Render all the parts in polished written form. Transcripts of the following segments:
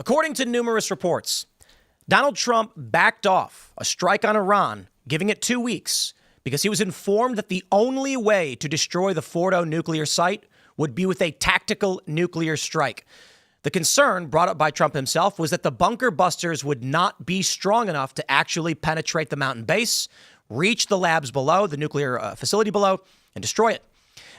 According to numerous reports, Donald Trump backed off a strike on Iran, giving it 2 weeks, because he was informed that the only way to destroy the Fordo nuclear site would be with a tactical nuclear strike. The concern brought up by Trump himself was that the bunker busters would not be strong enough to actually penetrate the mountain base, reach the labs below, the nuclear facility below, and destroy it.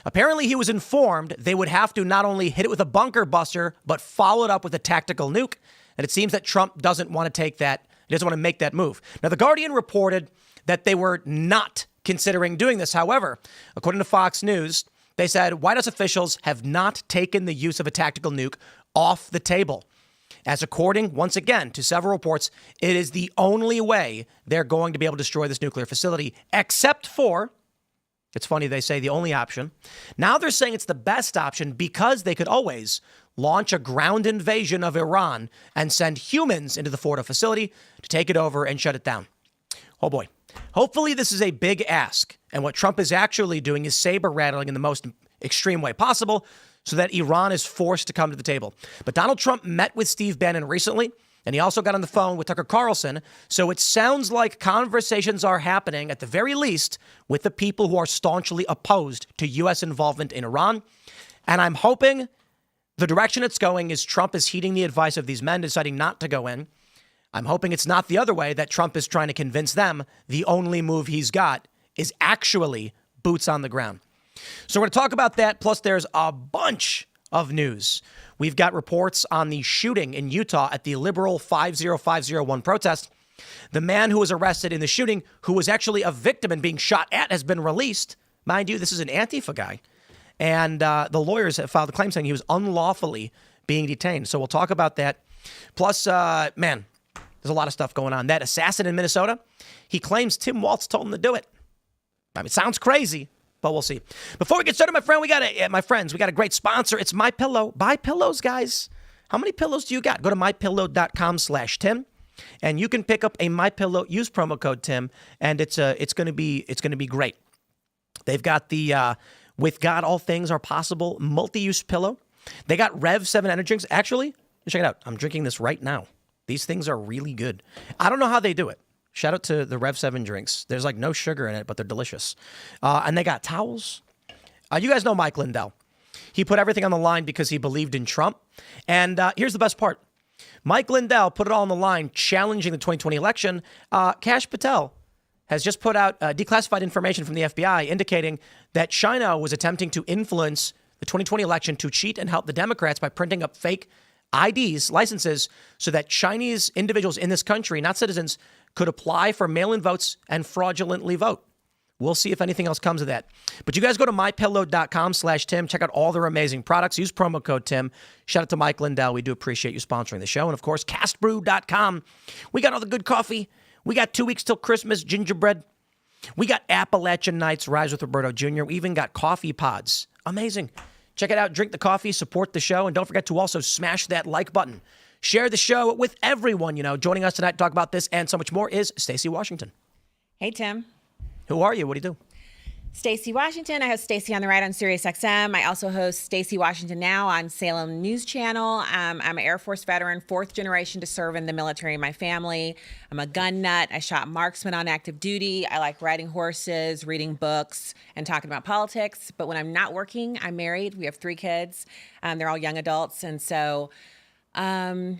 Apparently, he was informed they would have to not only hit it with a bunker buster, but follow it up with a tactical nuke. And it seems that Trump doesn't want to take that. He doesn't want to make that move. Now, The Guardian reported that they were not considering doing this. However, according to Fox News, they said White House officials have not taken the use of a tactical nuke off the table. As according, once again, to several reports, it is the only way they're going to be able to destroy this nuclear facility, except for, it's funny, they say the only option. Now they're saying it's the best option because they could always launch a ground invasion of Iran and send humans into the Fordo facility to take it over and shut it down. Oh boy. Hopefully this is a big ask. And what Trump is actually doing is saber rattling in the most extreme way possible so that Iran is forced to come to the table. But Donald Trump met with Steve Bannon recently, and he also got on the phone with Tucker Carlson. So it sounds like conversations are happening, at the very least, with the people who are staunchly opposed to U.S. involvement in Iran. And I'm hoping the direction it's going is Trump is heeding the advice of these men, deciding not to go in. I'm hoping it's not the other way, that Trump is trying to convince them the only move he's got is actually boots on the ground. So we're going to talk about that. Plus, there's a bunch of news. We've got reports on the shooting in Utah at the Liberal 50501 protest. The man who was arrested in the shooting, who was actually a victim and being shot at, has been released. Mind you, this is an Antifa guy. And the lawyers have filed a claim saying he was unlawfully being detained. So we'll talk about that. Plus, man, there's a lot of stuff going on. That assassin in Minnesota, he claims Tim Walz told him to do it. I mean, it sounds crazy, but we'll see. Before we get started, my friends, we got a great sponsor. It's MyPillow. Buy pillows, guys. How many pillows do you got? Go to mypillow.com/Tim, and you can pick up a MyPillow. Use promo code Tim, and it's going to be great. They've got the With God All Things Are Possible multi-use pillow. They got Rev 7 energy drinks. Actually, check it out. I'm drinking this right now. These things are really good. I don't know how they do it. Shout out to the Rev 7 drinks. There's like no sugar in it, but they're delicious. And they got towels. You guys know Mike Lindell. He put everything on the line because he believed in Trump. And here's the best part. Mike Lindell put it all on the line, challenging the 2020 election. Kash Patel has just put out declassified information from the FBI indicating that China was attempting to influence the 2020 election to cheat and help the Democrats by printing up fake IDs, licenses, so that Chinese individuals in this country, not citizens, could apply for mail-in votes and fraudulently vote. We'll see if anything else comes of that. But you guys go to mypillow.com/Tim. Check out all their amazing products. Use promo code Tim. Shout out to Mike Lindell. We do appreciate you sponsoring the show. And of course, castbrew.com. We got all the good coffee. We got 2 weeks till Christmas, gingerbread. We got Appalachian Nights, Rise with Roberto Jr. We even got coffee pods. Amazing. Check it out. Drink the coffee, support the show, and don't forget to also smash that like button. Share the show with everyone. Joining us tonight to talk about this and so much more is Stacy Washington. Hey, Tim. Who are you? What do you do? Stacy Washington. I host Stacy on the Right on Sirius XM. I also host Stacy Washington Now on Salem News Channel. I'm an Air Force veteran, 4th generation to serve in the military in my family. I'm a gun nut. I shot marksman on active duty. I like riding horses, reading books, and talking about politics. But when I'm not working, I'm married. We have 3 kids. They're all young adults. And so, I'm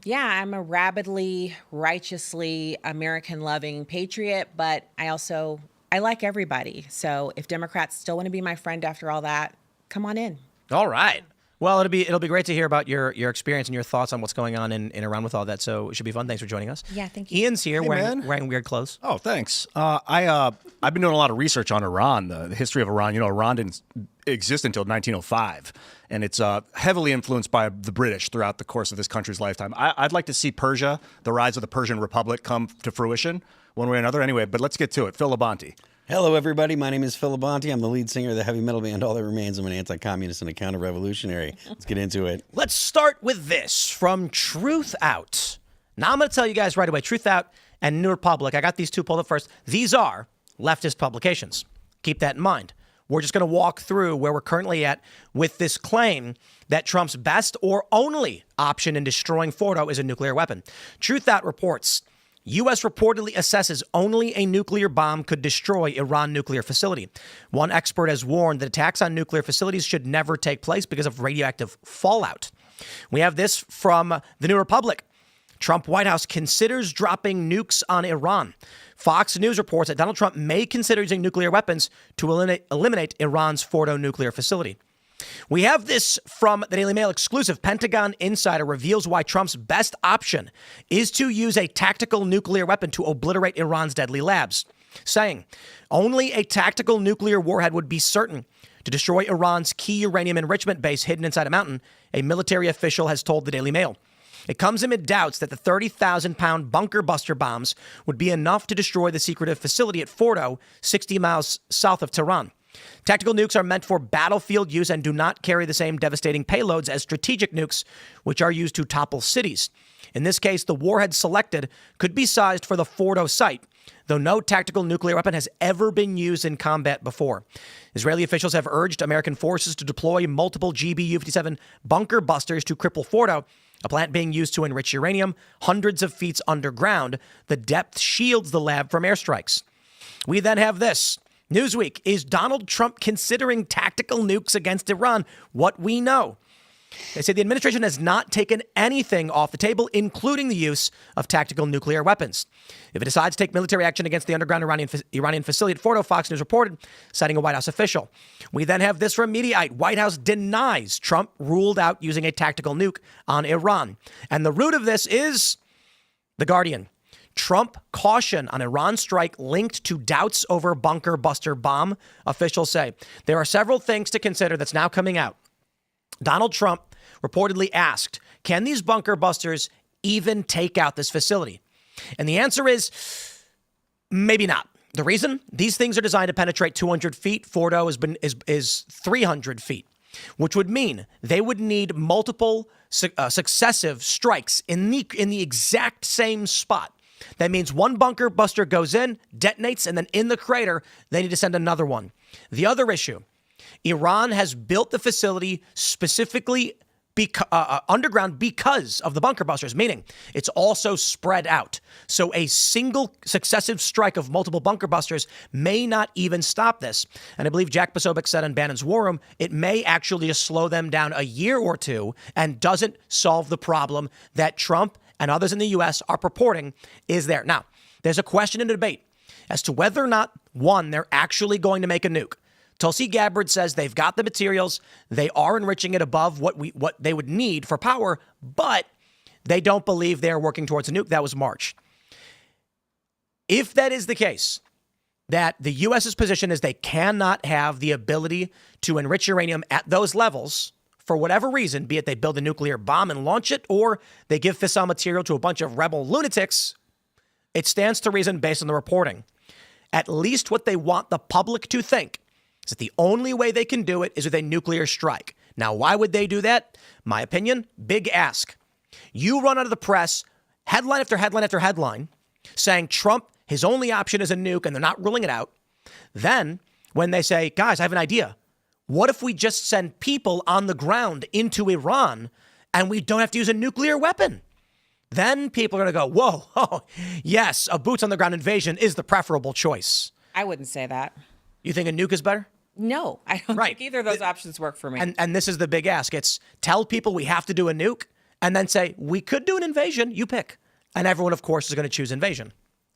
a rabidly, righteously American-loving patriot, but I like everybody. So if Democrats still want to be my friend after all that, come on in. All right. Well, it'll be great to hear about your experience and your thoughts on what's going on in Iran with all that. So it should be fun. Thanks for joining us. Yeah, thank you. Ian's here wearing weird clothes. Oh, thanks. I've been doing a lot of research on Iran, the history of Iran. Iran didn't exist until 1905, and it's heavily influenced by the British throughout the course of this country's lifetime. I'd like to see Persia, the rise of the Persian Republic, come to fruition one way or another. Anyway, but let's get to it. Phil Labonte. Hello, everybody. My name is Phil Labonte. I'm the lead singer of the heavy metal band All That Remains. I'm an anti-communist and a counter-revolutionary. Let's get into it. Let's start with this from Truth Out. Now, I'm going to tell you guys right away, Truth Out and New Republic. I got these two pulled up first. These are leftist publications. Keep that in mind. we're just going to walk through where we're currently at with this claim that Trump's best or only option in destroying Fordo is a nuclear weapon. Truthout reports, U.S. reportedly assesses only a nuclear bomb could destroy Iran nuclear facility. One expert has warned that attacks on nuclear facilities should never take place because of radioactive fallout. We have this from the New Republic. Trump White House considers dropping nukes on Iran. Fox News reports that Donald Trump may consider using nuclear weapons to eliminate Iran's Fordo nuclear facility. We have this from the Daily Mail exclusive. Pentagon insider reveals why Trump's best option is to use a tactical nuclear weapon to obliterate Iran's deadly labs, saying only a tactical nuclear warhead would be certain to destroy Iran's key uranium enrichment base hidden inside a mountain, a military official has told the Daily Mail. It comes amid doubts that the 30,000-pound bunker buster bombs would be enough to destroy the secretive facility at Fordo, 60 miles south of Tehran. Tactical nukes are meant for battlefield use and do not carry the same devastating payloads as strategic nukes, which are used to topple cities. In this case, the warhead selected could be sized for the Fordo site, though no tactical nuclear weapon has ever been used in combat before. Israeli officials have urged American forces to deploy multiple GBU-57 bunker busters to cripple Fordo, a plant being used to enrich uranium hundreds of feet underground. The depth shields the lab from airstrikes. We then have this. Newsweek, is Donald Trump considering tactical nukes against Iran? What we know. They say the administration has not taken anything off the table, including the use of tactical nuclear weapons. If it decides to take military action against the underground Iranian facility at Fordo, Fox News reported, citing a White House official. We then have this from Mediaite. White House denies Trump ruled out using a tactical nuke on Iran. And the root of this is The Guardian. Trump caution on Iran strike linked to doubts over bunker buster bomb, officials say. There are several things to consider that's now coming out. Donald Trump reportedly asked, can these bunker busters even take out this facility? And the answer is maybe not. The reason? These things are designed to penetrate 200 feet. Fordo is 300 feet, which would mean they would need multiple successive strikes in the exact same spot. That means one bunker buster goes in, detonates, and then in the crater, they need to send another one. The other issue, Iran has built the facility specifically underground because of the bunker busters, meaning it's also spread out. So a single successive strike of multiple bunker busters may not even stop this. And I believe Jack Posobiec said in Bannon's War Room, it may actually just slow them down a year or two and doesn't solve the problem that Trump and others in the U.S. are purporting is there. Now, there's a question and debate as to whether or not, one, they're actually going to make a nuke. Tulsi Gabbard says they've got the materials. They are enriching it above what they would need for power, but they don't believe they're working towards a nuke. That was March. If that is the case, that the U.S.'s position is they cannot have the ability to enrich uranium at those levels for whatever reason, be it they build a nuclear bomb and launch it, or they give fissile material to a bunch of rebel lunatics, it stands to reason based on the reporting. At least what they want the public to think is that the only way they can do it is with a nuclear strike. Now, why would they do that? My opinion, big ask. You run out of the press, headline after headline after headline, saying Trump, his only option is a nuke, and they're not ruling it out. Then, when they say, guys, I have an idea. What if we just send people on the ground into Iran and we don't have to use a nuclear weapon? Then people are going to go, whoa, oh, yes, a boots on the ground invasion is the preferable choice. I wouldn't say that. You think a nuke is better? No, I don't think either of those options work for me. And this is the big ask. It's tell people we have to do a nuke and then say, we could do an invasion. You pick. And everyone, of course, is going to choose invasion.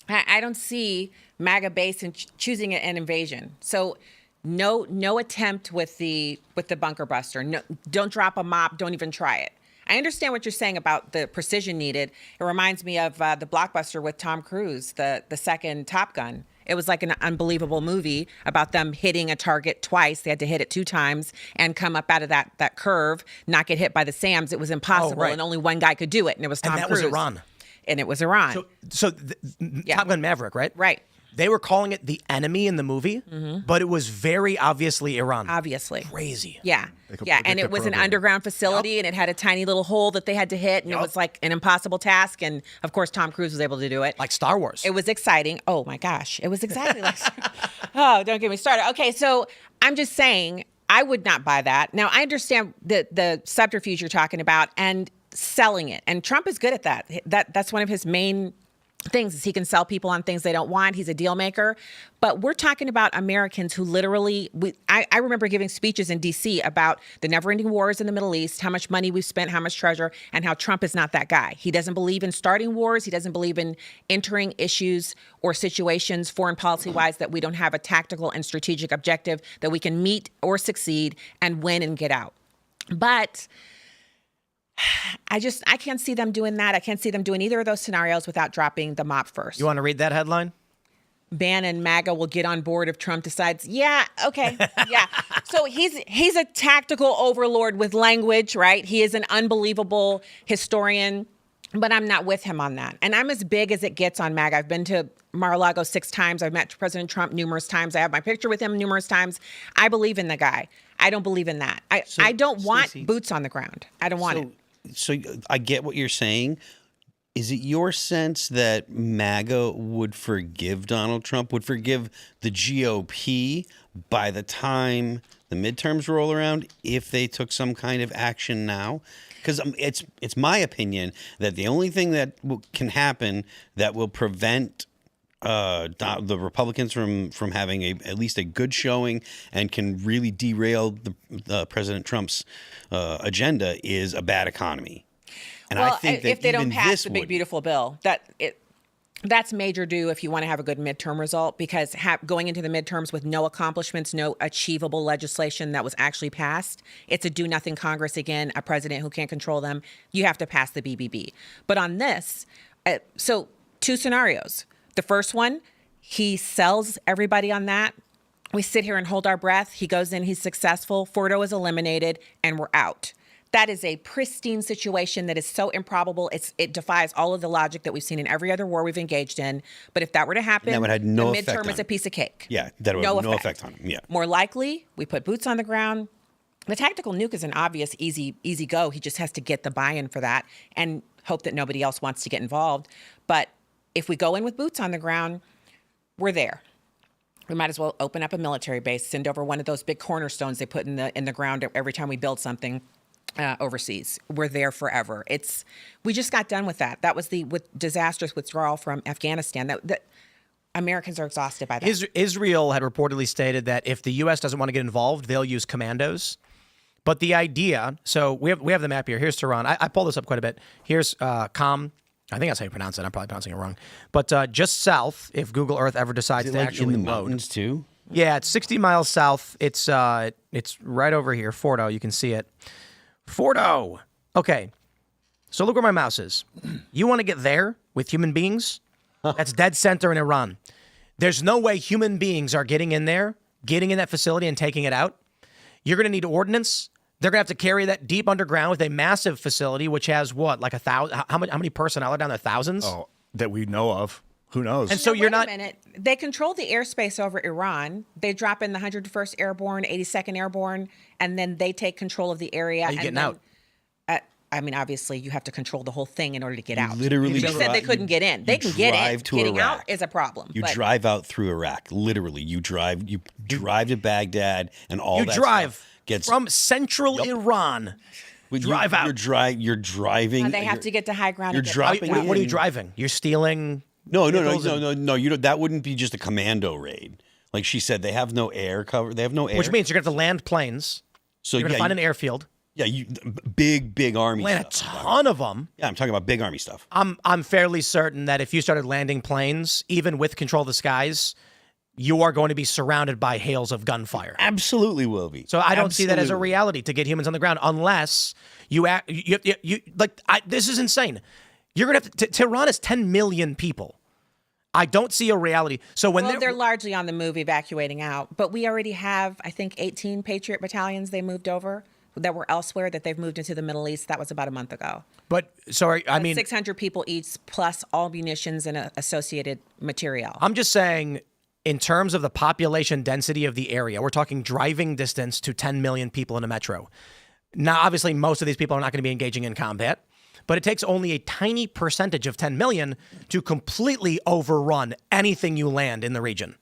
I don't see MAGA base in choosing an invasion. So no attempt with the bunker buster. No, don't drop a mop. Don't even try it. I understand what you're saying about the precision needed. It reminds me of the blockbuster with Tom Cruise, the second Top Gun. It was like an unbelievable movie about them hitting a target twice. They had to hit it 2 times and come up out of that curve, not get hit by the SAMs. It was impossible, and only one guy could do it, and it was Tom Cruise. And that was Iran. And it was Iran. So Top Gun Maverick, right? Right. They were calling it the enemy in the movie, but it was very obviously Iran. Obviously. Crazy. Yeah. Yeah. And it was an underground facility and it had a tiny little hole that they had to hit. And it was like an impossible task. And of course, Tom Cruise was able to do it. Like Star Wars. It was exciting. Oh my gosh. It was exactly like, oh, don't get me started. Okay. So I'm just saying, I would not buy that. Now, I understand the subterfuge you're talking about and selling it. And Trump is good at that. That's one of his main things is he can sell people on things they don't want. He's a deal maker. But we're talking about Americans who literally, I remember giving speeches in D.C. about the never-ending wars in the Middle East, how much money we've spent, how much treasure, and how Trump is not that guy. He doesn't believe in starting wars. He doesn't believe in entering issues or situations foreign policy-wise that we don't have a tactical and strategic objective that we can meet or succeed and win and get out. But I can't see them doing that. I can't see them doing either of those scenarios without dropping the mop first. You want to read that headline? Bannon and MAGA will get on board if Trump decides, yeah, okay, yeah. So he's a tactical overlord with language, right? He is an unbelievable historian, but I'm not with him on that. And I'm as big as it gets on MAGA. I've been to Mar-a-Lago 6 times. I've met President Trump numerous times. I have my picture with him numerous times. I believe in the guy. I don't believe in that. I don't want boots on the ground. I don't want it. So I get what you're saying. Is it your sense that MAGA would forgive Donald Trump, would forgive the GOP by the time the midterms roll around if they took some kind of action now? Because it's my opinion that the only thing that can happen that will prevent the Republicans from having at least a good showing and can really derail President Trump's agenda is a bad economy. And well, I think that if they don't pass the big would, beautiful bill, that's major due if you want to have a good midterm result, because going into the midterms with no accomplishments, no achievable legislation that was actually passed, it's a do-nothing Congress again, a president who can't control them. You have to pass the BBB. But on this, so 2 scenarios. The first one, he sells everybody on that. We sit here and hold our breath. He goes in, he's successful. Fordo is eliminated, and we're out. That is a pristine situation that is so improbable. It defies all of the logic that we've seen in every other war we've engaged in. But if that were to happen, that would have no the effect midterm is a piece of cake. Yeah, that would have no effect on him. Yeah. More likely, we put boots on the ground. The tactical nuke is an obvious, easy go. He just has to get the buy-in for that and hope that nobody else wants to get involved. But if we go in with boots on the ground, we're there. We might as well open up a military base, send over one of those big cornerstones they put in the ground every time we build something overseas. We're there forever. We just got done with that. That was the disastrous withdrawal from Afghanistan. That Americans are exhausted by that. Israel had reportedly stated that if the U.S. doesn't want to get involved, they'll use commandos. But the idea, so we have the map here. Here's Tehran. I pulled this up quite a bit. Here's Qom. I think that's how you pronounce it. I'm probably pronouncing it wrong. But just south, if Google Earth ever decides to actually in the load. mountains too? Yeah, it's 60 miles south. It's right over here. Fordo, you can see it. Fordo. Okay, so look where my mouse is. You want to get there with human beings? That's dead center in Iran. There's no way human beings are getting in there, getting in that facility and taking it out. You're going to need ordnance. They're going to have to carry that deep underground with a massive facility, which has what, like 1,000? How many personnel are down there? Thousands? Oh, that we know of. Who knows? And so you're not. Wait a minute. They control the airspace over Iran. They drop in the 101st Airborne, 82nd Airborne, and then they take control of the area. How are you getting out? I mean, obviously, you have to control the whole thing in order to get out. Literally, you said they couldn't get in. They can get in. Getting out is a problem. You drive out through Iraq. Literally, you drive to Baghdad, and all that drive gets from central Iran. Drive out. You're driving. They have to get to high ground. You're dropping. What are you driving? You're stealing. No. You don't. That wouldn't be just a commando raid. Like she said, they have no air cover. They have no air. Which means you're going to have to land planes. So you're going to find an airfield. Yeah, big army land stuff. A ton of them. Yeah, I'm talking about big army stuff. I'm fairly certain that if you started landing planes, even with control of the skies, you are going to be surrounded by hails of gunfire. Absolutely will be. So I don't see that as a reality to get humans on the ground unless you this is insane. You're going to have to, Tehran is 10 million people. I don't see a reality. So when they're largely on the move evacuating out, but we already have, I think, 18 Patriot battalions they moved over. that were elsewhere that they've moved into the Middle East. That was about a month ago. But sorry, I mean, 600 people each, plus all munitions and associated material. I'm just saying, in terms of the population density of the area, we're talking driving distance to 10 million people in a metro. Now, obviously, most of these people are not going to be engaging in combat, but it takes only a tiny percentage of 10 million to completely overrun anything you land in the region.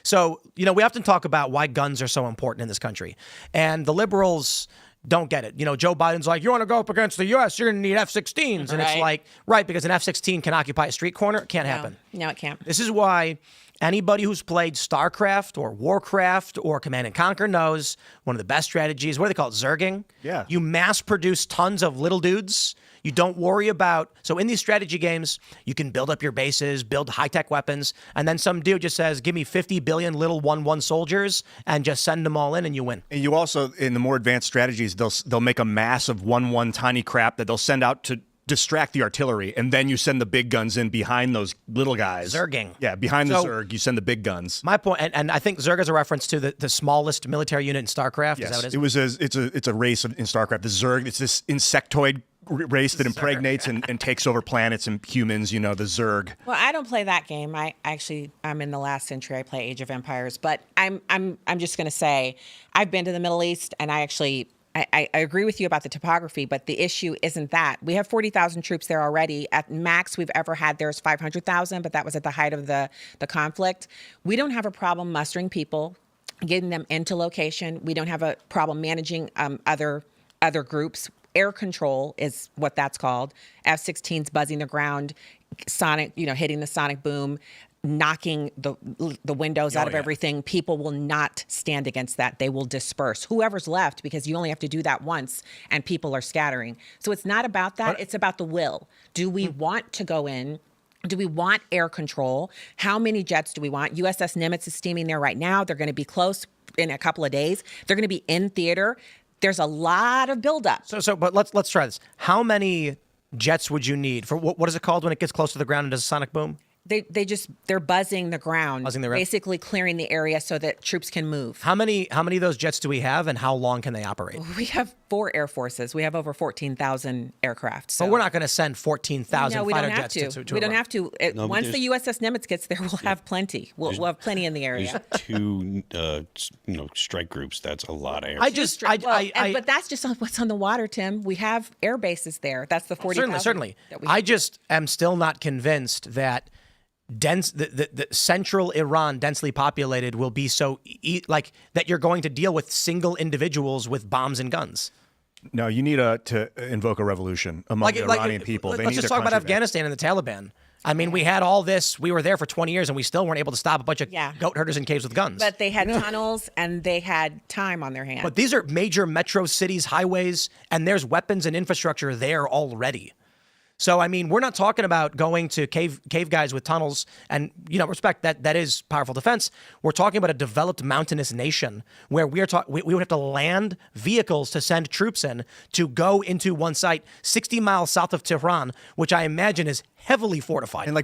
So, we often talk about why guns are so important in this country, and the liberals don't get it. Joe Biden's like, you want to go up against the U.S., you're going to need F-16s. And it's like, right, because an F-16 can occupy a street corner. It can't happen. No, it can't. This is why anybody who's played StarCraft or Warcraft or Command and Conquer knows one of the best strategies, what do they call it, zerging? Yeah. You mass produce tons of little dudes. You don't worry about, so in these strategy games, you can build up your bases, build high-tech weapons, and then some dude just says, give me 50 billion little 1-1 soldiers and just send them all in and you win. And you also, in the more advanced strategies, they'll make a mass of 1-1 tiny crap that they'll send out to distract the artillery, and then you send the big guns in behind those little guys. Zerging. Yeah, behind the Zerg, you send the big guns. My point, and I think Zerg is a reference to the smallest military unit in StarCraft. Yes, Is that what it is? it's a race in StarCraft. The Zerg, it's this insectoid race that impregnates and takes over planets and humans, the Zerg. Well, I don't play that game. I'm in the last century. I play Age of Empires, but I'm just going to say I've been to the Middle East, and I agree with you about the topography, but the issue isn't that. We have 40,000 troops there already. At max we've ever had there is 500,000, but that was at the height of the conflict. We don't have a problem mustering people, getting them into location. We don't have a problem managing other groups. Air control is what that's called. F-16s buzzing the ground, sonic, hitting the sonic boom, knocking the windows out of everything. People will not stand against that. They will disperse. Whoever's left, because you only have to do that once and people are scattering. So it's not about that. It's about the will. Do we want to go in? Do we want air control? How many jets do we want? USS Nimitz is steaming there right now. They're going to be close in a couple of days. They're going to be in theater. There's a lot of buildup. But let's try this. How many jets would you need for what is it called when it gets close to the ground and does a sonic boom? They're buzzing the ground, ground. basically clearing the area so that troops can move. How many of those jets do we have, and how long can they operate? We have 4 air forces. We have over 14,000 aircraft. So. But we're not going to send 14,000 fighter jets to we don't have to. No, once the USS Nimitz gets there, we'll have plenty. We'll have plenty in the area. There's 2 strike groups. That's a lot of air. But that's just what's on the water, Tim. We have air bases there. That's the 40,000. Certainly. I just am still not convinced that the central Iran, densely populated, will be so like that you're going to deal with single individuals with bombs and guns. No, you need to invoke a revolution among the Iranian people. Let's just talk about Afghanistan and the Taliban. I mean, we had all this. We were there for 20 years, and we still weren't able to stop a bunch of goat herders in caves with guns. But they had tunnels, and they had time on their hands. But these are major metro cities, highways, and there's weapons and infrastructure there already. So, I mean, we're not talking about going to cave guys with tunnels and, respect that is powerful defense. We're talking about a developed mountainous nation where we would have to land vehicles to send troops in to go into one site 60 miles south of Tehran, which I imagine is heavily fortified. And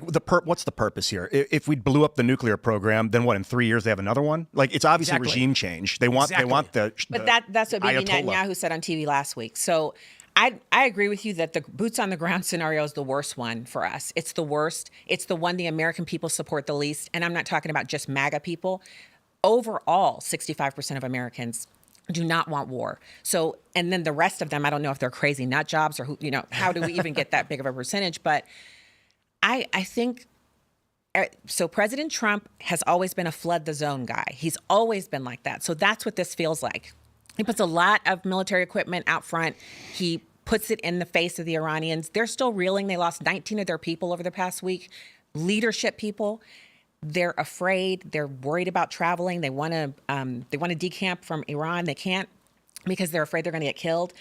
what's the purpose here? If we blew up the nuclear program, then what? In 3 years they have another one? It's obviously regime change. They want the. But that's what Bibi Netanyahu said on TV last week. So. I agree with you that the boots on the ground scenario is the worst one for us. It's the worst. It's the one the American people support the least. And I'm not talking about just MAGA people. Overall, 65% of Americans do not want war. So, and then the rest of them, I don't know if they're crazy nut jobs or who, how do we even get that big of a percentage? But I think, so President Trump has always been a flood the zone guy. He's always been like that. So that's what this feels like. He puts a lot of military equipment out front. He puts it in the face of the Iranians. They're still reeling. They lost 19 of their people over the past week. Leadership people. They're afraid. They're worried about traveling. They want to decamp from Iran. They can't because they're afraid they're going to get killed.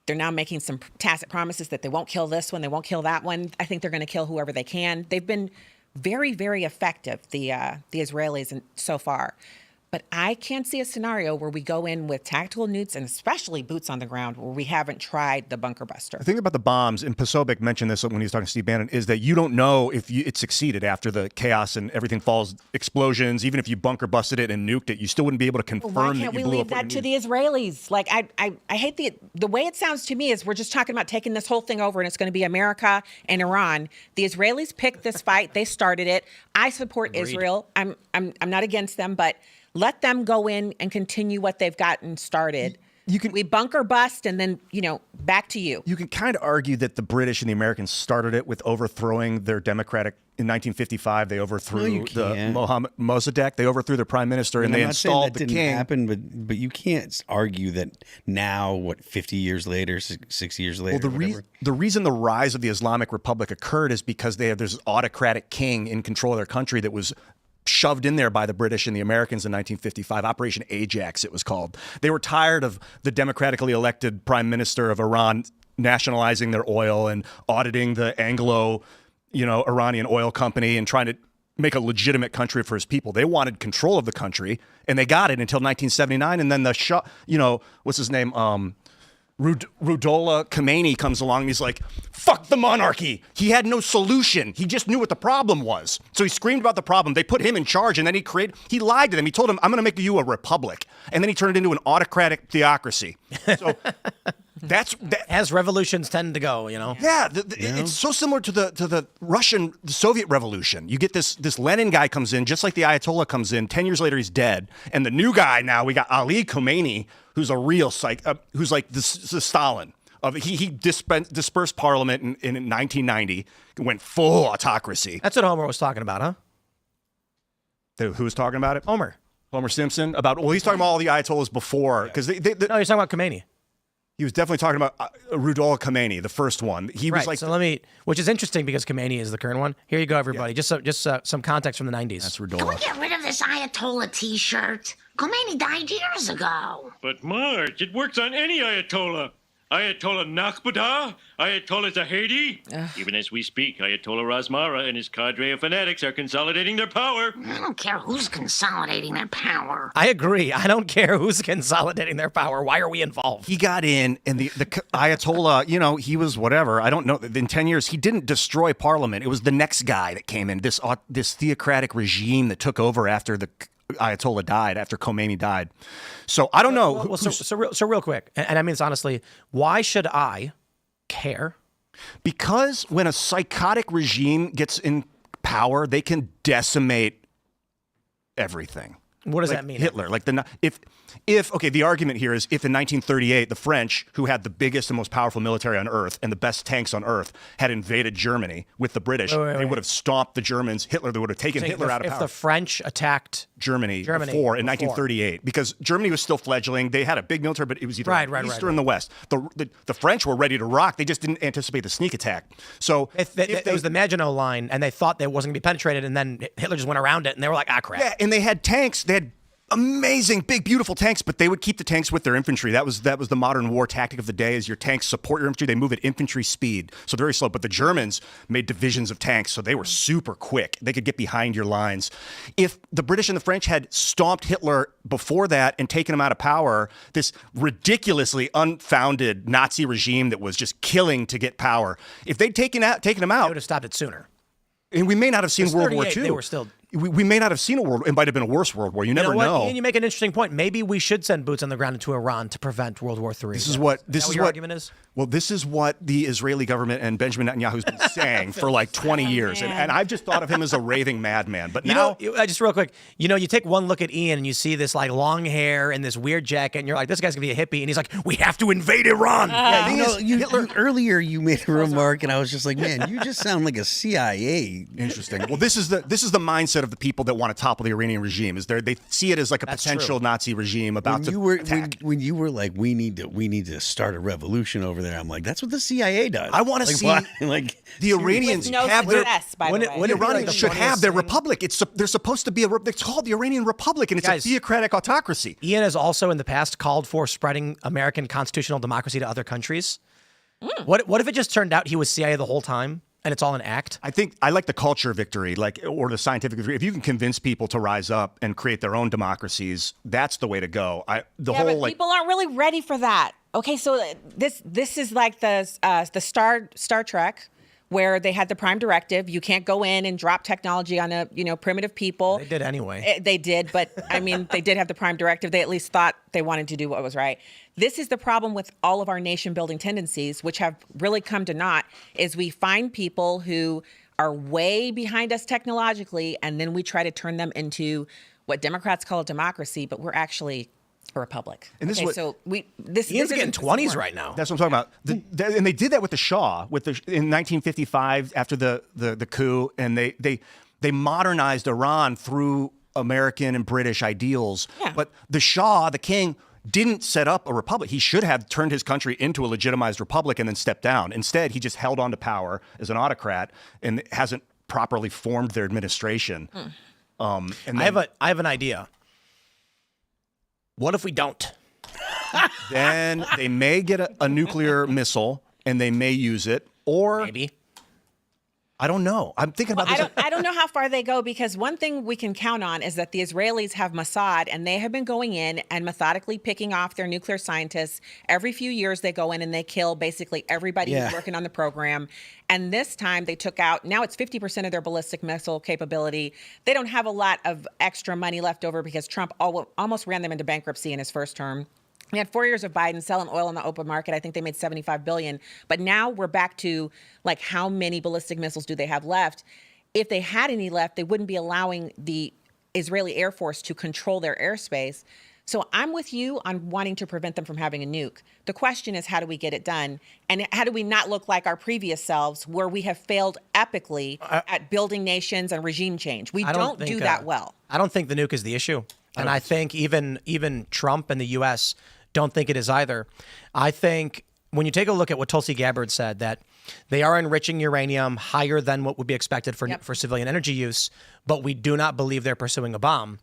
They're now making some tacit promises that they won't kill this one. They won't kill that one. I think they're going to kill whoever they can. They've been very, very effective, the Israelis so far. But I can't see a scenario where we go in with tactical nukes and especially boots on the ground where we haven't tried the bunker buster. The thing about the bombs, and Posobiec mentioned this when he was talking to Steve Bannon, is that you don't know if it succeeded after the chaos and everything falls, explosions. Even if you bunker busted it and nuked it, you still wouldn't be able to confirm Why that can't you we blew leave up what that you to needed. the Israelis? Like, I hate the way it sounds to me is we're just talking about taking this whole thing over and it's going to be America and Iran. The Israelis picked this fight. They started it. I support Israel. I'm not against them, but let them go in and continue what they've gotten started. We bunker bust and then, back to you. You can kind of argue that the British and the Americans started it with overthrowing their democratic. In 1955, they overthrew the Mohammed Mossadegh. They overthrew their prime minister and they installed the king. Didn't happen, but you can't argue that now, 50 years later, 60 years later. Well, the reason the rise of the Islamic Republic occurred is because there's this autocratic king in control of their country that was shoved in there by the British and the Americans in 1955, Operation Ajax, it was called. They were tired of the democratically elected prime minister of Iran nationalizing their oil and auditing the Iranian oil company and trying to make a legitimate country for his people. They wanted control of the country, and they got it until 1979. And then the Shah, what's his name? Ruhollah Khomeini comes along and he's like, fuck the monarchy. He had no solution. He just knew what the problem was. So he screamed about the problem. They put him in charge and then he lied to them. He told them, I'm going to make you a republic. And then he turned it into an autocratic theocracy. So as revolutions tend to go, Yeah, it's so similar to the Soviet Revolution. You get this Lenin guy comes in, just like the Ayatollah comes in. 10 years later, he's dead. And the new guy now, we got Ali Khomeini, who's a real who's like the Stalin. He dispersed parliament in 1990, went full autocracy. That's what Homer was talking about, huh? Who was talking about it? Homer Simpson? He's talking about all the Ayatollahs before. Because No, he's talking about Khomeini. He was definitely talking about Ruhollah Khomeini, the first one. He was like, which is interesting because Khomeini is the current one. Here you go, everybody. Yeah. Just some context from the 90s. That's Ruhollah. Can we get rid of this Ayatollah T-shirt? Khomeini died years ago. But Marge, it works on any Ayatollah. Ayatollah Nakhbada, Ayatollah Zahedi. Even as we speak, Ayatollah Razmara and his cadre of fanatics are consolidating their power. I don't care who's consolidating their power. I agree. I don't care who's consolidating their power. Why are we involved? He got in, and the Ayatollah, he was whatever. I don't know. In 10 years, he didn't destroy Parliament. It was the next guy that came in, this theocratic regime that took over after the Ayatollah died, after Khomeini died. So I don't know. So real quick, and I mean this honestly, why should I care? Because when a psychotic regime gets in power, they can decimate everything. What does that mean? Hitler, the argument here is if in 1938 the French, who had the biggest and most powerful military on earth and the best tanks on earth, had invaded Germany with the British, they would have stomped the Germans. They would have taken Hitler out of power. If the French attacked Germany before in 1938, because Germany was still fledgling, they had a big military, but it was either East or in the West. The French were ready to rock. They just didn't anticipate the sneak attack. So if it was the Maginot Line, and they thought they wasn't going to be penetrated, and then Hitler just went around it, and they were like, crap. Yeah, and they had tanks. They had amazing, big, beautiful tanks, but they would keep the tanks with their infantry. That was the modern war tactic of the day, is your tanks support your infantry. They move at infantry speed, so they're very slow. But the Germans made divisions of tanks, so they were super quick. They could get behind your lines. If the British and the French had stomped Hitler before that and taken him out of power, this ridiculously unfounded Nazi regime that was just killing to get power, if they'd taken him out, They would have stopped it sooner. And we may not have seen World War II. They were still... We may not have seen a world. It might have been a worse world war. You never know. And you make an interesting point. Maybe we should send boots on the ground into Iran to prevent World War III. This is what your argument is. Well, this is what the Israeli government and Benjamin Netanyahu's been saying for like 20 years, and I've just thought of him as a raving madman. But now, just real quick, you take one look at Ian and you see this like long hair and this weird jacket, and you're like, this guy's gonna be a hippie, and he's like, we have to invade Iran. Earlier you made a remark, and I was just like, man, you just sound like a CIA. Interesting. Well, this is the mindset of the people that want to topple the Iranian regime. Is they see it as like a potential Nazi regime about to attack. When you were like, we need to start a revolution over there, I'm like, that's what the CIA does. I want to see the Iranians have their when Iranians should have their republic. They're supposed to be it's called the Iranian Republic, and it's a theocratic autocracy. Ian has also in the past called for spreading American constitutional democracy to other countries. What if it just turned out he was CIA the whole time? and it's all an act? I think I like the culture victory, or the scientific victory. If you can convince people to rise up and create their own democracies, that's the way to go. But people aren't really ready for that. Okay, so this is like the Star Trek, where they had the prime directive. You can't go in and drop technology on primitive people. They did anyway. They did, but I mean, they did have the prime directive. They at least thought they wanted to do what was right. This is the problem with all of our nation building tendencies, which have really come to naught, is we find people who are way behind us technologically, and then we try to turn them into what Democrats call a democracy, but we're actually a republic. And this is Ian's getting 20s right now. That's what I'm talking about. And they did that with the Shah in 1955 after the coup, and they modernized Iran through American and British ideals. Yeah. But the Shah, the king, didn't set up a republic. He should have turned his country into a legitimized republic and then stepped down. Instead, he just held on to power as an autocrat and hasn't properly formed their administration. I have an idea. What if we don't? Then they may get a nuclear missile and they may use it, or Maybe. I don't know. I'm thinking about this. I don't know how far they go, because one thing we can count on is that the Israelis have Mossad, and they have been going in and methodically picking off their nuclear scientists. Every few years they go in and they kill basically everybody who's working on the program. And this time they took out, now it's 50% of their ballistic missile capability. They don't have a lot of extra money left over because Trump almost ran them into bankruptcy in his first term. We had 4 years of Biden selling oil in the open market. I think they made $75 billion. But now we're back to, like, how many ballistic missiles do they have left? If they had any left, they wouldn't be allowing the Israeli Air Force to control their airspace. So I'm with you on wanting to prevent them from having a nuke. The question is, how do we get it done? And how do we not look like our previous selves, where we have failed epically at building nations and regime change? We don't do that well. I don't think the nuke is the issue. And I think even Trump and the U.S. don't think it is either. I think when you take a look at what Tulsi Gabbard said, that they are enriching uranium higher than what would be expected for civilian energy use, but we do not believe they're pursuing a bomb.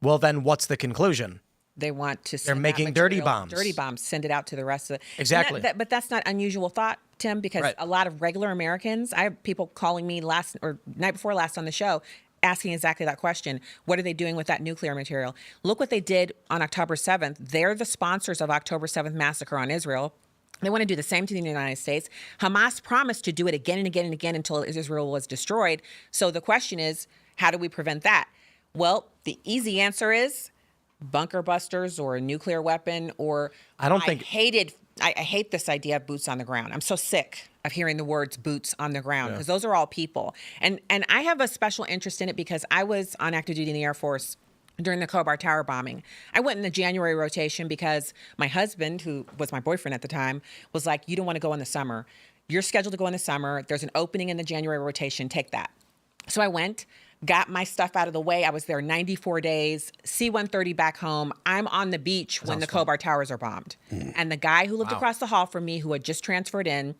Well, then what's the conclusion? They want to They're making dirty bombs. Dirty bombs, send it out to the rest of the... Exactly. But that's not unusual thought, Tim, because a lot of regular Americans, I have people calling me night before last on the show, asking exactly that question. What are they doing with that nuclear material? Look what they did on October 7th. They're the sponsors of October 7th massacre on Israel. They want to do the same to the United States. Hamas promised to do it again and again and again until Israel was destroyed. So the question is, how do we prevent that? Well, the easy answer is bunker busters or a nuclear weapon, or I hate this idea of boots on the ground. I'm so sick of hearing the words boots on the ground, because those are all people. And I have a special interest in it because I was on active duty in the Air Force during the Khobar Tower bombing. I went in the January rotation because my husband, who was my boyfriend at the time, was like, you don't want to go in the summer. You're scheduled to go in the summer. There's an opening in the January rotation. Take that. So I went, got my stuff out of the way. I was there 94 days, C-130 back home. I'm on the beach when the Khobar Towers are bombed. And the guy who lived across the hall from me, who had just transferred in,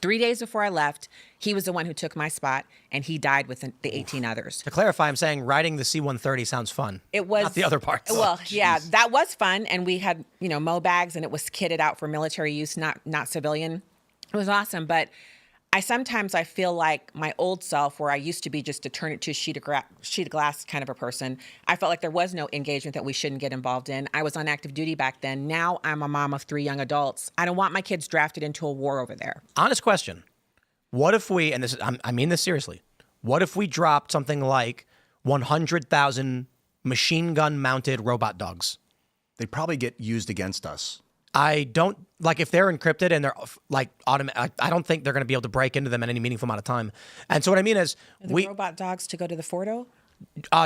3 days before I left, he was the one who took my spot, and he died with the 18 others. To clarify, I'm saying riding the C-130 sounds fun. It was not the other parts. Well, yeah, that was fun, and we had Mo bags, and it was kitted out for military use, not civilian. It was awesome, but I feel like my old self, where I used to be just to turn it to a sheet of glass kind of a person, I felt like there was no engagement that we shouldn't get involved in. I was on active duty back then. Now I'm a mom of 3 young adults. I don't want my kids drafted into a war over there. Honest question. What if we, and I mean this seriously, what if we dropped something like 100,000 machine gun mounted robot dogs? They'd probably get used against us. I don't, like, if they're encrypted and they're like automatic, I don't think they're going to be able to break into them in any meaningful amount of time. And so what I mean is robot dogs to go to the Fordo?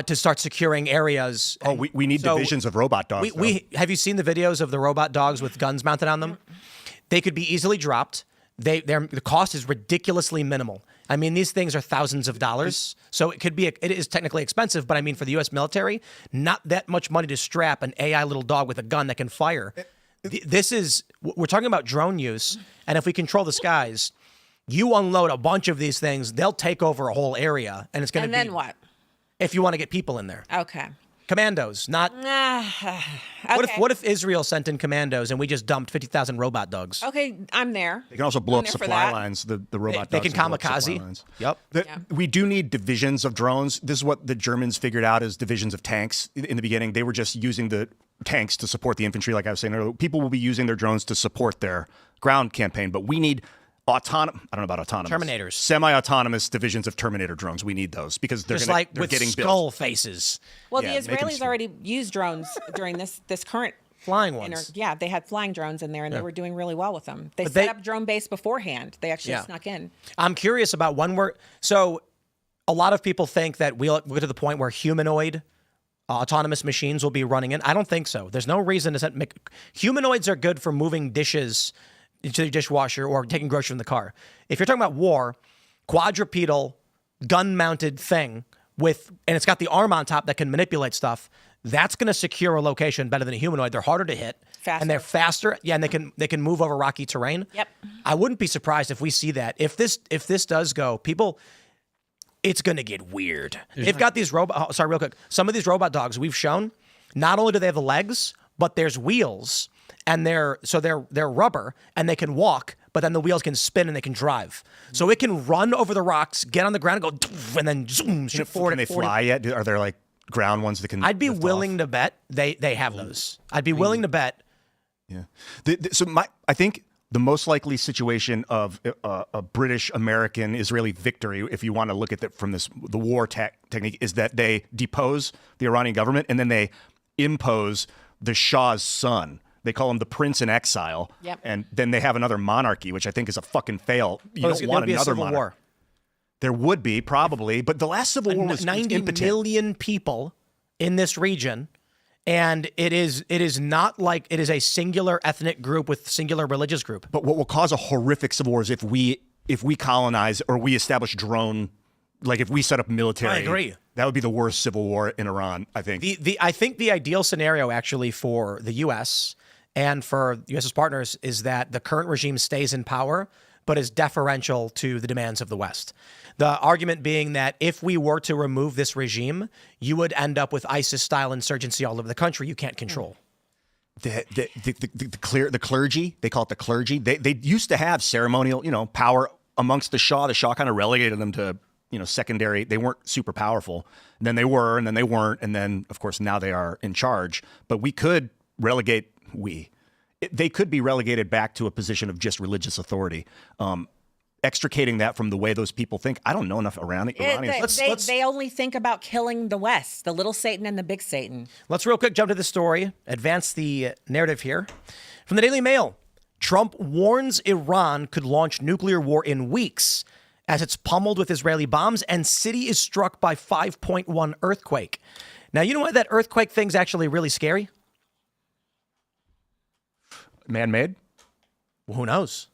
To start securing areas. Oh, we need divisions of robot dogs. Have you seen the videos of the robot dogs with guns mounted on them? They could be easily dropped. The cost is ridiculously minimal. I mean, these things are thousands of dollars, so it is technically expensive. But I mean, for the U.S. military, not that much money to strap an AI little dog with a gun that can fire. We're talking about drone use, and if we control the skies, you unload a bunch of these things, they'll take over a whole area, and it's going to be... And then what? If you want to get people in there. Okay. Commandos, not. Okay. What if Israel sent in commandos and we just dumped 50,000 robot dogs? Okay, I'm there. They can also blow I'm up there for supply that. lines. The robot They dogs can blow up supply kamikaze. lines. Yep. We do need divisions of drones. This is what the Germans figured out as divisions of tanks in the beginning. They were just using the tanks to support the infantry, like I was saying earlier. People will be using their drones to support their ground campaign, but we need I don't know about autonomous. Terminators. Semi-autonomous divisions of Terminator drones. We need those because they're Just like they're with getting skull built. faces. Well, Yeah, the make 'em Israelis already used drones during this current Flying ones. yeah, they had flying drones in there, and they were doing really well with them. They But set they- up drone base beforehand. They actually Yeah. snuck in. I'm curious about when so a lot of people think that we'll get to the point where humanoid autonomous machines will be running in. I don't think so. There's no reason to send humanoids are good for moving dishes into the dishwasher or taking groceries from the car. If you're talking about war, quadrupedal gun-mounted thing and it's got the arm on top that can manipulate stuff, that's going to secure a location better than a humanoid. They're harder to hit. Faster. And they're faster. Yeah, and they can move over rocky terrain. Yep. I wouldn't be surprised if we see that. If this does go, it's going to get weird. They've got these real quick. Some of these robot dogs we've shown, not only do they have the legs, but there's wheels and they're rubber and they can walk, but then the wheels can spin and they can drive. So it can run over the rocks, get on the ground and go, and then zoom, shoot forward. Can they fly yet? Are there like ground ones that can? I'd be lift willing off? to bet they have those. I'd be willing to bet. Yeah. I think the most likely situation of a British, American, Israeli victory, if you want to look at it from the war technique, is that they depose the Iranian government and then they impose the Shah's son. They call him the prince in exile. Yep. And then they have another monarchy, which I think is a fucking fail. You don't want be a another civil monarchy. war. There would be, probably. But the last civil war was 90 impotent. million people in this region. And it is not like it is a singular ethnic group with singular religious group. But what will cause a horrific civil war is if we colonize or we establish drone, like if we set up military. I agree. That would be the worst civil war in Iran, I think. I think the ideal scenario actually for the U.S. and for U.S.'s partners is that the current regime stays in power, but is deferential to the demands of the West. The argument being that if we were to remove this regime, you would end up with ISIS-style insurgency all over the country you can't control. The clergy, they call it the clergy. They used to have ceremonial, power amongst the Shah. The Shah kind of relegated them to, secondary. They weren't super powerful. And then they were, and then they weren't, and then of course now they are in charge. But we could relegate. They could be relegated back to a position of just religious authority. Extricating that from the way those people think. I don't know enough Iranians. They only think about killing the West, the little Satan and the big Satan. Let's real quick jump to the story, advance the narrative here. From the Daily Mail, Trump warns Iran could launch nuclear war in weeks as it's pummeled with Israeli bombs and city is struck by 5.1 earthquake. Now, you know why that earthquake thing's actually really scary? Man-made? Well, who knows?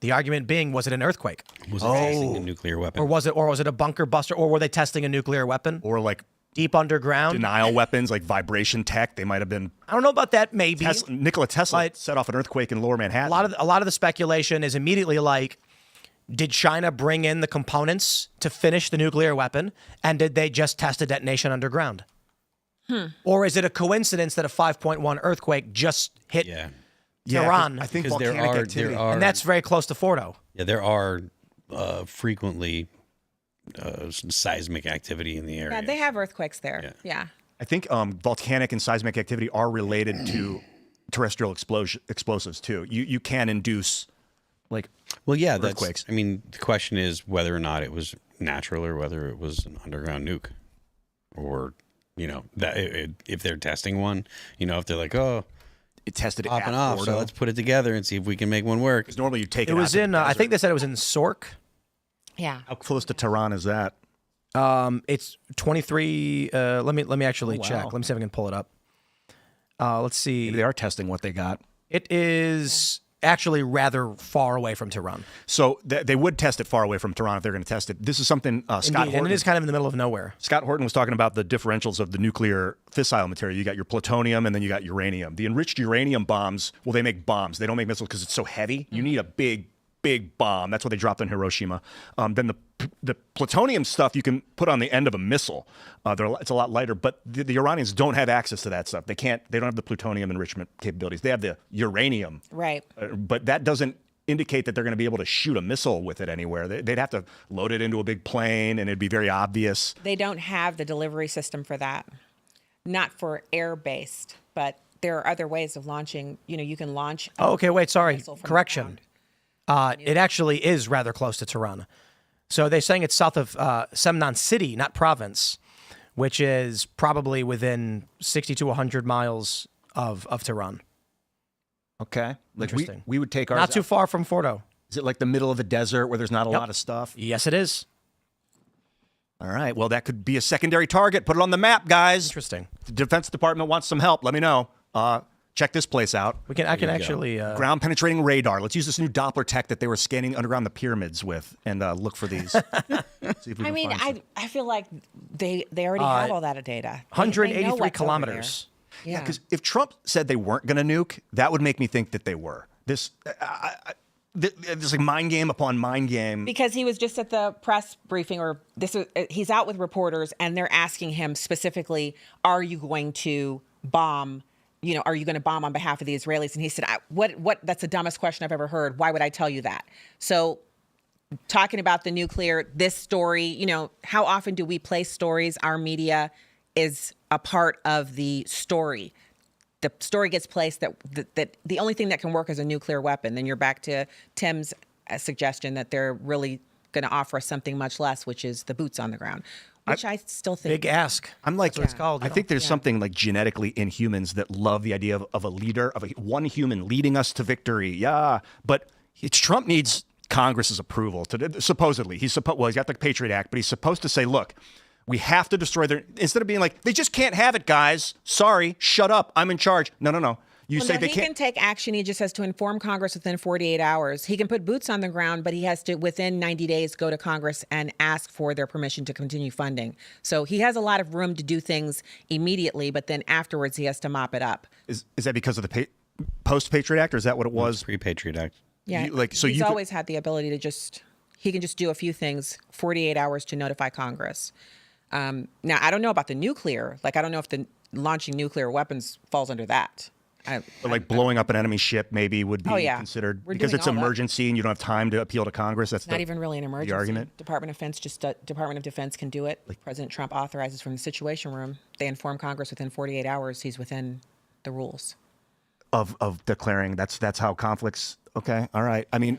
The argument being, was it an earthquake? Was it testing a nuclear weapon? Or was it a bunker buster? Or were they testing a nuclear weapon? Or like deep underground? denial weapons, like vibration tech. They might have been. I don't know about that, maybe. Nikola Tesla But set off an earthquake in Lower Manhattan. A lot of the speculation is immediately like, did China bring in the components to finish the nuclear weapon? And did they just test a detonation underground? Or is it a coincidence that a 5.1 earthquake just hit Tehran? I think Because volcanic activity. and that's very close to Fordo. Yeah, there are frequently seismic activity in the area. Yeah, they have earthquakes there. Yeah. I think volcanic and seismic activity are related to terrestrial explosives too. You can induce earthquakes. I mean, the question is whether or not it was natural or whether it was an underground nuke, or if they're testing one, if they're like, oh, it tested it popping at off, Fordo. so let's put it together and see if we can make one work. Because normally you take it. It was out to in, the I desert. think they said it was in Sork. Yeah. How close to Tehran is that? It's 23. Let me actually wow. check. Let me see if I can pull it up. Let's see. Maybe they are testing what they got. It is actually rather far away from Tehran. So they would test it far away from Tehran if they're going to test it. This is something Scott Indeed, and Horton. it is kind of in the middle of nowhere. Scott Horton was talking about the differentials of the nuclear fissile material. You got your plutonium and then you got uranium. The enriched uranium bombs, well, they make bombs. They don't make missiles because it's so heavy. You need a big big bomb. That's what they dropped on Hiroshima. Then the plutonium stuff you can put on the end of a missile. It's a lot lighter, but the Iranians don't have access to that stuff. They don't have the plutonium enrichment capabilities. They have the uranium. Right. But that doesn't indicate that they're going to be able to shoot a missile with it anywhere. They'd have to load it into a big plane, and it'd be very obvious. They don't have the delivery system for that. Not for air-based, but there are other ways of launching. You can launch. Oh, okay, wait, sorry. missile from the Correction. ground. It actually is rather close to Tehran. So they're saying it's south of Semnan City, not province, which is probably within 60 to 100 miles of Tehran. Okay. Like Interesting. we would take ours Not too out. far from Fordo. Is it like the middle of the desert where there's not a lot of stuff? Yes, it is. All right. Well, that could be a secondary target. Put it on the map, guys. Interesting. The Defense Department wants some help. Let me know. Check this place out. I can actually. Ground penetrating radar. Let's use this new Doppler tech that they were scanning underground the pyramids with, and look for these. See if we can find some. I feel like they already have all that data. They know 183 what's over kilometers. there. Yeah, because if Trump said they weren't going to nuke, that would make me think that they were. This like mind game upon mind game. Because he was just at the press briefing, he's out with reporters, and they're asking him specifically, "Are you going to bomb? Are you going to bomb on behalf of the Israelis?" And he said, "What? That's the dumbest question I've ever heard. Why would I tell you that?" So, talking about the nuclear, this story, how often do we play stories? Our media is a part of the story. The story gets placed that the only thing that can work is a nuclear weapon. Then you're back to Tim's suggestion that they're really going to offer us something much less, which is the boots on the ground, which I still think. Big ask. I'm like, That's what it's called. I think there's something like genetically in humans that love the idea of a leader, of one human leading us to victory. Yeah, but Trump needs Congress's approval to supposedly. He's got the Patriot Act, but he's supposed to say, look, we have to destroy instead of being like, they just can't have it, guys. Sorry, shut up. I'm in charge. No. You say they he can't. can take action. He just has to inform Congress within 48 hours. He can put boots on the ground, but he has to, within 90 days, go to Congress and ask for their permission to continue funding. So he has a lot of room to do things immediately, but then afterwards he has to mop it up. Is that because of the post-Patriot Act, or is that what it was? Pre-Patriot Act. Yeah, he's always had the ability to he can just do a few things, 48 hours to notify Congress. Now, I don't know about the nuclear. I don't know if the launching nuclear weapons falls under that. Blowing up an enemy ship maybe would be considered We're because doing it's all that. emergency and you don't have time to appeal to Congress. That's Not even really an emergency. The argument. Department of Defense can do it. President Trump authorizes from the Situation Room. They inform Congress within 48 hours. He's within the rules of declaring. That's how conflicts. Okay, all right. I mean,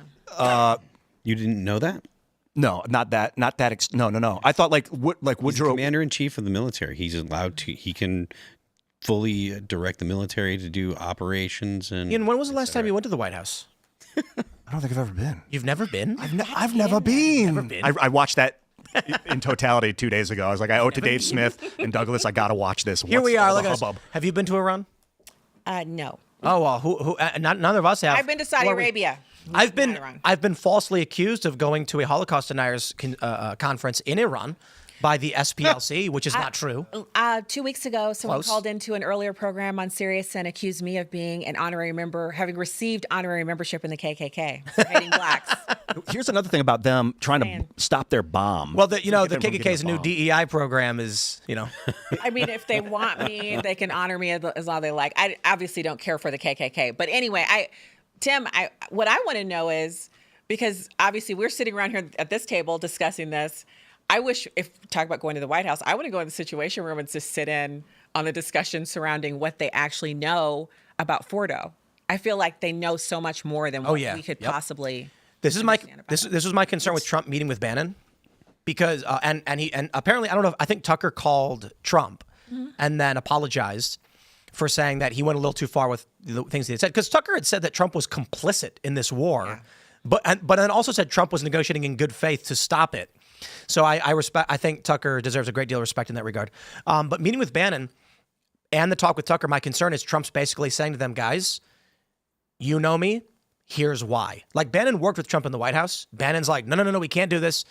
you didn't know that? No, not that. No. I thought He's Woodrow, commander in chief of the military. He's allowed to. He can fully direct the military to do operations. And Ian, when was the last time you went to the White House? I don't think I've ever been. You've never been? I've never been. Never been. I watched that in totality 2 days ago. I was like, I owe it to Dave Smith and Douglas. I got to watch this. Here we are. Look at us. Hubbub? Have you been to Iran? No. Oh well, who? None of us have. I've been to Saudi Arabia. I've been falsely accused of going to a Holocaust deniers conference in Iran by the SPLC, which is not true. 2 weeks ago, someone Close. called into an earlier program on Sirius and accused me of being an honorary member, having received honorary membership in the KKK for hating blacks. Here's another thing about them trying to stop their bomb. Well, the Get them from KKK's getting a new bomb. DEI program is, I mean, if they want me, they can honor me as long as they like. I obviously don't care for the KKK. But anyway, Tim, what I want to know is, because obviously we're sitting around here at this table discussing this, I wish, if talk about going to the White House, I want to go in the Situation Room and just sit in on the discussion surrounding what they actually know about Fordo. I feel like they know so much more than what we could possibly. This was my concern with Trump meeting with Bannon, because and apparently, I don't know, I think Tucker called Trump and then apologized for saying that he went a little too far with the things he had said, because Tucker had said that Trump was complicit in this war, but then also said Trump was negotiating in good faith to stop it. So I think Tucker deserves a great deal of respect in that regard. But meeting with Bannon and the talk with Tucker, my concern is Trump's basically saying to them, guys, you know me, here's why. Like, Bannon worked with Trump in the White House. Bannon's like, no, we can't do this.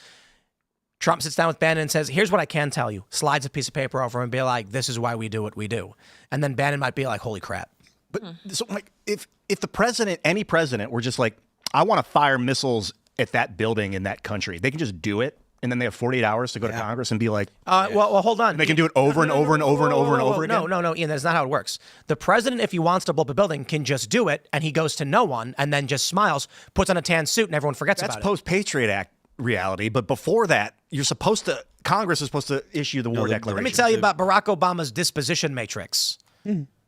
Trump sits down with Bannon and says, here's what I can tell you. Slides a piece of paper over him and be like, this is why we do what we do. And then Bannon might be like, holy crap. But so, like, if the president, any president, were just like, I want to fire missiles at that building in that country. They can just do it. And then they have 48 hours to go to Congress and be like, well, hold on. And they can do it over and over and over and over and over again. No, Ian, that's not how it works. The president, if he wants to blow up a building, can just do it, and he goes to no one, and then just smiles, puts on a tan suit, and everyone forgets about it. That's post-Patriot Act reality, but before that, Congress is supposed to issue the war declaration. Let me tell you about Barack Obama's disposition matrix,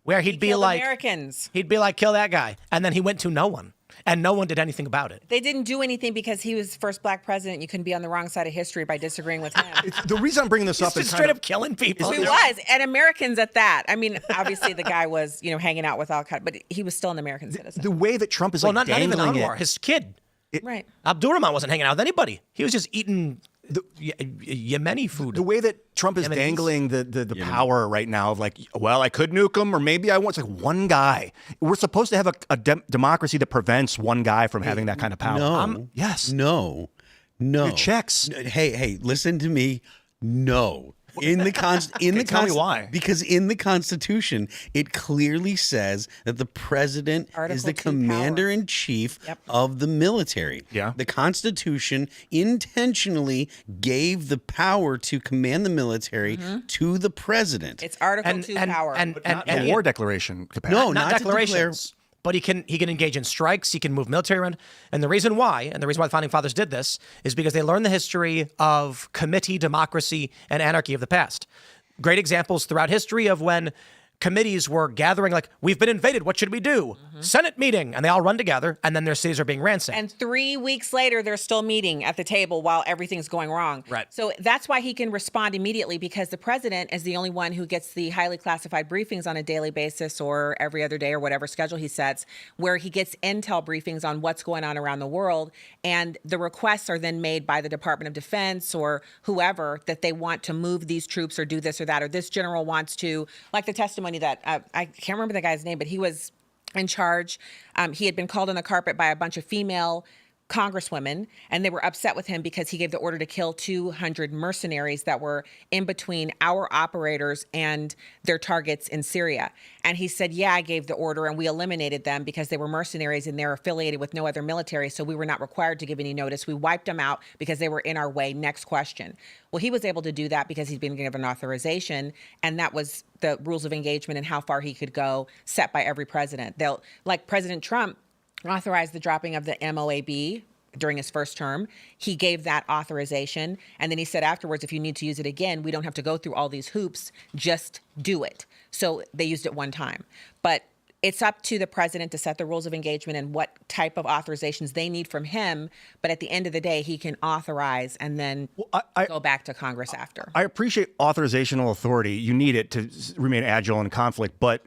where he'd be like, Americans. He'd be like, kill that guy, and then he went to no one. And no one did anything about it. They didn't do anything because he was first black president. You couldn't be on the wrong side of history by disagreeing with him. The reason I'm bringing this up He's is just straight up killing people. He was, and Americans at that. I mean, obviously the guy was, hanging out with Al-Qaeda, but he was still an American citizen. the way that Trump is not even dangling Anwar, it. his kid. Right. Abdurrahman wasn't hanging out with anybody. He was just eating Yemeni food. The way that Trump is dangling the power right now of like, well, I could nuke him, or maybe I want. It's like one guy. We're supposed to have a democracy that prevents one guy from having that kind of power. No. Yes. No. Your checks. Hey, listen to me. No. In the Tell me why. Because in the Constitution, it clearly says that the president is the commander in chief of the military. Yeah. The Constitution intentionally gave the power to command the military to the president. It's Article 2 power. Not the war declaration capacity. No, not not to declare. declarations. But he can engage in strikes. He can move military around. And the reason why the founding fathers did this is because they learned the history of committee democracy and anarchy of the past. Great examples throughout history of when committees were gathering, like, we've been invaded, what should we do? Senate meeting, and they all run together, and then their cities are being ransacked. And 3 weeks later, they're still meeting at the table while everything's going wrong. Right. So that's why he can respond immediately, because the president is the only one who gets the highly classified briefings on a daily basis or every other day or whatever schedule he sets, where he gets intel briefings on what's going on around the world. And the requests are then made by the Department of Defense or whoever that they want to move these troops or do this or that, or this general wants to, like the testimony that I can't remember the guy's name, but he was in charge. He had been called on the carpet by a bunch of female congresswomen, and they were upset with him because he gave the order to kill 200 mercenaries that were in between our operators and their targets in Syria. And he said, yeah, I gave the order and we eliminated them because they were mercenaries and they're affiliated with no other military, so we were not required to give any notice. We wiped them out because they were in our way. Next question. Well, he was able to do that because he'd been given authorization, and that was the rules of engagement and how far he could go set by every president. Like President Trump authorized the dropping of the MOAB during his first term. He gave that authorization. And then he said afterwards, if you need to use it again, we don't have to go through all these hoops, just do it. So they used it one time. But it's up to the president to set the rules of engagement and what type of authorizations they need from him. But at the end of the day, he can authorize and then go back to Congress after. I appreciate authorizational authority. You need it to remain agile in conflict. But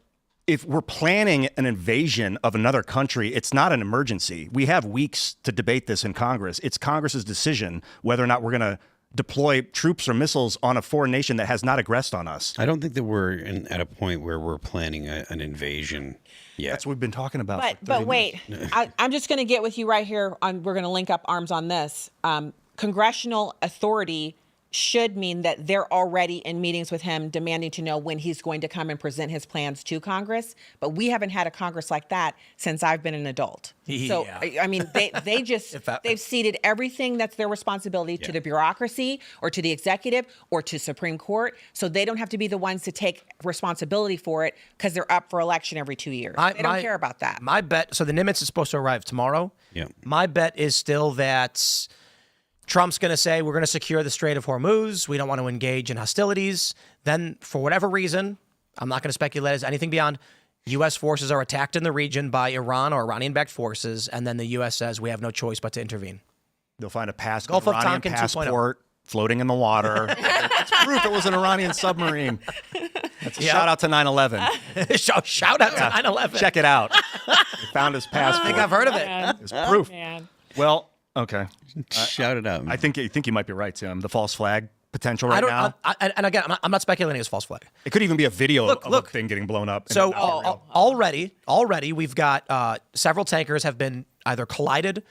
if we're planning an invasion of another country, it's not an emergency. We have weeks to debate this in Congress. It's Congress's decision whether or not we're going to deploy troops or missiles on a foreign nation that has not aggressed on us. I don't think that we're at a point where we're planning an invasion yet. That's what we've been talking about. But wait, I'm just going to get with you right here. We're going to link up arms on this. Congressional authority should mean that they're already in meetings with him demanding to know when he's going to come and present his plans to Congress. But we haven't had a Congress like that since I've been an adult. So, I mean, they just, they've ceded everything that's their responsibility to the bureaucracy or to the executive or to Supreme Court. So they don't have to be the ones to take responsibility for it because they're up for election every 2 years. They don't care about that. My bet, so the Nimitz is supposed to arrive tomorrow. Yeah. My bet is still that Trump's going to say, we're going to secure the Strait of Hormuz. We don't want to engage in hostilities. Then, for whatever reason, I'm not going to speculate as anything beyond, U.S. forces are attacked in the region by Iran or Iranian-backed forces, and then the U.S. says we have no choice but to intervene. They'll find a Gulf of Iranian Tonkin 2.0. passport floating in the water. It's proof it was an Iranian submarine. That's a shout out to 9/11. Shout out to 9/11. Check it out. They found his passport. I think I've heard of it. It's proof. Well, okay. Shout it out. I think you might be right, Tim. The false flag potential right now. And again, I'm not speculating it's false flag. It could even be a video of a thing getting blown up. So already we've got several tankers have been either collided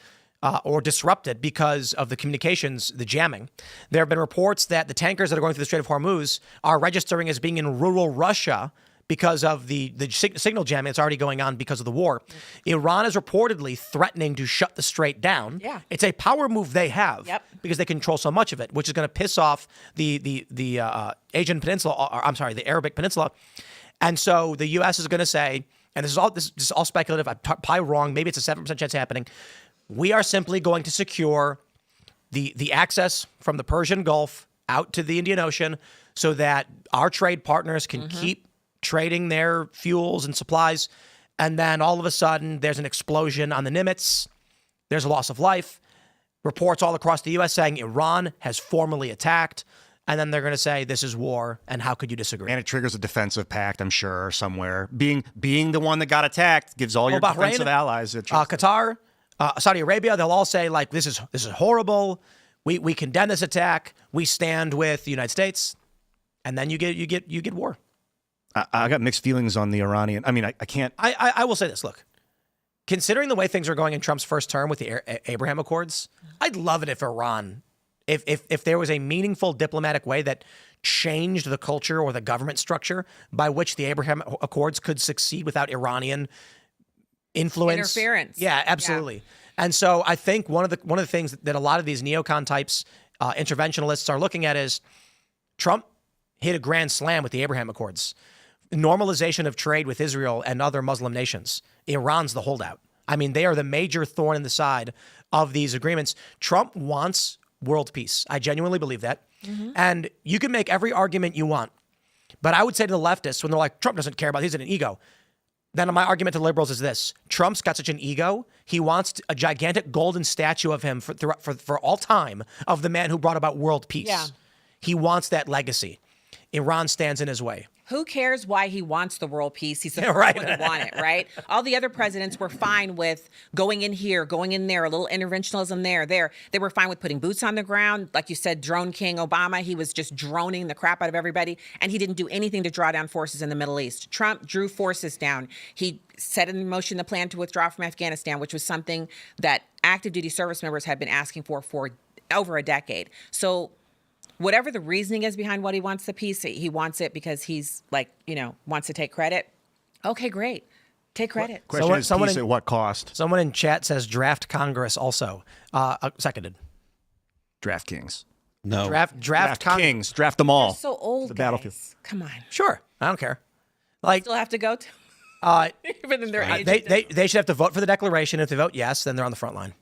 or disrupted because of the communications, the jamming. There have been reports that the tankers that are going through the Strait of Hormuz are registering as being in rural Russia because of the signal jamming that's already going on because of the war. Iran is reportedly threatening to shut the strait down. Yeah. It's a power move they have because they control so much of it, which is going to piss off the Asian Peninsula, or I'm sorry, the Arabic Peninsula. And so the U.S. is going to say, and this is all speculative, I'm probably wrong, maybe it's a 7% chance happening, we are simply going to secure the access from the Persian Gulf out to the Indian Ocean so that our trade partners can keep trading their fuels and supplies. And then all of a sudden, there's an explosion on the Nimitz. There's a loss of life. Reports all across the U.S. saying Iran has formally attacked. And then they're going to say, this is war, and how could you disagree? And it triggers a defensive pact, I'm sure, somewhere. Being the one that got attacked gives all your Bahrain, defensive allies a chance. Qatar, Saudi Arabia, they'll all say, like, this is horrible. We condemn this attack. We stand with the United States. And then you get war. I got mixed feelings on the Iranian. I mean, I can't. I will say this. Look, considering the way things are going in Trump's first term with the Abraham Accords, I'd love it if Iran, if there was a meaningful diplomatic way that changed the culture or the government structure by which the Abraham Accords could succeed without Iranian influence. Interference. Yeah, absolutely. Yeah. And so I think one of the things that a lot of these neocon types, interventionalists are looking at is Trump hit a grand slam with the Abraham Accords. Normalization of trade with Israel and other Muslim nations. Iran's the holdout. I mean, they are the major thorn in the side of these agreements. Trump wants world peace. I genuinely believe that. And you can make every argument you want. But I would say to the leftists, when they're like, Trump doesn't care about, he's an ego. Then my argument to liberals is this. Trump's got such an ego. He wants a gigantic golden statue of him for all time of the man who brought about world peace. Yeah. He wants that legacy. Iran stands in his way. Who cares why he wants the world peace? He's the first right. one to want it, right? All the other presidents were fine with going in here, going in there, a little interventionism there. They were fine with putting boots on the ground. Like you said, Drone King Obama, he was just droning the crap out of everybody, and he didn't do anything to draw down forces in the Middle East. Trump drew forces down. He set in motion the plan to withdraw from Afghanistan, which was something that active duty service members had been asking for over a decade. So whatever the reasoning is behind what he wants the peace, he wants it because he's wants to take credit. Okay, great. Take credit. Question is peace at what cost? Someone in chat says draft Congress also. Seconded. Draft kings. No. Draft kings. Draft them all. They're so old, the guys. battlefield. Come on. Sure. I don't care. Like, still have to go to? Even in their age. They should have to vote for the declaration. If they vote yes, then they're on the front line.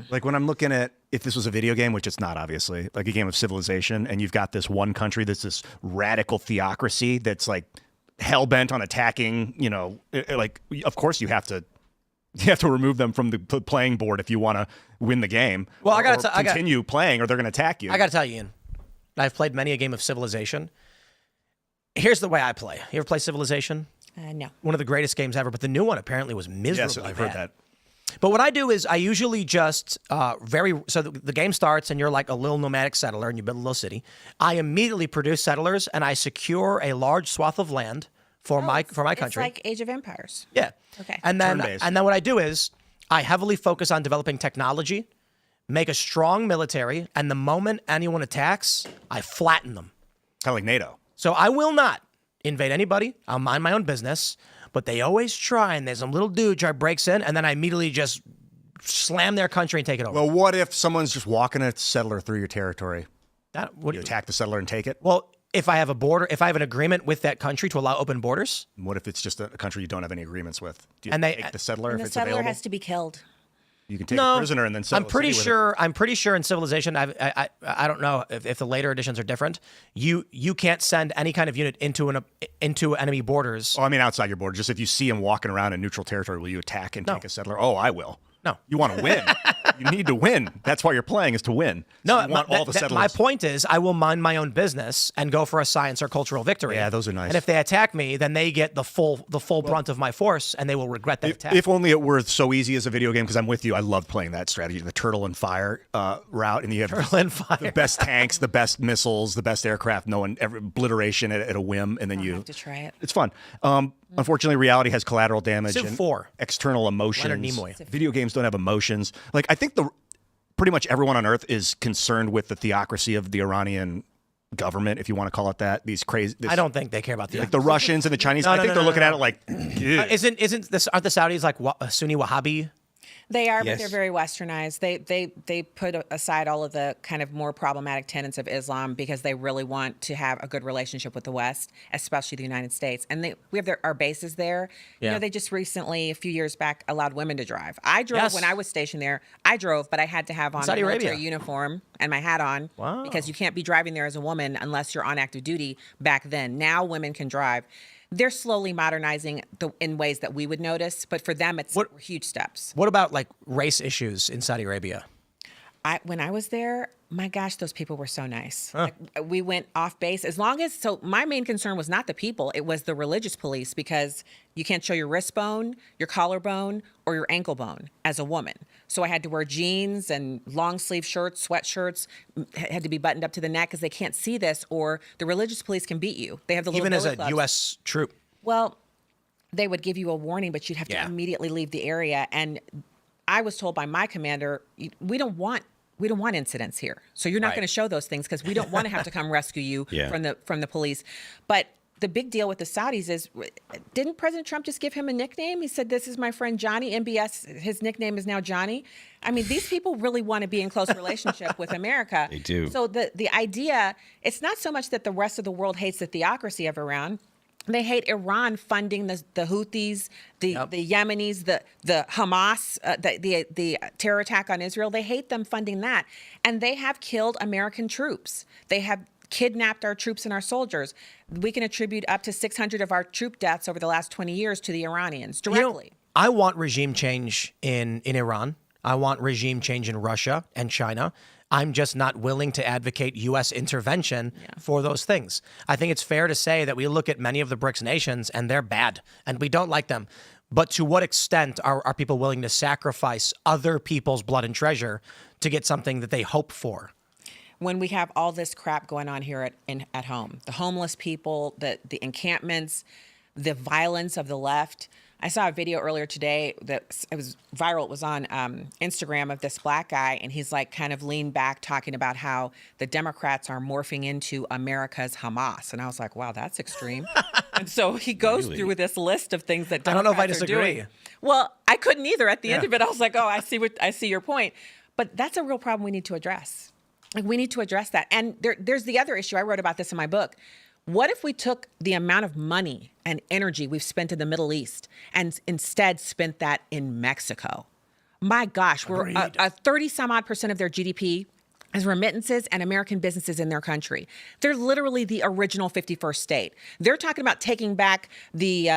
Like when I'm looking at, if this was a video game, which it's not obviously, like a game of Civilization, and you've got this one country that's this radical theocracy that's like hell-bent on attacking, like, of course you have to remove them from the playing board if you want to win the game. Well, I continue playing or they're going to attack you. I got to tell you, Ian, I've played many a game of Civilization. Here's the way I play. You ever play Civilization? No. One of the greatest games ever, but the new one apparently was miserably Yes, I've bad. heard that. But what I do is I usually just the game starts and you're like a little nomadic settler and you build a little city. I immediately produce settlers and I secure a large swath of land for my country. It's like Age of Empires. Yeah. Okay. And then Turn-based. what I do is I heavily focus on developing technology, make a strong military, and the moment anyone attacks, I flatten them. Kind of like NATO. So I will not invade anybody. I'll mind my own business. But they always try, and there's some little dude try breaks in, and then I immediately just slam their country and take it over. Well, what if someone's just walking a settler through your territory? You attack the settler and take it? Well, if I have a border, if I have an agreement with that country to allow open borders. What if it's just a country you don't have any agreements with? Do you And they- take the settler And if the it's settler available? has to be killed. You can take a prisoner and then settle I'm pretty a city with sure. I'm pretty sure in Civilization, I don't know if the later editions are different. You can't send any kind of unit into enemy borders. it. Oh, I mean outside your border. Just if you see him walking around in neutral territory, will you attack and No. take a settler? Oh, I will. No. You want to win. You need to win. That's why you're playing, is to win. No, So you want all the settlers. my point is, I will mind my own business and go for a science or cultural victory. Yeah, those are nice. And if they attack me, then they get the full brunt of my force, and they will regret that attack. If only it were so easy as a video game, because I'm with you. I love playing that strategy, the turtle and fire route, and you have Turtle and fire. the best tanks, the best missiles, the best aircraft, obliteration at a whim, and then I'll you have to try it. It's fun. Unfortunately, reality has collateral damage Civ and 4. external emotions. Leonard Nimoy. Video games don't have emotions. Like I think pretty much everyone on Earth is concerned with the theocracy of the Iranian government, if you want to call it that. These crazy. I don't think they care about like the Russians and the Chinese. I think they're looking at it like, aren't the Saudis like Sunni Wahhabi? They are, Yes. but they're very westernized. They put aside all of the kind of more problematic tenets of Islam because they really want to have a good relationship with the West, especially the United States. And we have our bases there. Yeah. You know, they just recently, a few years back, allowed women to drive. I drove Yes. when I was stationed there. I drove, but I had to have on a Saudi military Arabia. uniform and my hat on. Wow. Because you can't be driving there as a woman unless you're on active duty back then. Now women can drive. They're slowly modernizing in ways that we would notice, but for them, it's huge steps. What about like race issues in Saudi Arabia? When I was there, my gosh, those people were so nice. Like, we went off base so my main concern was not the people, it was the religious police, because you can't show your wrist bone, your collarbone, or your ankle bone as a woman. So I had to wear jeans and long sleeve shirts, sweatshirts, had to be buttoned up to the neck because they can't see this, or the religious police can beat you. They have the little Even as billy a clubs. U.S. troop. Well, they would give you a warning, but you'd have to immediately leave the area. And I was told by my commander, we don't want incidents here. So you're not Right. going to show those things because we don't want to have to come rescue you Yeah. from the police. But the big deal with the Saudis is, didn't President Trump just give him a nickname? He said, "This is my friend Johnny." MBS, his nickname is now Johnny. I mean, these people really want to be in close relationship with America. They do. So the idea, it's not so much that the rest of the world hates the theocracy of Iran. They hate Iran funding the Houthis, the Yemenis, the Hamas, the terror attack on Israel. They hate them funding that. And they have killed American troops. They have kidnapped our troops and our soldiers. We can attribute up to 600 of our troop deaths over the last 20 years to the Iranians directly. I want regime change in Iran. I want regime change in Russia and China. I'm just not willing to advocate U.S. intervention for those things. I think it's fair to say that we look at many of the BRICS nations and they're bad and we don't like them. But to what extent are people willing to sacrifice other people's blood and treasure to get something that they hope for? When we have all this crap going on here at home, the homeless people, the encampments, the violence of the left. I saw a video earlier today that it was viral. It was on Instagram of this black guy, and he's like kind of leaned back talking about how the Democrats are morphing into America's Hamas. And I was like, wow, that's extreme. And so he goes through this list of things that I don't know if I Democrats are disagree. doing. Well, I couldn't either. At the end of it, I was like, oh, I see your point. But that's a real problem we need to address. Like, we need to address that. And there's the other issue. I wrote about this in my book. What if we took the amount of money and energy we've spent in the Middle East and instead spent that in Mexico? My gosh, we're 30 some odd % of their GDP is remittances and American businesses in their country. They're literally the original 51st state. They're talking about taking back the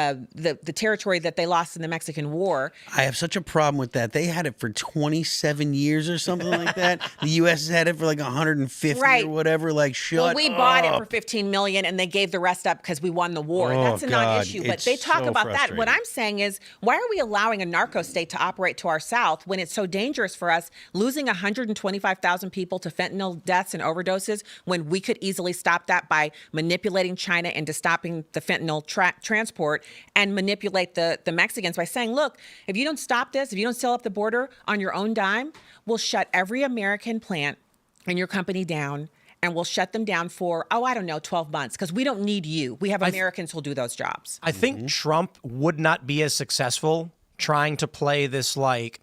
territory that they lost in the Mexican War. I have such a problem with that. They had it for 27 years or something like that. The U.S. has had it for like 150 Right. or whatever. Like, Well, shut we up. bought it for $15 million and they gave the rest up because we won the war. Oh, That's a God. non-issue. But It's they talk so about that. What frustrating. I'm saying is, why are we allowing a narco state to operate to our south when it's so dangerous for us, losing 125,000 people to fentanyl deaths and overdoses, when we could easily stop that by manipulating China into stopping the fentanyl transport, and manipulate the Mexicans by saying, look, if you don't stop this, if you don't seal up the border on your own dime, we'll shut every American plant and your company down, and we'll shut them down for, 12 months, because we don't need you. We have Americans who'll do those jobs. I think Trump would not be as successful trying to play this like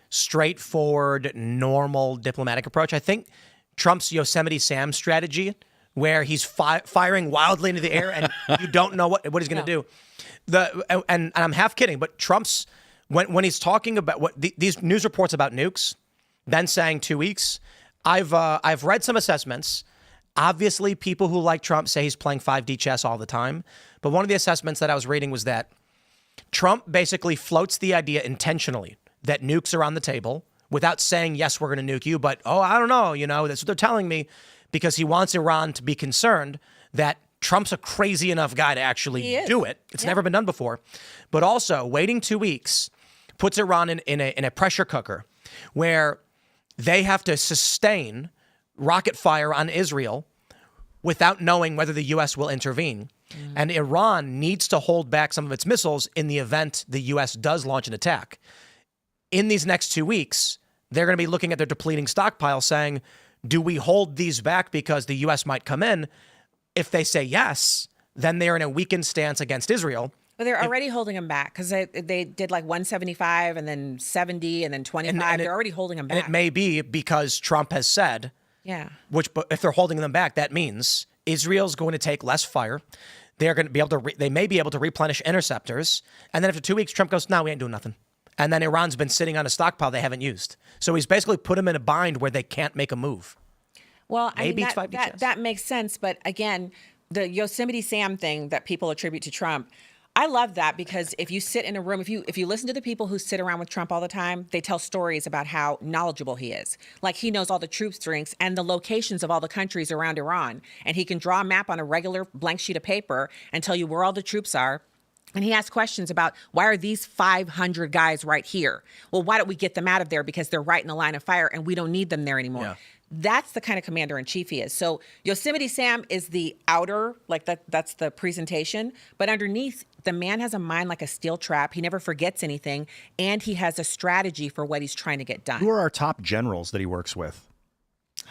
straightforward, normal diplomatic approach. I think Trump's Yosemite Sam strategy, where he's firing wildly into the air and you don't know what he's going to do. And I'm half kidding, but Trump's when he's talking about these news reports about nukes, then saying 2 weeks. I've read some assessments. Obviously, people who like Trump say he's playing 5D chess all the time. But one of the assessments that I was reading was that Trump basically floats the idea intentionally that nukes are on the table, without saying, yes, we're going to nuke you, but, I don't know, that's what they're telling me, because he wants Iran to be concerned that Trump's a crazy enough guy to actually do it. It's never been done before. But also, waiting 2 weeks puts Iran in a pressure cooker where they have to sustain rocket fire on Israel without knowing whether the U.S. will intervene. And Iran needs to hold back some of its missiles in the event the U.S. does launch an attack. In these next 2 weeks, they're going to be looking at their depleting stockpile saying, do we hold these back because the U.S. might come in? If they say yes, then they're in a weakened stance against Israel. But they're already holding them back because they did like 175 and then 70 and then 25. They're already holding them back. And it may be because Trump has said, but if they're holding them back, that means Israel's going to take less fire. They're going to be able to. They may be able to replenish interceptors, and then after 2 weeks, Trump goes, "No, we ain't doing nothing." And then Iran's been sitting on a stockpile they haven't used. So he's basically put them in a bind where they can't make a move. Well, I mean, that makes sense. But again, the Yosemite Sam thing that people attribute to Trump, I love that because if you sit in a room, if you listen to the people who sit around with Trump all the time, they tell stories about how knowledgeable he is. Like he knows all the troop strengths and the locations of all the countries around Iran. And he can draw a map on a regular blank sheet of paper and tell you where all the troops are. And he asks questions about why are these 500 guys right here? Well, why don't we get them out of there because they're right in the line of fire and we don't need them there anymore. Yeah. That's the kind of commander in chief he is. So Yosemite Sam is the outer, like that's the presentation. But underneath, the man has a mind like a steel trap. He never forgets anything. And he has a strategy for what he's trying to get done. Who are our top generals that he works with?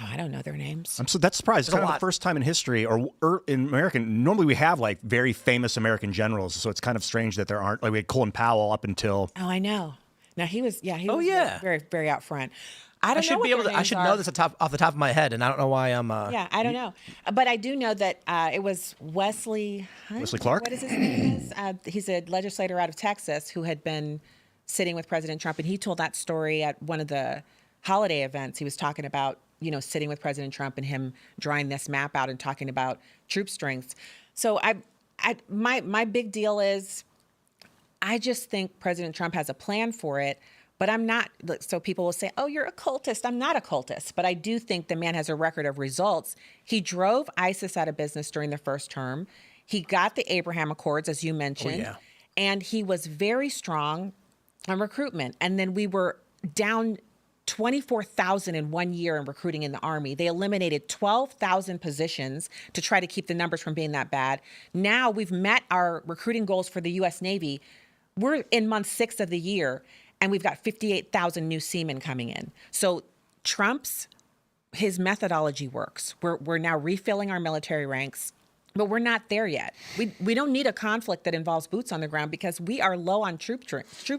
Oh, I don't know their names. That's surprised. It's kind of the first time in history or in American. Normally we have like very famous American generals. So it's kind of strange that there aren't. Like we had Colin Powell up until. Oh, I know. Now he was very, very out front. I should know this off the top of my head, and I don't know why I'm. I don't know, but I do know that it was Wesley Hunt. Wesley Clark. What is his name? He's a legislator out of Texas who had been sitting with President Trump, and he told that story at one of the holiday events. He was talking about sitting with President Trump and him drawing this map out and talking about troop strengths. So my big deal is, I just think President Trump has a plan for it. But I'm not, so people will say, oh, you're a cultist. I'm not a cultist. But I do think the man has a record of results. He drove ISIS out of business during the first term. He got the Abraham Accords, as you mentioned. And he was very strong on recruitment. And then we were down 24,000 in 1 year in recruiting in the Army. They eliminated 12,000 positions to try to keep the numbers from being that bad. Now we've met our recruiting goals for the U.S. Navy. We're in month 6 of the year. And we've got 58,000 new seamen coming in. So his methodology works. We're now refilling our military ranks, but we're not there yet. We don't need a conflict that involves boots on the ground because we are low on troop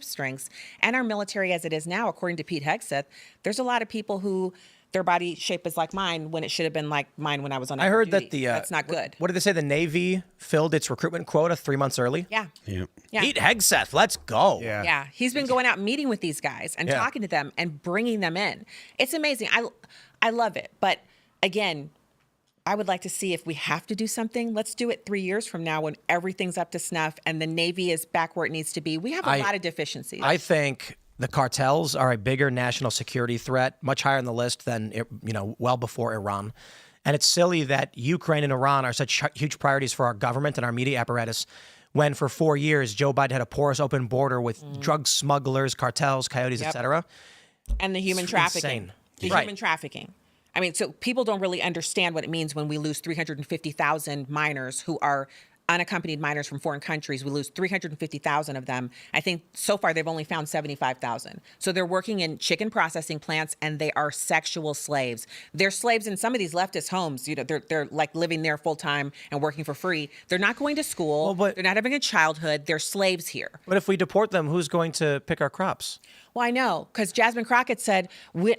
strengths. And our military as it is now, according to Pete Hegseth, there's a lot of people who their body shape is like mine when it should have been like mine when I was on active heard duty. That that's not good. What did they say? The Navy filled its recruitment quota 3 months early? Yeah. Pete Hegseth, let's go. Yeah. He's been going out meeting with these guys and talking to them and bringing them in. It's amazing. I love it. But again, I would like to see if we have to do something. Let's do it 3 years from now when everything's up to snuff and the Navy is back where it needs to be. We have a lot of deficiencies. I think the cartels are a bigger national security threat, much higher on the list than, well before Iran. And it's silly that Ukraine and Iran are such huge priorities for our government and our media apparatus when for 4 years Joe Biden had a porous open border with drug smugglers, cartels, coyotes, etc. And the human trafficking. Insane. Human trafficking. I mean, so people don't really understand what it means when we lose 350,000 minors who are unaccompanied minors from foreign countries. We lose 350,000 of them. I think so far they've only found 75,000. So they're working in chicken processing plants and they are sexual slaves. They're slaves in some of these leftist homes. They're like living there full time and working for free. They're not going to school. They're not having a childhood. They're slaves here. But if we deport them, who's going to pick our crops? Well, I know, because Jasmine Crockett said,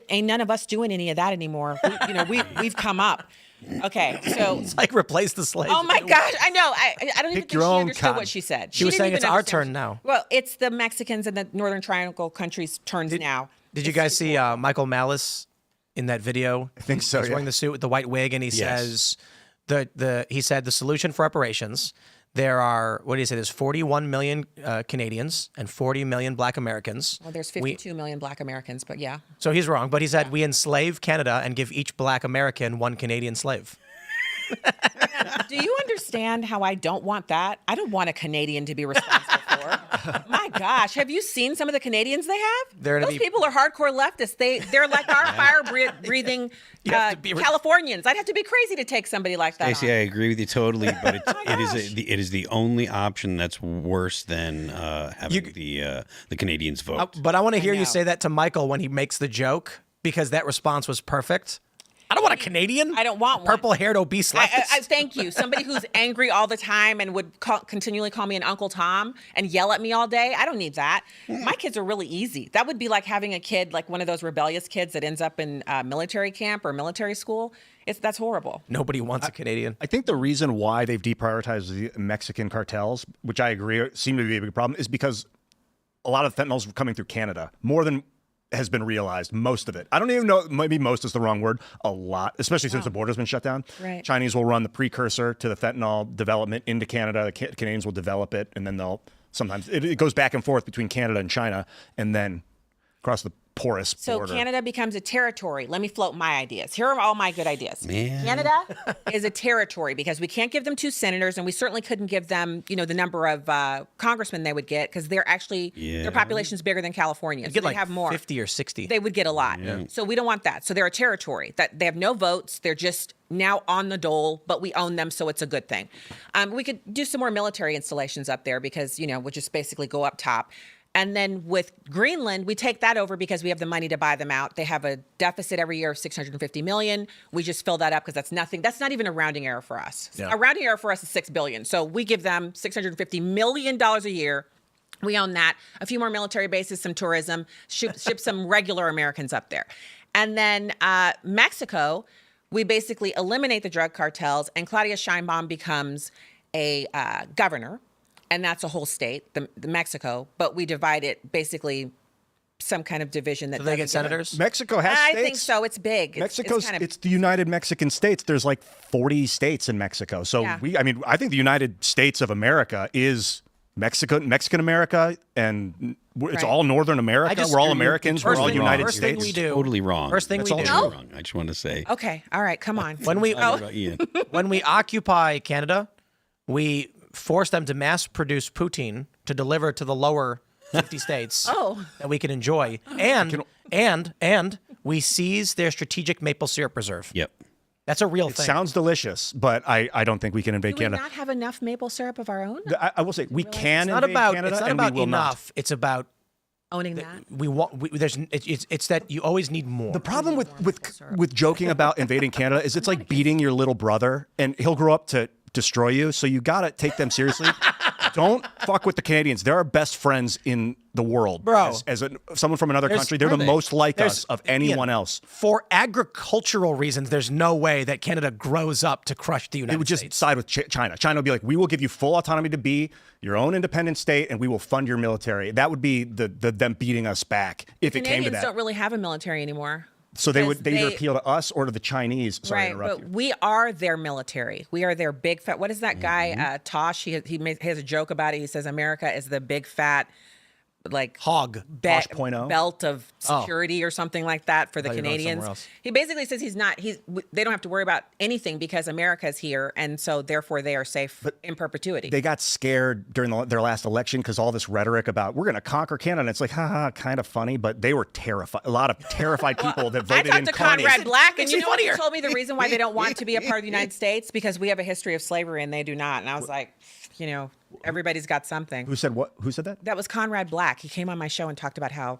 ain't none of us doing any of that anymore. We've come up. Okay, so it's like replace the slaves. Oh my gosh, I know. I don't even think she understood what she said. She was saying it's our turn now. Well, it's the Mexicans and the Northern Triangle countries' turns now. Did you guys see Michael Malice in that video? I think so. He's wearing the suit with the white wig, and he says he said the solution for reparations. There are, what did he say? There's 41 million Canadians and 40 million Black Americans. Well, there's 52 million Black Americans, but yeah. So he's wrong, but he said we enslave Canada and give each Black American one Canadian slave. Do you understand how I don't want that? I don't want a Canadian to be responsible for. My gosh, have you seen some of the Canadians they have? Those people are hardcore leftists. They're like our fire-breathing Californians. I'd have to be crazy to take somebody like that. Stacey, I agree with you totally, but it is the only option that's worse than having the Canadians vote. But I want to hear you say that to Michael when he makes the joke, because that response was perfect. I don't want a Canadian. I don't want one. Purple-haired obese leftist. I thank you. Somebody who's angry all the time and would continually call me an Uncle Tom and yell at me all day. I don't need that. My kids are really easy. That would be like having a kid, like one of those rebellious kids that ends up in military camp or military school. That's horrible. Nobody wants a Canadian. I think the reason why they've deprioritized the Mexican cartels, which I agree seem to be a big problem, is because a lot of fentanyl's coming through Canada, more than has been realized, most of it. I don't even know, maybe most is the wrong word, a lot, especially since the border's been shut down. Right. Chinese will run the precursor to the fentanyl development into Canada. The Canadians will develop it, and then they'll sometimes, it goes back and forth between Canada and China, and then across the porous border. So Canada becomes a territory. Let me float my ideas. Here are all my good ideas. Man. Canada is a territory because we can't give them 2 senators, and we certainly couldn't give them, the number of congressmen they would get because they're actually their population is bigger than California. You So get they like have more. 50 or 60. They would get a lot. So we don't want that. So they're a territory that they have no votes. They're just now on the dole, but we own them, so it's a good thing. We could do some more military installations up there because we'll just basically go up top. And then with Greenland, we take that over because we have the money to buy them out. They have a deficit every year of $650 million. We just fill that up because that's nothing. That's not even a rounding error for us. Yeah. A rounding error for us is $6 billion. So we give them $650 million a year. We own that. A few more military bases, some tourism, ship some regular Americans up there. And then Mexico, we basically eliminate the drug cartels, and Claudia Sheinbaum becomes a governor. And that's a whole state, the Mexico, but we divide it basically some kind of division that Do they get doesn't give senators? Mexico has I states. think so. It's big. It's the United Mexican States. There's like 40 states in Mexico. So Yeah. I think the United States of America is Mexican America, and it's Right. all Northern America. We're all Americans. We're First all thing- United first thing States. we do. Totally wrong. First thing That's we all do. true. Wrong. I just want to say. Okay. All right. Come on. When we I don't know about Ian. when we occupy Canada, we force them to mass produce poutine to deliver to the lower 50 states that we can enjoy, and we seize their strategic maple syrup reserve. Yep. That's a real It thing. sounds delicious, but I don't think we can invade Do we Canada. not have enough maple syrup of our own? I will say we can it's not invade about Canada, it's not and about we will enough. It's about Owning that? we want. It's that you always need more. The problem with joking about invading Canada is it's like beating your little brother, and he'll grow up to destroy you. So you gotta take them seriously. Don't fuck with the Canadians. They're our best friends in the world, Bro. As someone from another country, they're are the they? most like There's- us of anyone Ian, else. For agricultural reasons, there's no way that Canada grows up to crush the United They would just States. side with China. China would be like, we will give you full autonomy to be your own independent state, and we will fund your military. That would be the them beating us back if it came to Canadians that. don't really have a military anymore. So they because either appeal to us or to the Chinese. Sorry to Right, interrupt but you. we are their military. We are their big fat. What is that guy, Mm-hmm. Tosh? He has a joke about it. He says America is the big fat, like Hog. Tosh.0? belt of security or something like that for the thought you were going Canadians. somewhere else. He basically says they don't have to worry about anything because America's here, and so therefore they are safe in perpetuity. They got scared during their last election because all this rhetoric about we're going to conquer Canada. And it's like, haha, kind of funny, but they were terrified. A lot of terrified people that I voted talked in to Carney. Conrad Black, and Makes you it know what he funnier. told me the reason why they don't want to be a part of the United States? Because we have a history of slavery and they do not. And I was like, everybody's got something. Who said what? Who said that? That was Conrad Black. He came on my show and talked about how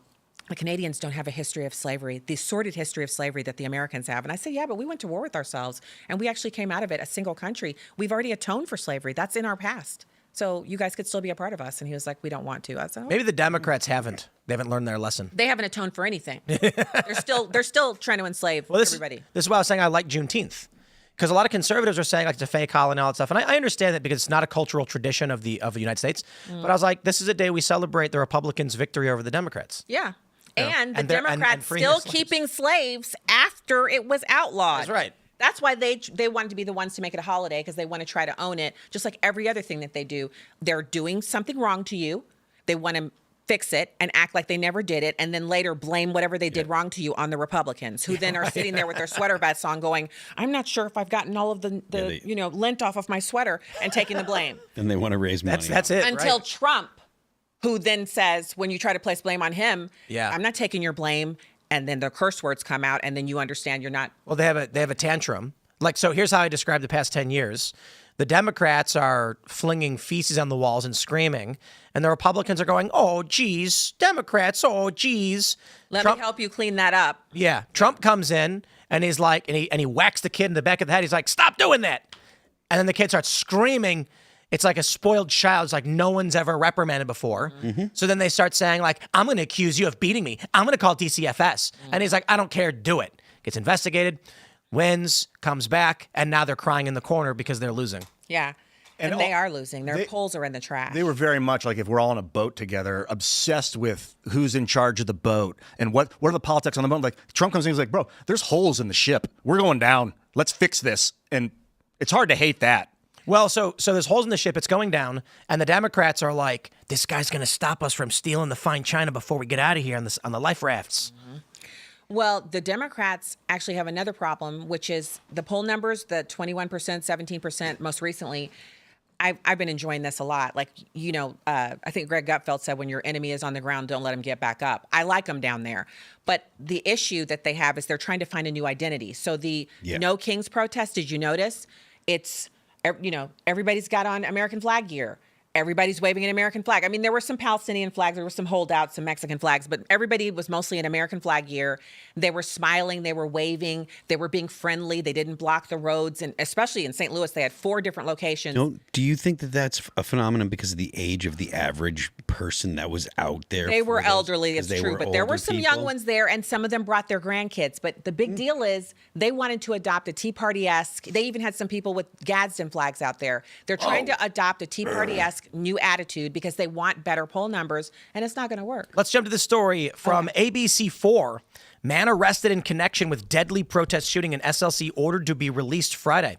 the Canadians don't have a history of slavery, the sordid history of slavery that the Americans have. And I said, yeah, but we went to war with ourselves and we actually came out of it a single country. We've already atoned for slavery. That's in our past. So you guys could still be a part of us. And he was like, we don't want to. I said, oh. Maybe the Democrats haven't. They haven't learned their lesson. They haven't atoned for anything. They're still trying to enslave everybody. This is why I was saying I like Juneteenth. Because a lot of conservatives are saying like it's a fake holiday and all that stuff. And I understand that because it's not a cultural tradition of the United States. But I was like, this is a day we celebrate the Republicans' victory over the Democrats. Yeah. And the and they're- and Democrats freeing their still slaves. keeping slaves after it was outlawed. That's right. That's why they wanted to be the ones to make it a holiday because they want to try to own it, just like every other thing that they do. They're doing something wrong to you. They want to fix it and act like they never did it, and then later blame whatever they did wrong to you on the Republicans, who then are sitting there with their sweater vests on going, I'm not sure if I've gotten all of the lint off of my sweater, and taking the blame. Then they want to raise money. That's it. Until right? Trump, who then says, when you try to place blame on him, Yeah. I'm not taking your blame. And then the curse words come out, and then you understand you're not. Well, they have a tantrum. Like, so here's how I describe the past 10 years. The Democrats are flinging feces on the walls and screaming, and the Republicans are going, oh, geez, Democrats, oh, geez. Let me help you clean that up. Yeah, Trump comes in, And he's like, and he whacks the kid in the back of the head. He's like, stop doing that. And then the kid starts screaming. It's like a spoiled child. It's like no one's ever reprimanded before. So then they start saying like, I'm going to accuse you of beating me. I'm going to call DCFS. And he's like, I don't care. Do it. Gets investigated, wins, comes back. And now they're crying in the corner because they're losing. Yeah. And they are losing. Their polls are in the trash. They were very much like, if we're all on a boat together, obsessed with who's in charge of the boat and what are the politics on the boat. Like Trump comes in, he's like, bro, there's holes in the ship. We're going down. Let's fix this. And it's hard to hate that. Well, so there's holes in the ship. It's going down. And the Democrats are like, this guy's going to stop us from stealing the fine china before we get out of here on the life rafts. Well, the Democrats actually have another problem, which is the poll numbers, the 21%, 17% most recently. I've been enjoying this a lot. Like, I think Greg Gutfeld said, when your enemy is on the ground, don't let him get back up. I like them down there. But the issue that they have is they're trying to find a new identity. So the No Kings protest, did you notice? It's, everybody's got on American flag gear. Everybody's waving an American flag. I mean, there were some Palestinian flags, there were some holdouts, some Mexican flags, but everybody was mostly in American flag gear. They were smiling, they were waving, they were being friendly. They didn't block the roads, and especially in St. Louis, they had 4 different locations. Do you think that that's a phenomenon because of the age of the average person that was out there? They were elderly, it's true, but there were some young people? ones there, and some of them brought their grandkids. But the big deal is they wanted to adopt a Tea Party-esque. They even had some people with Gadsden flags out there. They're trying to adopt a Tea Party-esque new attitude because they want better poll numbers, and it's not going to work. Let's jump to the story from ABC4. Man arrested in connection with deadly protest shooting in SLC ordered to be released Friday.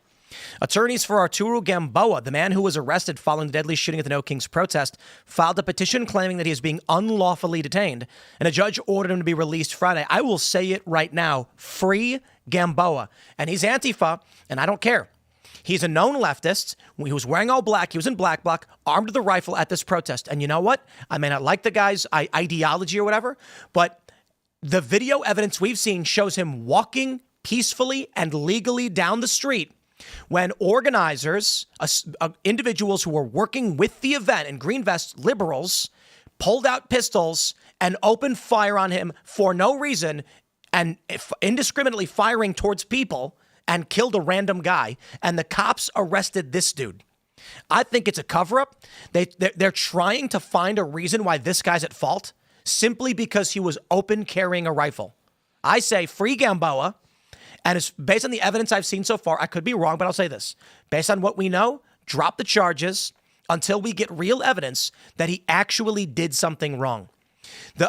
Attorneys for Arturo Gamboa, the man who was arrested following the deadly shooting at the No Kings protest, filed a petition claiming that he is being unlawfully detained, and a judge ordered him to be released Friday. I will say it right now. Free Gamboa. And he's Antifa, and I don't care. He's a known leftist. He was wearing all black. He was in black bloc, armed with a rifle at this protest. And you know what? I may not like the guy's ideology or whatever, but the video evidence we've seen shows him walking peacefully and legally down the street when organizers, individuals who were working with the event in green vests, liberals, pulled out pistols and opened fire on him for no reason and indiscriminately firing towards people and killed a random guy, and the cops arrested this dude. I think it's a cover-up. They're trying to find a reason why this guy's at fault simply because he was open carrying a rifle. I say free Gamboa, and it's based on the evidence I've seen so far. I could be wrong, but I'll say this. Based on what we know, drop the charges until we get real evidence that he actually did something wrong.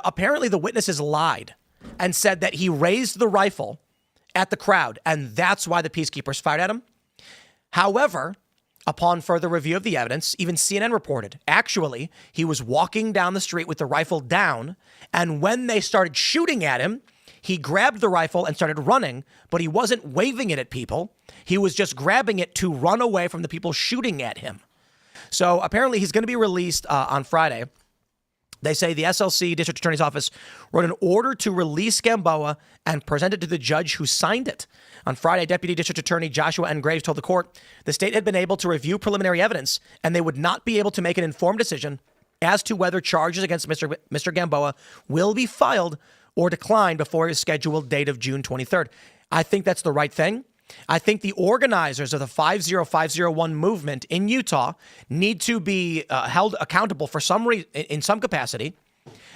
Apparently, the witnesses lied and said that he raised the rifle at the crowd, and that's why the peacekeepers fired at him. However, upon further review of the evidence, even CNN reported, actually, he was walking down the street with the rifle down, and when they started shooting at him, he grabbed the rifle and started running, but he wasn't waving it at people. He was just grabbing it to run away from the people shooting at him. So apparently he's going to be released on Friday. They say the SLC District Attorney's Office wrote an order to release Gamboa and present it to the judge who signed it. On Friday, Deputy District Attorney Joshua N. Graves told the court the state had been able to review preliminary evidence and they would not be able to make an informed decision as to whether charges against Mr. Gamboa will be filed or declined before his scheduled date of June 23rd. I think that's the right thing. I think the organizers of the 50501 movement in Utah need to be held accountable for in some capacity,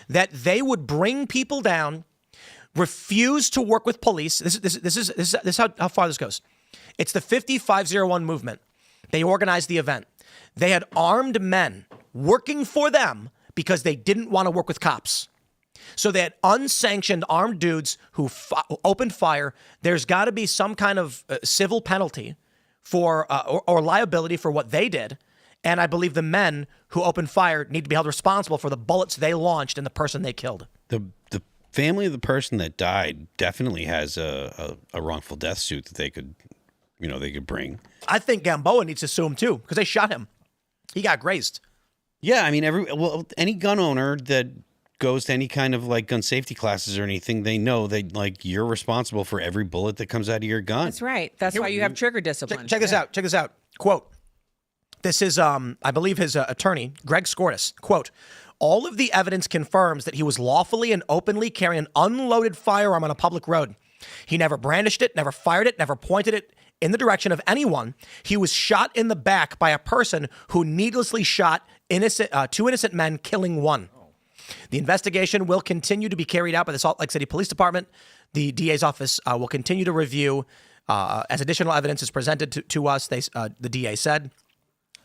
that they would bring people down, refuse to work with police. This is how far this goes. It's the 5501 movement. They organized the event. They had armed men working for them because they didn't want to work with cops. So they had unsanctioned armed dudes who opened fire. There's got to be some kind of civil penalty for or liability for what they did. And I believe the men who opened fire need to be held responsible for the bullets they launched and the person they killed. The family of the person that died definitely has a wrongful death suit that they could bring. I think Gamboa needs to sue him too because they shot him. He got grazed. Yeah, I mean, any gun owner that goes to any kind of like gun safety classes or anything, they know that like you're responsible for every bullet that comes out of your gun. That's right. That's why you have trigger discipline. Check this out. Check this out. Quote. This is, I believe his attorney, Greg Scortis. Quote, all of the evidence confirms that he was lawfully and openly carrying an unloaded firearm on a public road. He never brandished it, never fired it, never pointed it in the direction of anyone. He was shot in the back by a person who needlessly shot two innocent men, killing one. The investigation will continue to be carried out by the Salt Lake City Police Department. The DA's office will continue to review as additional evidence is presented to us, the DA said.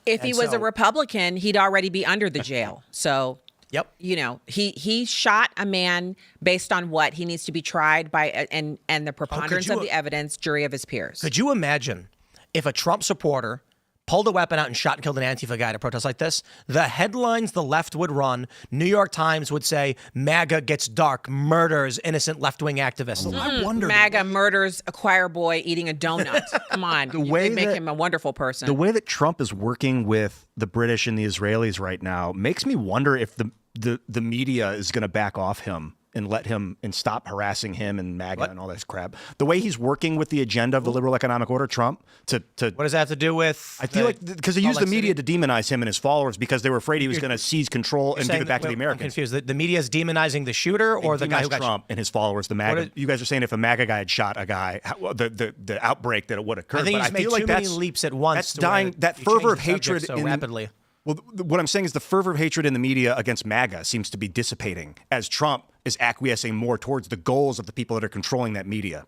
If he was a Republican, he'd already be under the jail. So, yep. You know, he shot a man based on what he needs to be tried by, and the preponderance of the evidence, jury of his peers. Could you imagine if a Trump supporter pulled a weapon out and shot and killed an Antifa guy at a protest like this? The headlines the left would run, New York Times would say, MAGA gets dark, murders innocent left-wing activists. I wonder. MAGA murders a choir boy eating a donut. Come on. They make him a wonderful person. The way that Trump is working with the British and the Israelis right now makes me wonder if the media is going to back off him and let him and stop harassing him and MAGA and all this crap. The way he's working with the agenda of the liberal economic order, Trump, to what does that have to do with? I feel like because they used the media to demonize him and his followers because they were afraid he was going to seize control and give it back to the Americans. I'm confused. The media is demonizing the shooter or the guy who got Trump and his followers, the MAGA. You guys are saying if a MAGA guy had shot a guy, the outbreak that it would occur. I think he's made too many leaps at once. That's dying. That fervor of hatred so rapidly. Well, what I'm saying is the fervor of hatred in the media against MAGA seems to be dissipating as Trump is acquiescing more towards the goals of the people that are controlling that media,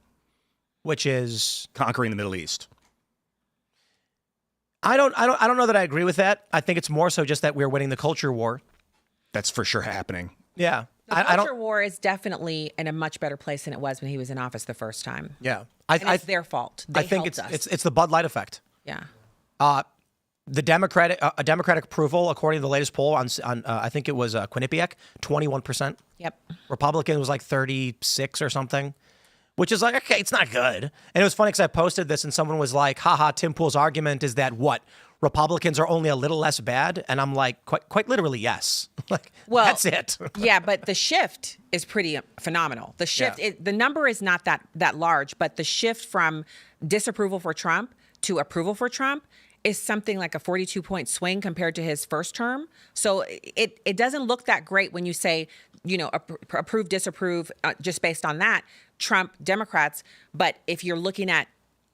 which is conquering the Middle East. I don't know that I agree with that. I think it's more so just that we're winning the culture war. That's for sure happening. Yeah. The culture war is definitely in a much better place than it was when he was in office the first time. Yeah. It's their fault. They I think helped us. it's the Bud Light effect. Yeah. The Democratic approval, according to the latest poll on I think it was Quinnipiac, 21%. Yep. Republican was like 36 or something, which is like, okay, it's not good. And it was funny because I posted this and someone was like, haha, Tim Pool's argument is that what? Republicans are only a little less bad? And I'm like, quite literally, yes. Like, well, that's it. Yeah, but the shift is pretty phenomenal. The shift, the number is not that large, but the shift from disapproval for Trump to approval for Trump is something like a 42-point swing compared to his first term. So it doesn't look that great when you say, you know, approve, disapprove, just based on that, Trump, Democrats. But if you're looking at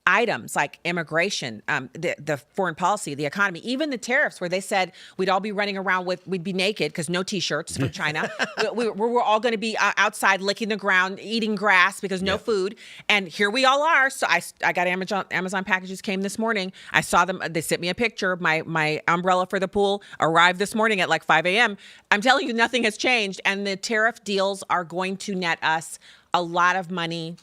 items like immigration, the foreign policy, the economy, even the tariffs where they said we'd all be running around we'd be naked because no T-shirts from China. we're all going to be outside licking the ground, eating grass because no food. And here we all are. So I got Amazon packages came this morning. I saw them. They sent me a picture. My umbrella for the pool arrived this morning at like 5 a.m. I'm telling you, nothing has changed. And the tariff deals are going to net us a lot of money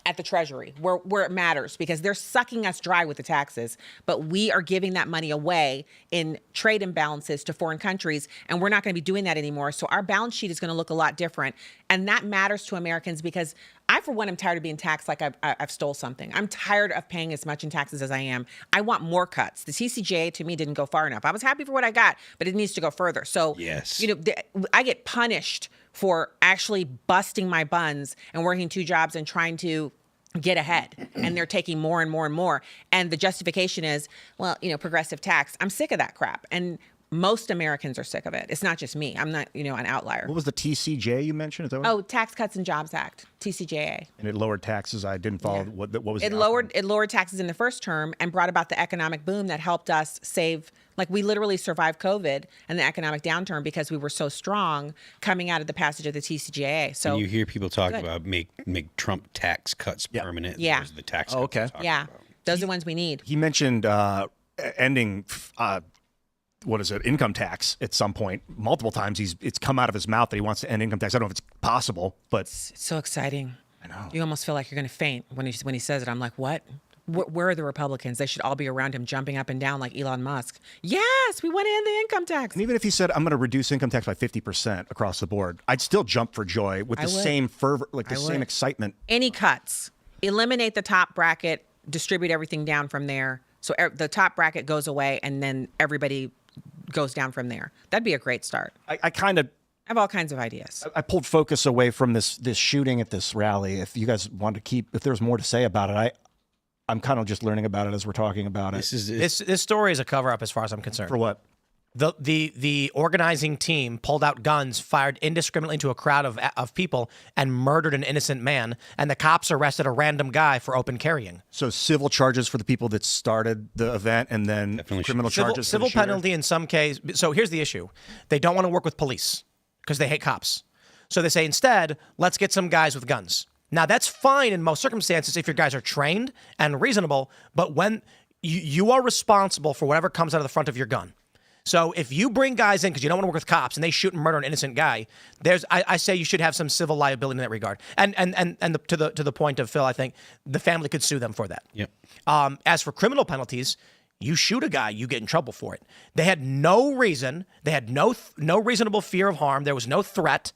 at the Treasury, where it matters, because they're sucking us dry with the taxes, but we are giving that money away in trade imbalances to foreign countries, and we're not going to be doing that anymore. So our balance sheet is going to look a lot different, and that matters to Americans because I, for one, am tired of being taxed like I've stole something. I'm tired of paying as much in taxes as I am. I want more cuts. The TCJA, to me, didn't go far enough. I was happy for what I got, but it needs to go further. So, yes, you know, I get punished for actually busting my buns and working two jobs and trying to get ahead, and they're taking more and more and more. And the justification is, well, you know, progressive tax. I'm sick of that crap. And most Americans are sick of it. It's not just me. I'm not, you know, an outlier. What was the TCJ you mentioned? Is that what? Tax Cuts and Jobs Act, TCJA. And it lowered taxes. I didn't follow. Yeah. What was it? It lowered taxes in the first term and brought about the economic boom that helped us save. Like, we literally survived COVID and the economic downturn because we were so strong coming out of the passage of the TCJA. So and you hear people talk about make Trump tax cuts permanent. Yeah. Those are the tax cuts. Okay. Yeah. Those are the ones we need. He mentioned ending income tax at some point. Multiple times it's come out of his mouth that he wants to end income tax. I don't know if it's possible, but it's so exciting. I know. You almost feel like you're going to faint when he says it. I'm like, what? Where are the Republicans? They should all be around him jumping up and down like Elon Musk. Yes, we want to end the income tax. And even if he said, I'm going to reduce income tax by 50% across the board, I'd still jump for joy with the same fervor, like the same excitement. Any cuts, eliminate the top bracket, distribute everything down from there. So the top bracket goes away and then everybody goes down from there. That'd be a great start. I have all kinds of ideas. I pulled focus away from this shooting at this rally. If you guys want to if there's more to say about it, I'm kind of just learning about it as we're talking about it. This story is a cover-up as far as I'm concerned. For what? The organizing team pulled out guns, fired indiscriminately into a crowd of people, and murdered an innocent man. And the cops arrested a random guy for open carrying. So civil charges for the people that started the event, and then criminal charges. Civil for the shooter? penalty in some case. So here's the issue: they don't want to work with police because they hate cops. So they say instead, let's get some guys with guns. Now that's fine in most circumstances if your guys are trained and reasonable. But when you are responsible for whatever comes out of the front of your gun. So if you bring guys in because you don't want to work with cops and they shoot and murder an innocent guy, I say you should have some civil liability in that regard. And to the point of Phil, I think the family could sue them for that. Yep. As for criminal penalties, you shoot a guy, you get in trouble for it. They had no reason. They had no reasonable fear of harm. There was no threat.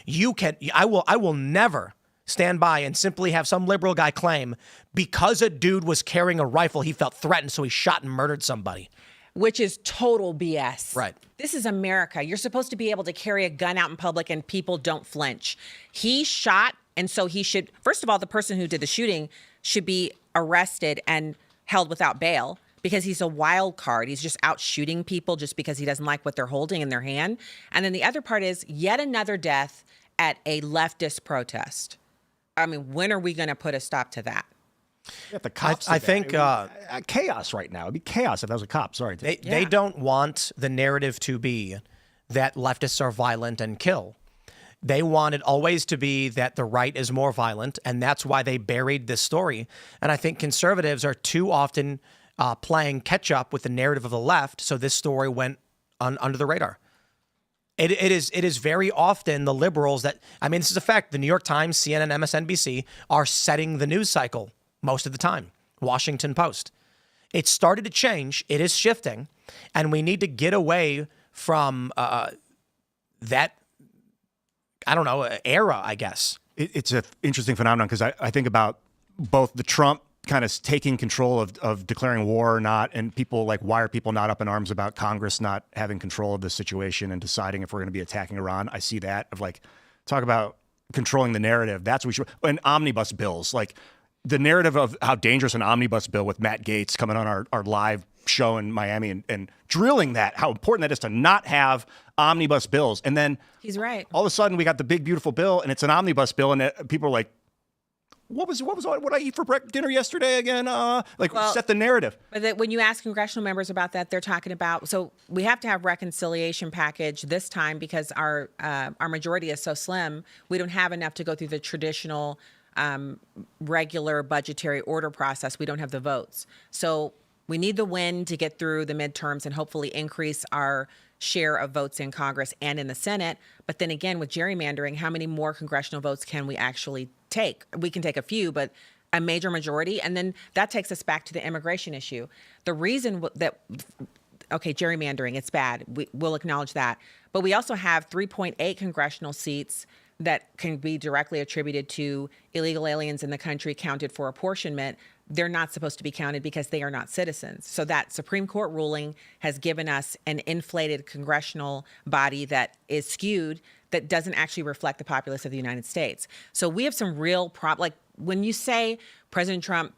I will never stand by and simply have some liberal guy claim because a dude was carrying a rifle, he felt threatened, so he shot and murdered somebody. Which is total BS. Right. This is America. You're supposed to be able to carry a gun out in public and people don't flinch. He shot, and so he should, first of all, the person who did the shooting should be arrested and held without bail because he's a wild card. He's just out shooting people just because he doesn't like what they're holding in their hand. And then the other part is yet another death at a leftist protest. I mean, when are we going to put a stop to that? Yeah, the cops. I think chaos right now. It'd be chaos if that was a cop. Sorry. They don't want the narrative to be that leftists are violent and kill. They want it always to be that the right is more violent, and that's why they buried this story. And I think conservatives are too often playing catch up with the narrative of the left, so this story went under the radar. It is very often the liberals that, I mean, this is a fact. The New York Times, CNN, MSNBC are setting the news cycle most of the time. Washington Post. It started to change. It is shifting. And we need to get away from that, I don't know, era, I guess. It's an interesting phenomenon because I think about both the Trump kind of taking control of declaring war or not, and people like, why are people not up in arms about Congress not having control of the situation and deciding if we're going to be attacking Iran? I see that of like, talk about controlling the narrative. That's what we should, and omnibus bills, like the narrative of how dangerous an omnibus bill with Matt Gaetz coming on our live show in Miami and drilling that, how important that is to not have omnibus bills. And then he's right. All of a sudden we got the big, beautiful bill and it's an omnibus bill. And people are like, what I eat for dinner yesterday again? Set the narrative. But when you ask congressional members about that, they're talking about, so we have to have reconciliation package this time because our majority is so slim. We don't have enough to go through the traditional regular budgetary order process. We don't have the votes. So we need the win to get through the midterms and hopefully increase our share of votes in Congress and in the Senate. But then again, with gerrymandering, how many more congressional votes can we actually take? We can take a few, but a major majority. And then that takes us back to the immigration issue. The reason that, okay, gerrymandering, it's bad. We'll acknowledge that. But we also have 3.8 congressional seats that can be directly attributed to illegal aliens in the country counted for apportionment. They're not supposed to be counted because they are not citizens. So that Supreme Court ruling has given us an inflated congressional body that is skewed, that doesn't actually reflect the populace of the United States. So we have some real like when you say President Trump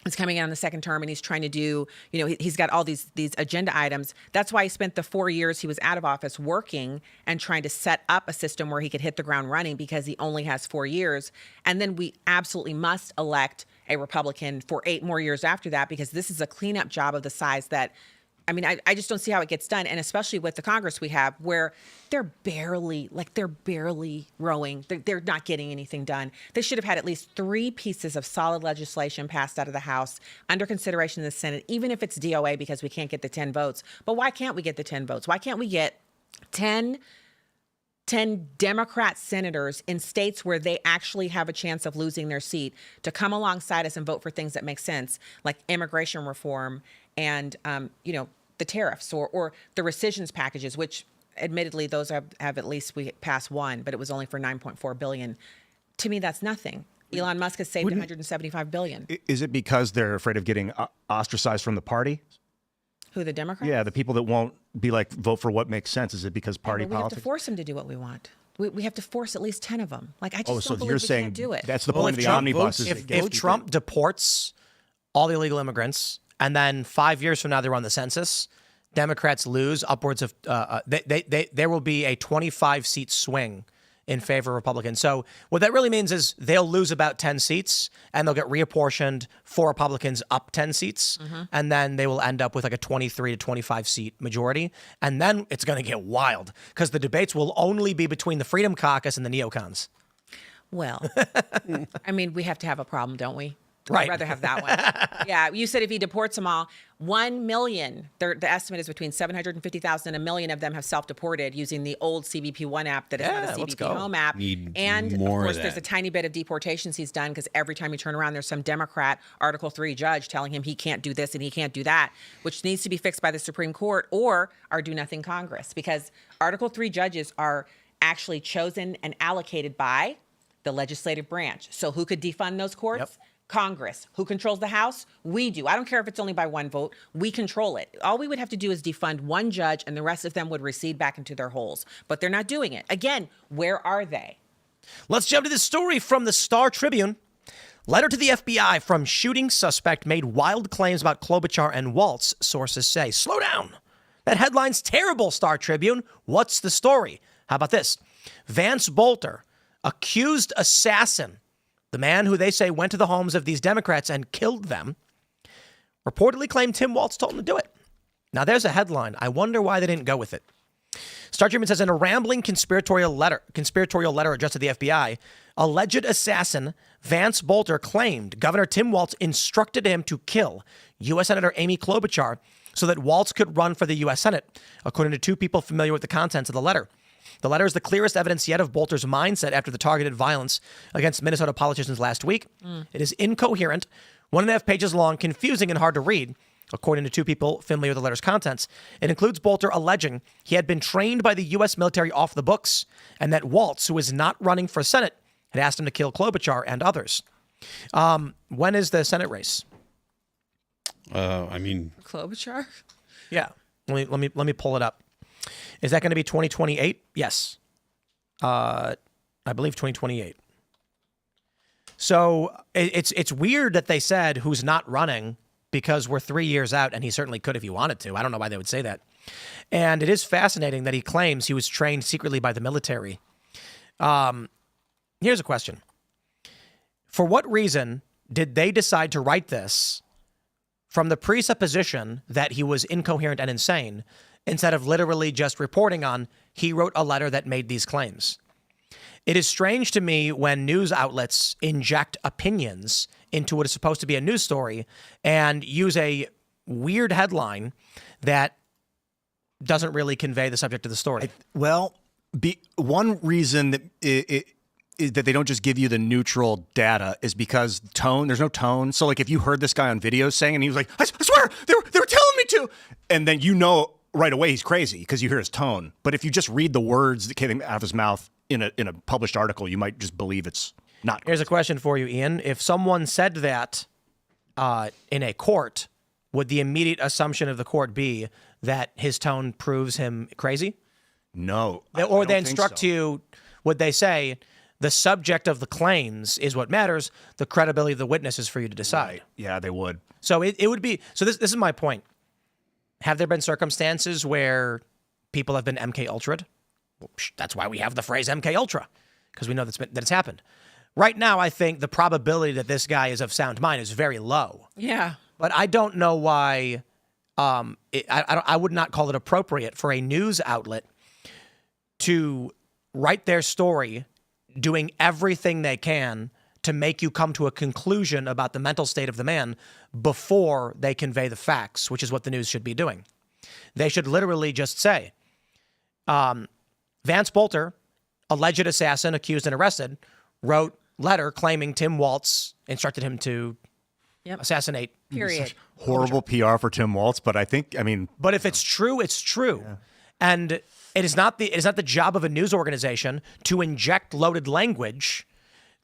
is coming in on the second term and he's trying to do, he's got all these agenda items. That's why he spent the 4 years he was out of office working and trying to set up a system where he could hit the ground running because he only has 4 years. And then we absolutely must elect a Republican for 8 more years after that because this is a cleanup job of the size that, I just don't see how it gets done. And especially with the Congress we have where they're barely rowing. They're not getting anything done. They should have had at least 3 pieces of solid legislation passed out of the House under consideration in the Senate, even if it's DOA because we can't get the 10 votes. But why can't we get the 10 votes? Why can't we get 10 Democrat senators in states where they actually have a chance of losing their seat to come alongside us and vote for things that make sense, like immigration reform and, the tariffs or the rescissions packages, which admittedly those have at least we passed one, but it was only for $9.4 billion. To me, that's nothing. Elon Musk has saved $175 billion. Is it because they're afraid of getting ostracized from the party? Who, the Democrats? Yeah, the people that won't be like, vote for what makes sense. Is it because party politics? We have to force them to do what we want. We have to force at least 10 of them. Like, I just so don't you're believe we saying can't do it. That's the point of the omnibus. If Trump deports all the illegal immigrants, and then 5 years from now they run the census, Democrats lose upwards of there will be a 25-seat swing in favor of Republicans. So what that really means is they'll lose about 10 seats and they'll get reapportioned for Republicans up 10 seats. And then they will end up with like a 23 to 25 seat majority. And then it's going to get wild because the debates will only be between the Freedom Caucus and the neocons. Well, I mean, we have to have a problem, don't we? Right. I'd rather have that one. Yeah. You said if he deports them all, 1 million, the estimate is between 750,000 and 1 million of them have self-deported using the old CBP1 app that is not a let's CBP go. Home app. Need And more of of course, there's that. a tiny bit of deportations he's done because every time you turn around, there's some Democrat Article 3 judge telling him he can't do this and he can't do that, which needs to be fixed by the Supreme Court or our do-nothing Congress, because Article 3 judges are actually chosen and allocated by the legislative branch. So who could defund those courts? Yep. Congress. Who controls the House? We do. I don't care if it's only by one vote. We control it. All we would have to do is defund one judge and the rest of them would recede back into their holes. But they're not doing it. Again, where are they? Let's jump to this story from the Star Tribune. Letter to the FBI from shooting suspect made wild claims about Klobuchar and Waltz, sources say. Slow down. That headline's terrible, Star Tribune. What's the story? How about this? Vance Bolter, accused assassin, the man who they say went to the homes of these Democrats and killed them, reportedly claimed Tim Waltz told him to do it. Now, there's a headline. I wonder why they didn't go with it. Star Tribune says, in a rambling conspiratorial letter addressed to the FBI, alleged assassin Vance Bolter claimed Governor Tim Waltz instructed him to kill U.S. Senator Amy Klobuchar so that Waltz could run for the U.S. Senate, according to two people familiar with the contents of the letter. The letter is the clearest evidence yet of Bolter's mindset after the targeted violence against Minnesota politicians last week. It is incoherent, 1.5 pages long, confusing, and hard to read, according to two people familiar with the letter's contents. It includes Bolter alleging he had been trained by the U.S. military off the books and that Waltz, who is not running for Senate, had asked him to kill Klobuchar and others. When is the Senate race? I mean, Klobuchar? Yeah. Let me pull it up. Is that going to be 2028? Yes. I believe 2028. So it's weird that they said who's not running because we're 3 years out, and he certainly could if he wanted to. I don't know why they would say that. And it is fascinating that he claims he was trained secretly by the military. Here's a question. For what reason did they decide to write this from the presupposition that he was incoherent and insane, instead of literally just reporting on he wrote a letter that made these claims? It is strange to me when news outlets inject opinions into what is supposed to be a news story and use a weird headline that doesn't really convey the subject of the story. One reason that is that they don't just give you the neutral data is because tone, there's no tone. So like if you heard this guy on video saying, and he was like, I swear, they were telling me to, and then you know right away he's crazy because you hear his tone. But if you just read the words that came out of his mouth in a published article, you might just believe it's not. Here's a question for you, Ian. If someone said that in a court, would the immediate assumption of the court be that his tone proves him crazy? No. Or they instruct you, would they say, the subject of the claims is what matters, the credibility of the witness is for you to decide? Right. Yeah, they would. So it would be, so this is my point. Have there been circumstances where people have been MK Ultra'd? Well, that's why we have the phrase MK Ultra, because we know that it's happened. Right now, I think the probability that this guy is of sound mind is very low. Yeah. But I don't know why. I would not call it appropriate for a news outlet to write their story doing everything they can to make you come to a conclusion about the mental state of the man before they convey the facts, which is what the news should be doing. They should literally just say, Vance Bolter, alleged assassin, accused and arrested, wrote letter claiming Tim Waltz instructed him to assassinate. Period. Horrible PR for Tim Waltz, but But if it's true, it's true. Yeah. And it is not the job of a news organization to inject loaded language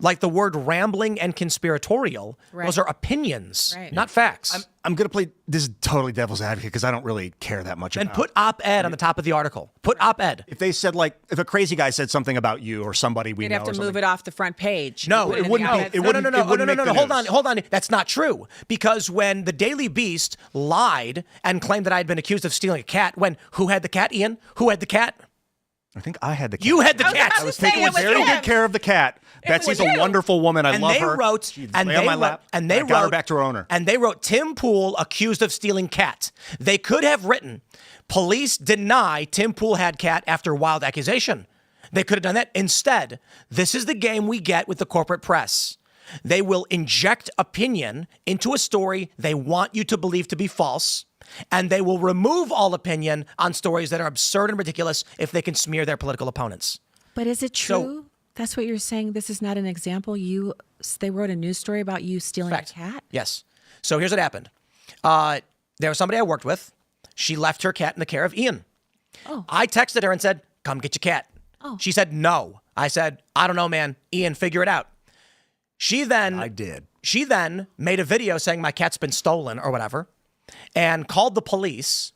Like the word rambling and conspiratorial, those are opinions, not facts. I'm going to play this is totally devil's advocate because I don't really care that much And about put op-ed on the top of the article. Put op-ed. If they said, like, if a crazy guy said something about you or somebody we You'd know have to or move something. it off the front page. No, it wouldn't be. It wouldn't. No. Hold on. That's not true. Because when the Daily Beast lied and claimed that I had been accused of stealing a cat, who had the cat, Ian? Who had the cat? I think I had the cat. You had the cat. I was taking very good care of the cat. Betsy's a wonderful woman. I love her. She'd lay on my lap. I got her back to her owner. And they wrote Tim Pool accused of stealing cat. They could have written, police deny Tim Pool had cat after wild accusation. They could have done that. Instead, this is the game we get with the corporate press. They will inject opinion into a story they want you to believe to be false, and they will remove all opinion on stories that are absurd and ridiculous if they can smear their political opponents. But is it true? That's what you're saying. This is not an example. They wrote a news story about you stealing a cat? Yes. So here's what happened. There was somebody I worked with. She left her cat in the care of Ian. Oh. I texted her and said, come get your cat. Oh. She said, no. I said, I don't know, man. Ian, figure it out. I did. She then made a video saying my cat's been stolen or whatever and called the police.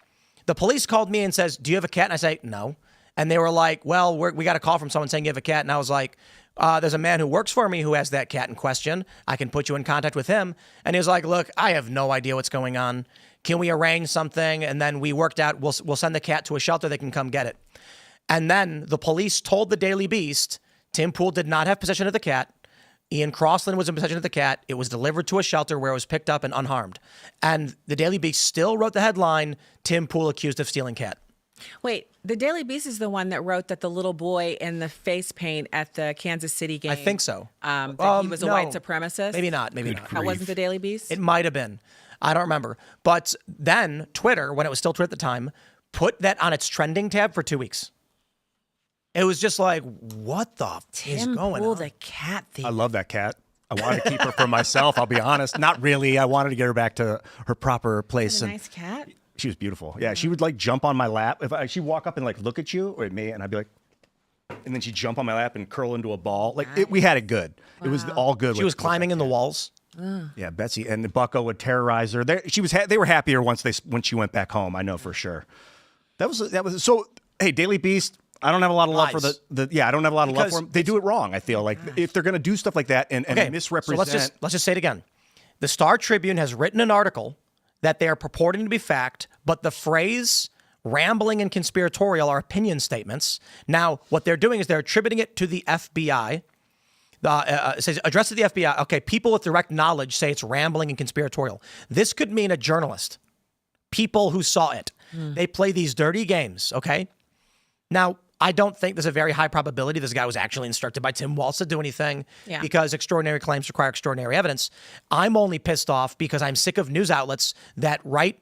The police called me and says, do you have a cat? And I say, no. And they were like, well, we got a call from someone saying you have a cat. And I was like, there's a man who works for me who has that cat in question. I can put you in contact with him. And he was like, look, I have no idea what's going on. Can we arrange something? And then we worked out, we'll send the cat to a shelter. They can come get it. And then the police told the Daily Beast, Tim Pool did not have possession of the cat. Ian Crossland was in possession of the cat. It was delivered to a shelter where it was picked up and unharmed. And the Daily Beast still wrote the headline, Tim Pool accused of stealing cat. Wait, the Daily Beast is the one that wrote that the little boy in the face paint at the Kansas City game. I think so. That he was a white supremacist? Maybe not. That wasn't the Daily Beast? It might have been. I don't remember. But then Twitter, when it was still Twitter at the time, put that on its trending tab for 2 weeks. It was just like, what the is going Pool, on? the cat thief. I love that cat. I wanted to keep her for myself. I'll be honest. Not really. I wanted to get her back to her proper place. A nice cat. She was beautiful. Yeah, she would like jump on my lap. She'd walk up and like look at you or at me, and I'd be like, and then she'd jump on my lap and curl into a ball. Like we had it good. Wow. It was all good. She was climbing in the walls. Yeah, Betsy and Bucko would terrorize her. They were happier once she went back home. I know for sure. That was so. Hey, Daily Beast. I don't have a lot of love for I don't have a lot of love for them. They do it wrong. I feel like if they're going to do stuff like that and misrepresent. So let's just say it again. The Star Tribune has written an article that they are purporting to be fact, but the phrase rambling and conspiratorial are opinion statements. Now, what they're doing is they're attributing it to the FBI. It says addressed to the FBI. Okay, people with direct knowledge say it's rambling and conspiratorial. This could mean a journalist. People who saw it. They play these dirty games, okay? Now, I don't think there's a very high probability this guy was actually instructed by Tim Walz to do anything because extraordinary claims require extraordinary evidence. I'm only pissed off because I'm sick of news outlets that write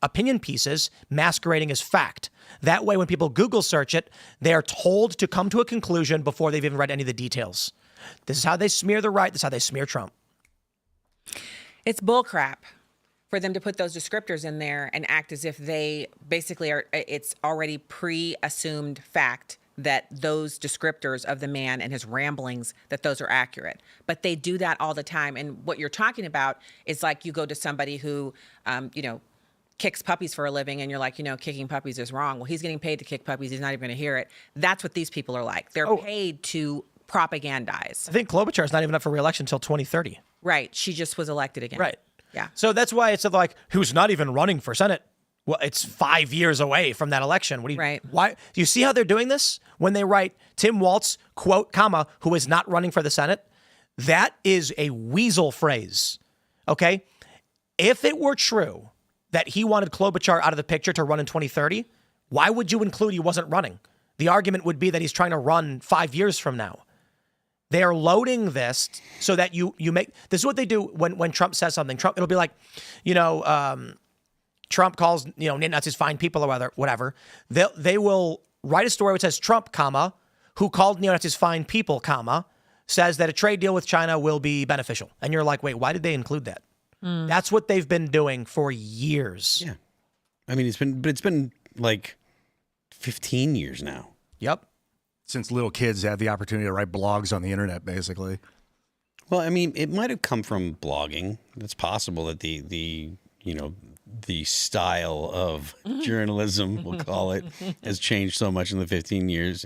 opinion pieces masquerading as fact. That way, when people Google search it, they are told to come to a conclusion before they've even read any of the details. This is how they smear the right. This is how they smear Trump. It's bullcrap for them to put those descriptors in there and act as if they basically are, it's already pre-assumed fact that those descriptors of the man and his ramblings, that those are accurate. But they do that all the time. And what you're talking about is like you go to somebody who, kicks puppies for a living and you're like, kicking puppies is wrong. Well, he's getting paid to kick puppies. He's not even going to hear it. That's what these people are like. They're paid to propagandize. I think Klobuchar is not even up for re-election until 2030. Right. She just was elected again. Right. Yeah. So that's why it's like, who's not even running for Senate? Well, it's 5 years away from that election. Right. Why? Do you see how they're doing this? When they write Tim Walz, quote, comma, who is not running for the Senate? That is a weasel phrase. Okay? If it were true that he wanted Klobuchar out of the picture to run in 2030, why would you include he wasn't running? The argument would be that he's trying to run 5 years from now. They are loading this so that you make, this is what they do when Trump says something. It'll be like, Trump calls, Nazis fine people or whatever. They will write a story which says Trump, comma, who called neo-Nazis fine people, comma, says that a trade deal with China will be beneficial. And you're like, wait, why did they include that? That's what they've been doing for years. Yeah. I mean, it's been like 15 years now. Yep. Since little kids had the opportunity to write blogs on the internet, basically. Well, I mean, it might have come from blogging. It's possible that the style of journalism, we'll call it, has changed so much in the 15 years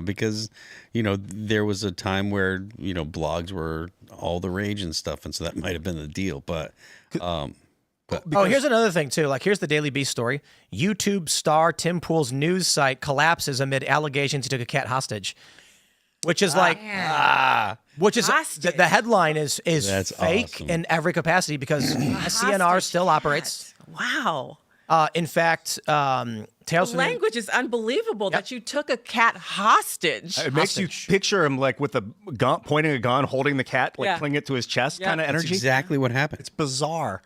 because, there was a time where, blogs were all the rage and stuff. And so that might have been the deal. But here's another thing, too. Like, here's the Daily Beast story. YouTube star Tim Pool's news site collapses amid allegations he took a cat hostage. Which is the headline is That's fake awesome. in every capacity because CNR still operates. Wow. In fact, Tales from the Language is unbelievable that you took a cat hostage. It makes you picture him like with a gun, pointing a gun, holding the cat, like clinging it to his chest, kind of That's energy. exactly what happened. It's bizarre.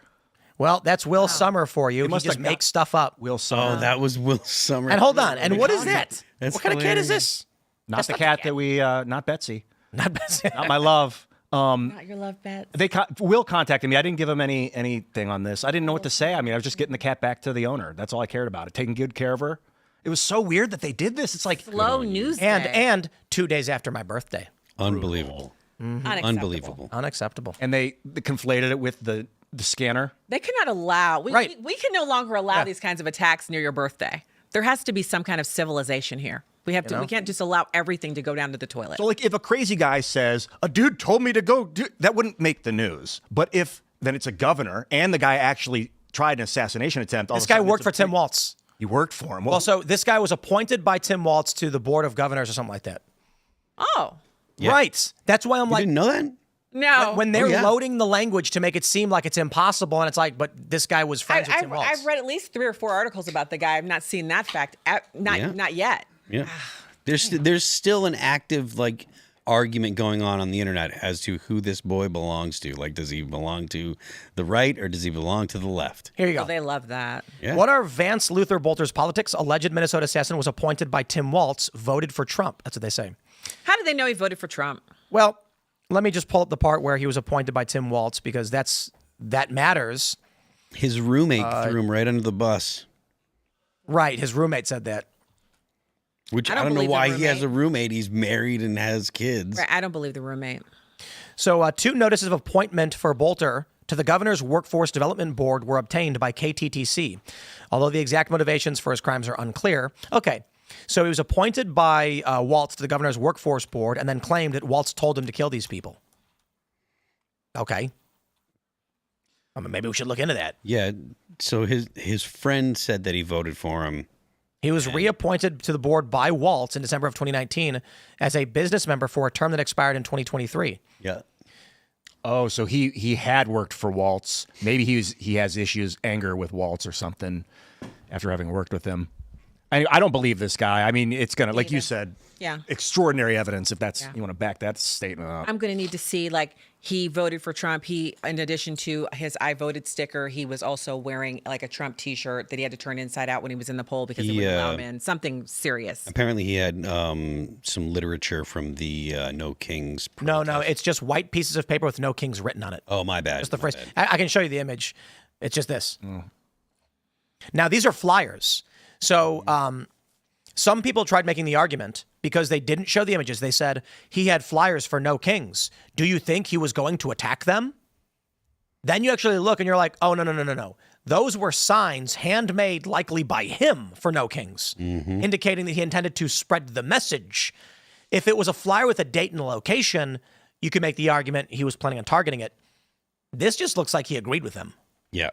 Well, that's Will Summer for you. He must just have got- makes stuff up. Will Summer. Oh, that was Will Summer. And hold on. And what is that? That's What kind of cat is hilarious. this? Not the cat that we, not Betsy, Not Betsy. not my love. Not your love bet. Will contacted me. I didn't give him anything on this. I didn't know what to say. I mean, I was just getting the cat back to the owner. That's all I cared about. Taking good care of her. It was so weird that they did this. It's like Slow news day. And 2 days after my birthday. Unbelievable. Unacceptable. Unbelievable. Unacceptable. and they conflated it with the scanner. They cannot allow. We can no longer allow these kinds of attacks near your birthday. There has to be some kind of civilization here. We have to. We can't just allow everything to go down to the toilet. So, like, if a crazy guy says, a dude told me to go do, that wouldn't make the news. But if then it's a governor and the guy actually tried an assassination attempt. This guy worked for Tim Walz. He worked for him. Well, so this guy was appointed by Tim Walz to the board of governors or something like that. Oh Yeah. Right. That's why I'm You like, didn't know that? no! when they're yeah. loading the language to make it seem like it's impossible, and it's like, but this guy was friends with Tim Walz. I've read at least 3 or 4 articles about the guy. I've not seen that fact. Not yet. Yeah. There's still an active argument going on the internet as to who this boy belongs to. Like, does he belong to the right or does he belong to the left? Here you go. Well, they love that. Yeah. What are Vance Luther Bolter's politics? Alleged Minnesota assassin was appointed by Tim Walz, voted for Trump. That's what they say. How did they know he voted for Trump? Well, let me just pull up the part where he was appointed by Tim Walz because that matters. His roommate threw him right under the bus, Right. His roommate said that. which I I don't don't know believe the why he has roommate. a roommate. He's married and has kids. Right, I don't believe the roommate. So 2 notices of appointment for Bolter to the governor's workforce development board were obtained by KTTC, although the exact motivations for his crimes are unclear. Okay. So he was appointed by Walz to the governor's workforce board and then claimed that Walz told him to kill these people. Okay. I mean, maybe we should look into that. Yeah. So his friend said that he voted for him. He was reappointed to the board by Walz in December of 2019 as a business member for a term that expired in 2023. Yeah. Oh, so he had worked for Waltz. Maybe he has issues, anger with Waltz or something after having worked with him. I don't believe this guy. I mean, it's gonna, like you said, extraordinary evidence if that's you want to back that statement up. I'm going to need to see, he voted for Trump. He, in addition to his I voted sticker, he was also wearing a Trump T-shirt that he had to turn inside out when he was in the poll because it wouldn't allow him in. Something serious. Apparently, he had some literature from the No Kings. No, protest. it's just white pieces of paper with no kings written on it. Oh, my bad. Just the my phrase. bad. I can show you the image. It's just this. Now, these are flyers. So some people tried making the argument because they didn't show the images. They said he had flyers for no kings. Do you think he was going to attack them? Then you actually look and you're like, oh, no. Those were signs handmade likely by him for no kings, indicating that he intended to spread the message. If it was a flyer with a date and a location, you could make the argument he was planning on targeting it. This just looks like he agreed with them. Yeah.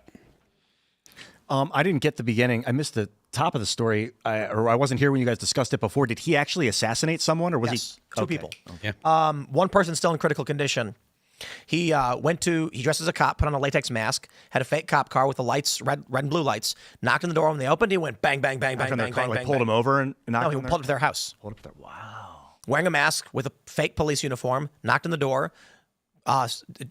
I didn't get the beginning. I missed the top of the story, or I wasn't here when you guys discussed it before. Did he actually assassinate someone, or was Yes, he 2 people? Yeah. One person still in critical condition. He he dressed as a cop, put on a latex mask, had a fake cop car with the lights, red and blue lights, knocked on the door when they opened. He went bang, bang, bang, bang, From their bang, car, bang, like bang, pulled bang. him over and knocked No, he him pulled up to their house. Pulled up there. Wow. Wearing a mask with a fake police uniform, knocked on the door.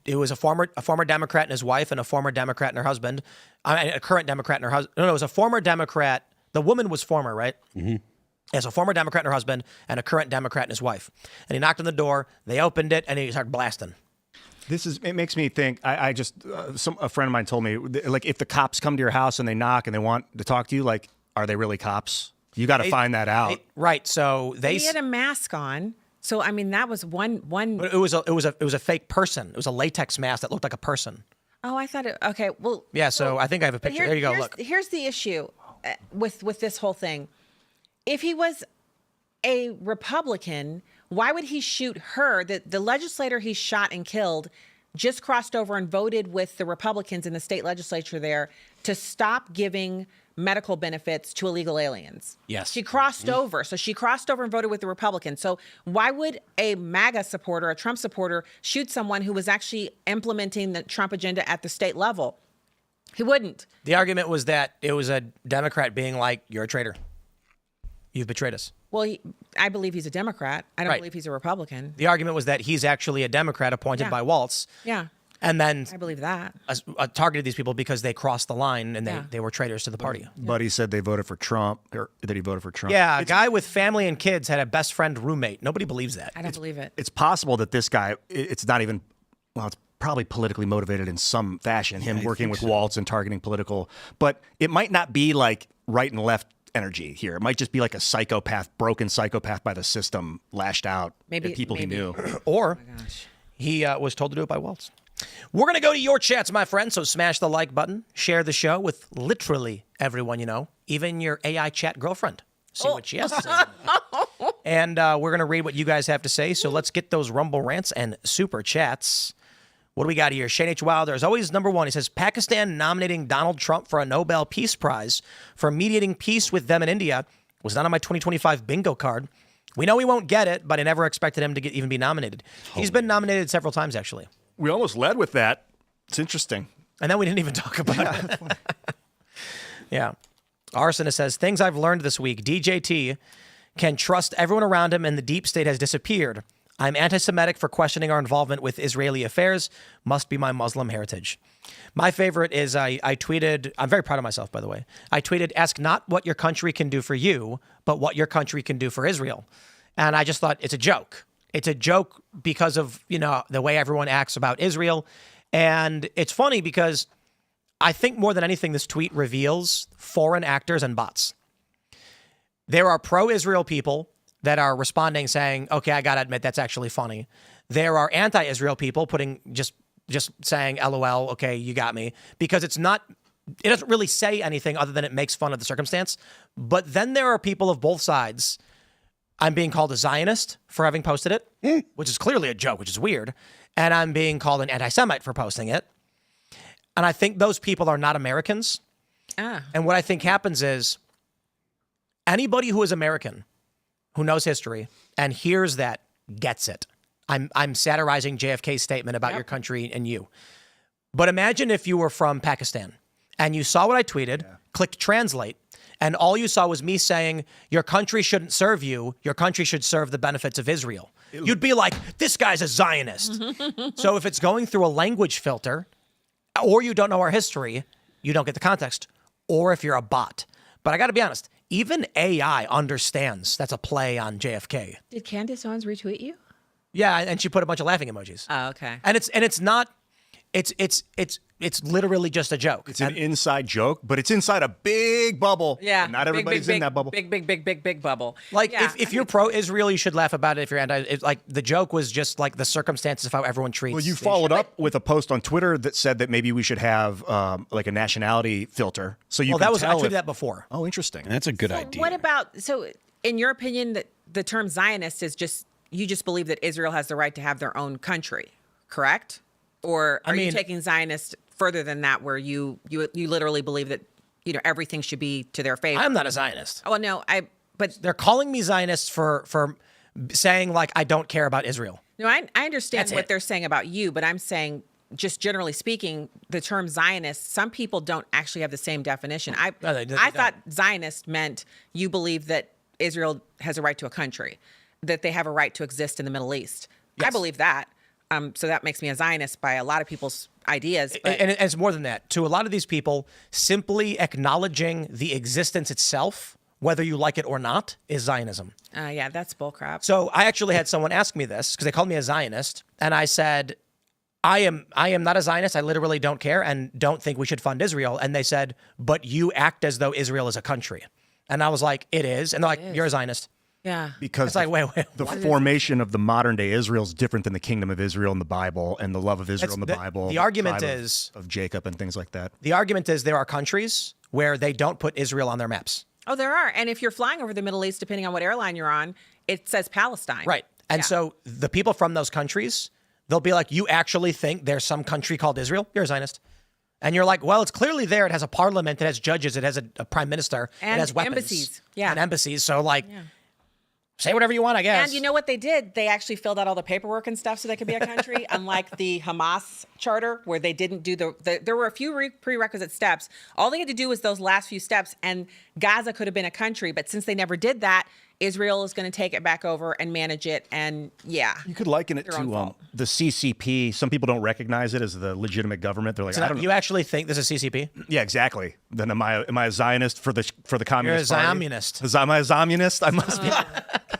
It was a former Democrat and his wife, and a former Democrat and her husband. A current Democrat and her husband. No, it was a former Democrat. The woman was former, right? Mm-hmm. As a former Democrat and her husband, and a current Democrat and his wife. And he knocked on the door. They opened it, and he started blasting. It makes me think. I just a friend of mine told me, like, if the cops come to your house and they knock and they want to talk to you, like, are they really cops? You got to find that out. Right. So He had a mask on. So I mean, that was one. But it was a fake person. It was a latex mask that looked like a person. Oh, I thought it. Okay, well. Yeah. So I think I have a but picture. There you go. Here's, Look. Here's the issue with this whole thing. If he was a Republican, why would he shoot her? The legislator he shot and killed just crossed over and voted with the Republicans in the state legislature there to stop giving medical benefits to illegal aliens. Yes. She crossed over. So she crossed over and voted with the Republicans. So why would a MAGA supporter, a Trump supporter, shoot someone who was actually implementing the Trump agenda at the state level? He wouldn't. The argument was that it was a Democrat being like, "You're a traitor. You've betrayed us." Well, I believe he's a Democrat. I don't Right. believe he's a Republican. The argument was that he's actually a Democrat appointed Yeah. by Waltz. Yeah, And then I believe that. targeted these people because they crossed the line and Yeah. they were traitors to the party. But he said they voted for Trump, or that he voted for Trump. Yeah, a guy with family and kids had a best friend roommate. Nobody believes that. I don't believe it. It's possible that this guy, it's not even, well, it's probably politically motivated in some fashion, him working with Waltz and targeting political, but it might not be like right and left energy here. It might just be like a psychopath, broken psychopath by the system, lashed out Maybe- at people maybe. he knew. Or he was told to do it by Waltz. We're going to go to your chats, my friend. So smash the like button, share the show with literally everyone you know, even your AI chat girlfriend. See what she has to say. And we're going to read what you guys have to say. So let's get those Rumble rants and super chats. What do we got here? Shane H. Wilder is always number one. He says, Pakistan nominating Donald Trump for a Nobel Peace Prize for mediating peace with them in India was not on my 2025 bingo card. We know he won't get it, but I never expected him to even be nominated. He's been nominated several times, actually. We almost led with that. It's interesting. And then we didn't even talk about it. Yeah. Arsonist says, things I've learned this week. DJT can trust everyone around him and the deep state has disappeared. I'm anti-Semitic for questioning our involvement with Israeli affairs. Must be my Muslim heritage. My favorite is I tweeted, I'm very proud of myself, by the way. I tweeted, ask not what your country can do for you, but what your country can do for Israel. And I just thought it's a joke. It's a joke because of, the way everyone acts about Israel. And it's funny because I think more than anything, this tweet reveals foreign actors and bots. There are pro-Israel people that are responding saying, okay, I got to admit, that's actually funny. There are anti-Israel people putting just saying, LOL, okay, you got me. Because it doesn't really say anything other than it makes fun of the circumstance. But then there are people of both sides. I'm being called a Zionist for having posted it, which is clearly a joke, which is weird. And I'm being called an anti-Semite for posting it. And I think those people are not Americans. And what I think happens is anybody who is American, who knows history and hears that, gets it. I'm satirizing JFK's statement about your country and you. But imagine if you were from Pakistan and you saw what I tweeted, clicked translate, and all you saw was me saying, your country shouldn't serve you. Your country should serve the benefits of Israel. You'd be like, this guy's a Zionist. So if it's going through a language filter, or you don't know our history, you don't get the context. Or if you're a bot. But I got to be honest, even AI understands that's a play on JFK. Did Candace Owens retweet you? Yeah, and she put a bunch of laughing emojis. Oh, okay. And it's not. It's literally just a joke. It's an inside joke, but it's inside a big bubble. Yeah. And not everybody's in that bubble. Big bubble. Like Yeah. if you're pro-Israel, you should laugh about it. If you're anti, like the joke was just like the circumstances of how everyone treats. Well, you the followed issue. up with a post on Twitter that said that maybe we should have like a nationality filter. So you Well, can that was I tell tweeted if- that before. Oh, interesting. That's a good idea. What about, so in your opinion, that the term Zionist is just, you just believe that Israel has the right to have their own country, correct? Or are you taking Zionist further than that, where you literally believe that, everything should be to their favor? I'm not a Zionist. Well, no, but They're calling me Zionist for saying like I don't care about Israel. no, I understand That's what it. they're saying about you, but I'm saying, just generally speaking, the term Zionist, some people don't actually have the same definition. No, they I don't. thought Zionist meant you believe that Israel has a right to a country, that they have a right to exist in the Middle East. I Yes. believe that. So that makes me a Zionist by a lot of people's ideas. But And it's more than that. To a lot of these people, simply acknowledging the existence itself, whether you like it or not, is Zionism. yeah, that's bullcrap. So I actually had someone ask me this because they called me a Zionist, and I said, I am not a Zionist. I literally don't care and don't think we should fund Israel. And they said, but you act as though Israel is a country. And I was like, it is. And they're like, you're a Zionist. Yeah. Because It's like, wait, the formation of the modern day Israel is different than the kingdom of Israel in the Bible and the love of Israel It's in the Bible. the argument tribe is of Jacob and things like that. the argument is there are countries where they don't put Israel on their maps. Oh, there are. And if you're flying over the Middle East, depending on what airline you're on, it says Palestine. Right. And so the people from those countries, they'll be like, you actually think there's some country called Israel? You're a Zionist. And you're like, well, it's clearly there. It has a parliament. It has judges. It has a prime minister. And it has weapons. embassies. Yeah. And embassies. So, like, say whatever you want, I guess. And you know what they did? They actually filled out all the paperwork and stuff so they could be a country, unlike the Hamas charter, where they didn't do there were a few prerequisite steps. All they had to do was those last few steps, and Gaza could have been a country. But since they never did that, Israel is going to take it back over and manage it. And yeah. You could liken it Their own to fault. the CCP. Some people don't recognize it as the legitimate government. They're like, So I don't know. you actually think this is CCP? Yeah, exactly. Then am I a Zionist for the communist You're a party? Zionist. Am I a Zionist? I must be.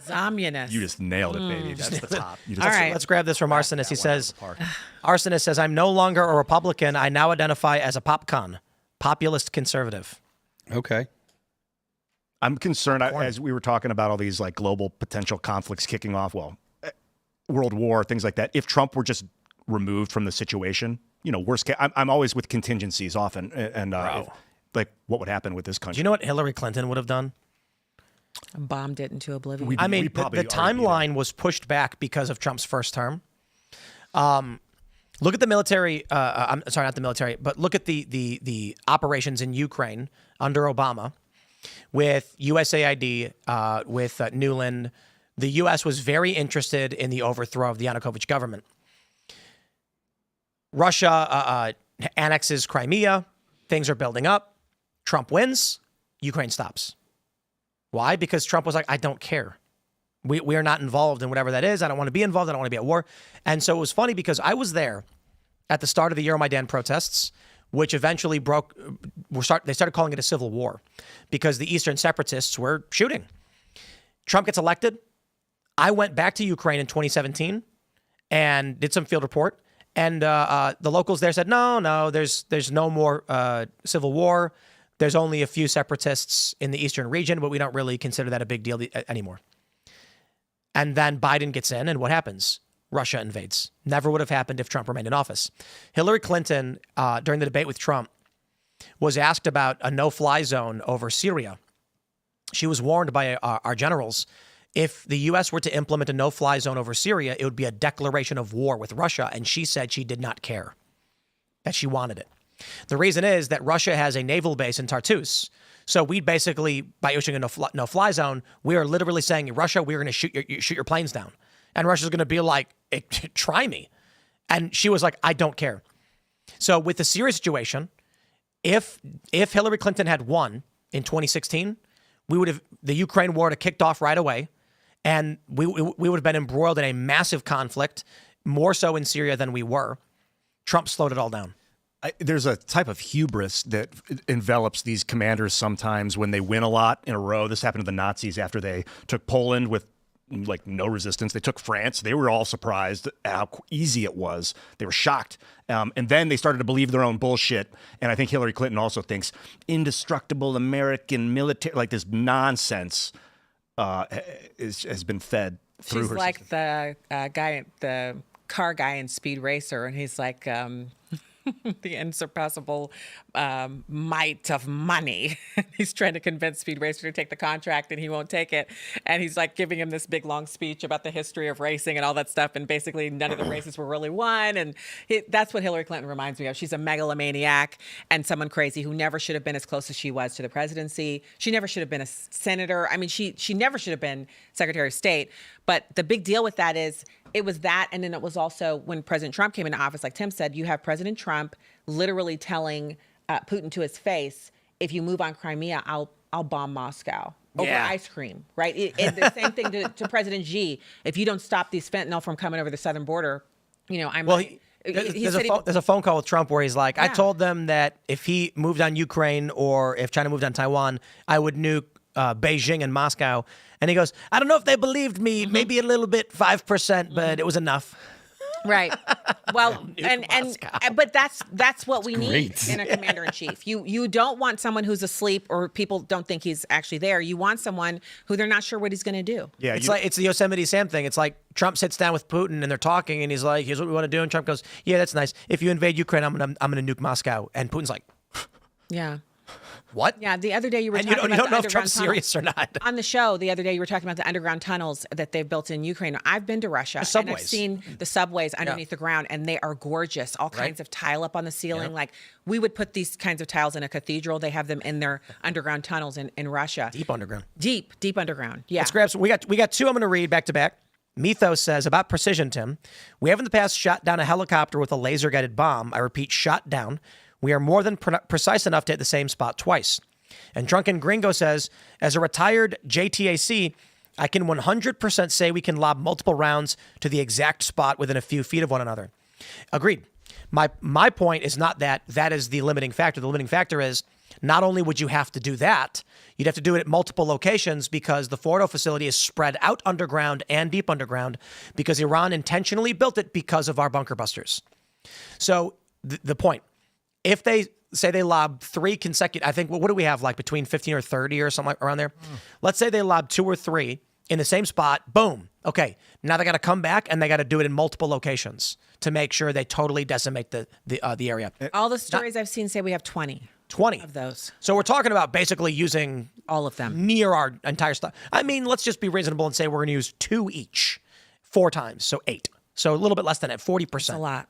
Zionist. You just nailed it, baby. That's the top. You just All right. Let's grab this from Arsonist. He says, park. Arsonist says, I'm no longer a Republican. I now identify as a popcon, populist conservative. Okay. I'm concerned, as we were talking about all these like global potential conflicts kicking off, World War, things like that. If Trump were just removed from the situation, worst case, I'm always with contingencies often. And what would happen with this country? Do you know what Hillary Clinton would have done? Bombed it into oblivion. I mean, we'd probably the already be there. timeline was pushed back because of Trump's first term. Look at the military. I'm sorry, not the military, but look at the operations in Ukraine under Obama with USAID, with Newland. The U.S. was very interested in the overthrow of the Yanukovych government. Russia annexes Crimea. Things are building up. Trump wins. Ukraine stops. Why? Because Trump was like, I don't care. We are not involved in whatever that is. I don't want to be involved. I don't want to be at war. And so it was funny because I was there at the start of the Euromaidan protests, which eventually they started calling it a civil war because the Eastern separatists were shooting. Trump gets elected. I went back to Ukraine in 2017 and did some field report. And the locals there said, no, there's no more civil war. There's only a few separatists in the eastern region, but we don't really consider that a big deal anymore. And then Biden gets in, and what happens? Russia invades. Never would have happened if Trump remained in office. Hillary Clinton, during the debate with Trump, was asked about a no-fly zone over Syria. She was warned by our generals, if the U.S. were to implement a no-fly zone over Syria, it would be a declaration of war with Russia, and she said she did not care, that she wanted it. The reason is that Russia has a naval base in Tartus. So we basically, by issuing a no-fly zone, we are literally saying, Russia, we're going to shoot your planes down. And Russia's going to be like, try me. And she was like, I don't care. So with the Syria situation, if Hillary Clinton had won in 2016, the Ukraine war would have kicked off right away. And we would have been embroiled in a massive conflict, more so in Syria than we were. Trump slowed it all down. There's a type of hubris that envelops these commanders sometimes when they win a lot in a row. This happened to the Nazis after they took Poland with like no resistance. They took France. They were all surprised at how easy it was. They were shocked. And then they started to believe their own bullshit. And I think Hillary Clinton also thinks indestructible American military, like this nonsense has been fed through She's her like system. the car guy in Speed Racer, and he's like the unsurpassable might of money. He's trying to convince Speed Racer to take the contract, and he won't take it. And he's like giving him this big long speech about the history of racing and all that stuff. And basically, none of the races were really won. And that's what Hillary Clinton reminds me of. She's a megalomaniac and someone crazy who never should have been as close as she was to the presidency. She never should have been a senator. I mean, she never should have been Secretary of State. But the big deal with that is it was that. And then it was also when President Trump came into office, like Tim said, you have President Trump literally telling Putin to his face, if you move on Crimea, I'll bomb Moscow over ice cream, right? The same thing to President Xi. If you don't stop these fentanyl from coming over the southern border, there's a phone call with Trump where he's like, I told them that if he moved on Ukraine or if China moved on Taiwan, I would nuke Beijing and Moscow. And he goes, I don't know if they believed me, maybe a little bit, 5%, but it was enough. Right. Well, but that's what we need great. in a commander in chief. You don't want someone who's asleep or people don't think he's actually there. You want someone who they're not sure what he's going to do. Yeah, It's like it's the Yosemite Sam thing. It's like Trump sits down with Putin and they're talking and he's like, "Here's what we want to do," and Trump goes, "Yeah, that's nice. If you invade Ukraine, I'm gonna nuke Moscow." And Putin's like, Yeah. "What?" Yeah. The other day you were And talking you about don't the know if underground Trump's tunnels. serious or not. On the show the other day, you were talking about the underground tunnels that they've built in Ukraine. I've been to Russia and I've subways. seen the subways underneath the ground, and they are gorgeous. All kinds of tile up on the ceiling. Like we would put these kinds of tiles in a cathedral. They have them in their underground tunnels in Russia. Deep underground. Deep underground. Yeah. Let's grab some. We got two I'm going to read back to back. Mythos says about precision, Tim. We have in the past shot down a helicopter with a laser-guided bomb. I repeat, shot down. We are more than precise enough to hit the same spot twice. And Drunken Gringo says, as a retired JTAC, I can 100% say we can lob multiple rounds to the exact spot within a few feet of one another. Agreed. My point is not that is the limiting factor. The limiting factor is not only would you have to do that, you'd have to do it at multiple locations because the Fordo facility is spread out underground and deep underground because Iran intentionally built it because of our bunker busters. So the point, if they say they lob 3 consecutive, I think, what do we have, like between 15 or 30 or something like around there? Let's say they lob 2 or 3 in the same spot, boom. Okay, now they got to come back and they got to do it in multiple locations to make sure they totally decimate the area. All the stories I've seen say we have 20 of those. So we're talking about basically using all of them near our entire stuff. I mean, let's just be reasonable and say we're going to use 2 each 4 times, so 8. So a little bit less than that, 40%. That's a lot.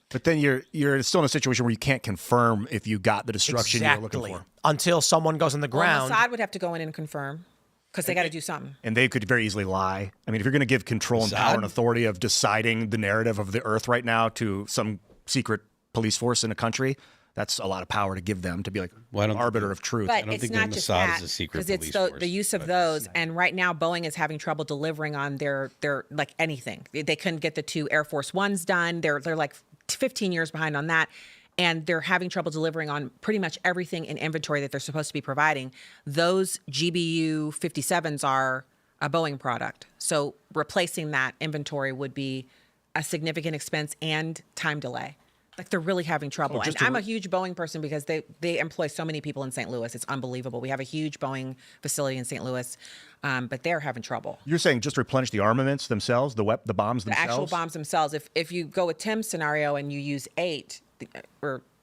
But then you're still in a situation where you can't confirm if you got the destruction you're looking for. Until someone goes on the ground. Well, Mossad would have to go in and confirm because they got to do something. And they could very easily lie. I mean, if you're going to give control and power and authority of deciding the narrative of the earth right now to some secret police force in a country, that's a lot of power to give them to be like arbiter of truth. But I don't it's think not that just Mossad that, is a secret because it's the use of those. And right now, Boeing is having trouble delivering on their like anything. They couldn't get the 2 Air Force Ones done. They're like 15 years behind on that. And they're having trouble delivering on pretty much everything in inventory that they're supposed to be providing. Those GBU 57s are a Boeing product. So replacing that inventory would be a significant expense and time delay. Like they're really having trouble. And I'm a huge Boeing person because they employ so many people in St. Louis. It's unbelievable. We have a huge Boeing facility in St. Louis, but they're having trouble. You're saying just replenish the armaments themselves, the bombs themselves? The actual bombs themselves. If you go with Tim's scenario and you use 8,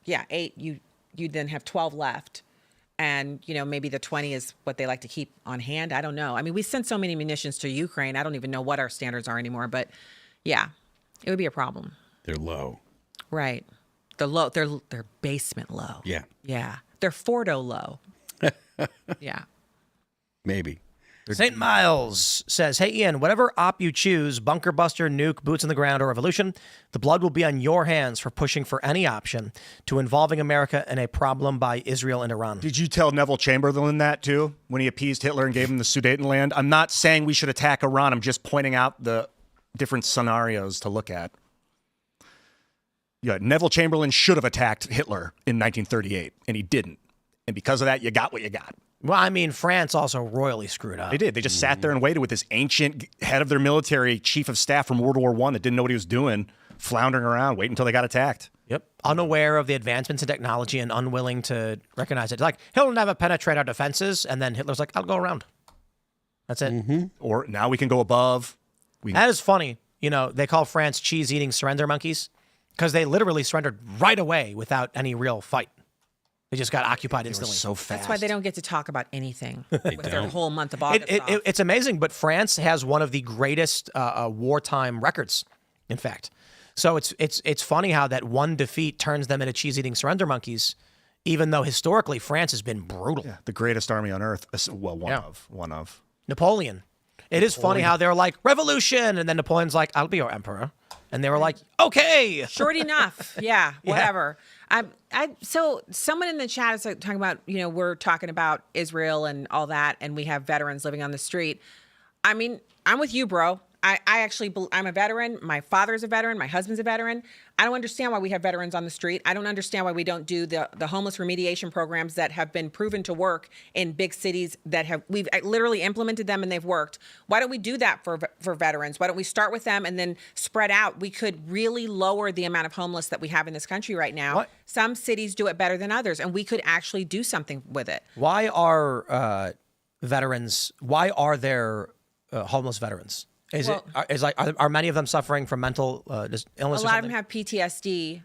you then have 12 left. And, maybe the 20 is what they like to keep on hand. I don't know. I mean, we sent so many munitions to Ukraine. I don't even know what our standards are anymore. But, yeah, it would be a problem. They're low. Right. They're basement low. Yeah. Yeah. They're Fordo low. Yeah. Maybe. St. Miles says, hey, Ian, whatever op you choose, bunker buster, nuke, boots in the ground, or revolution, the blood will be on your hands for pushing for any option to involving America in a problem by Israel and Iran. Did you tell Neville Chamberlain that, too, when he appeased Hitler and gave him the Sudetenland? I'm not saying we should attack Iran. I'm just pointing out the different scenarios to look at. Yeah, Neville Chamberlain should have attacked Hitler in 1938, and he didn't. And because of that, you got what you got. Well, I mean, France also royally screwed up. They did. They just sat there and waited with this ancient head of their military, chief of staff from World War I that didn't know what he was doing, floundering around, waiting until they got attacked. Yep. Unaware of the advancements in technology and unwilling to recognize it. Like, he'll never penetrate our defenses. And then Hitler's like, I'll go around. That's it. Mm-hmm. Or now we can go above. That is funny. They call France cheese-eating surrender monkeys because they literally surrendered right away without any real fight. They just got occupied instantly. So fast. That's why they don't get to talk about anything with their whole month of August off. It's amazing, but France has one of the greatest wartime records, in fact. So it's funny how that one defeat turns them into cheese-eating surrender monkeys, even though historically France has been brutal. Yeah, the greatest army on earth. Well, one of. Napoleon. It is funny how they're like, revolution, and then Napoleon's like, I'll be your emperor. And they were like, okay. Short enough. Yeah, whatever. So someone in the chat is talking about, we're talking about Israel and all that, and we have veterans living on the street. I mean, I'm with you, bro. I'm a veteran. My father's a veteran. My husband's a veteran. I don't understand why we have veterans on the street. I don't understand why we don't do the homeless remediation programs that have been proven to work in big cities we've literally implemented them and they've worked. Why don't we do that for veterans? Why don't we start with them and then spread out? We could really lower the amount of homeless that we have in this country right now. What? Some cities do it better than others, and we could actually do something with it. Why are veterans? Why are there homeless veterans? Are many of them suffering from mental illness? A or lot something? of them have PTSD.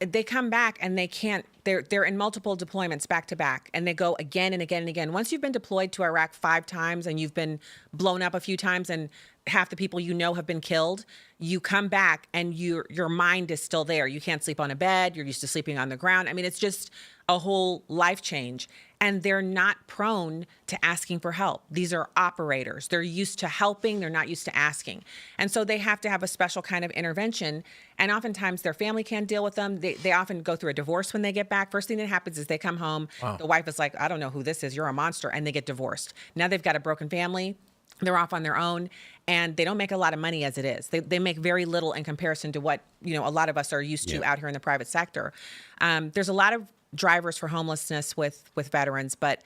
They come back and they can't. They're in multiple deployments back to back, and they go again and again and again. Once you've been deployed to Iraq 5 times and you've been blown up a few times, and half the people you know have been killed, you come back and your mind is still there. You can't sleep on a bed. You're used to sleeping on the ground. I mean, it's just a whole life change. And they're not prone to asking for help. These are operators. They're used to helping. They're not used to asking. And so they have to have a special kind of intervention. And oftentimes their family can't deal with them. They often go through a divorce when they get back. First thing that happens is they come home. Wow. The wife is like, I don't know who this is. You're a monster. And they get divorced. Now they've got a broken family. They're off on their own, and they don't make a lot of money as it is. They make very little in comparison to what a lot of us are used to out here in the private sector. There's a lot of drivers for homelessness with veterans, but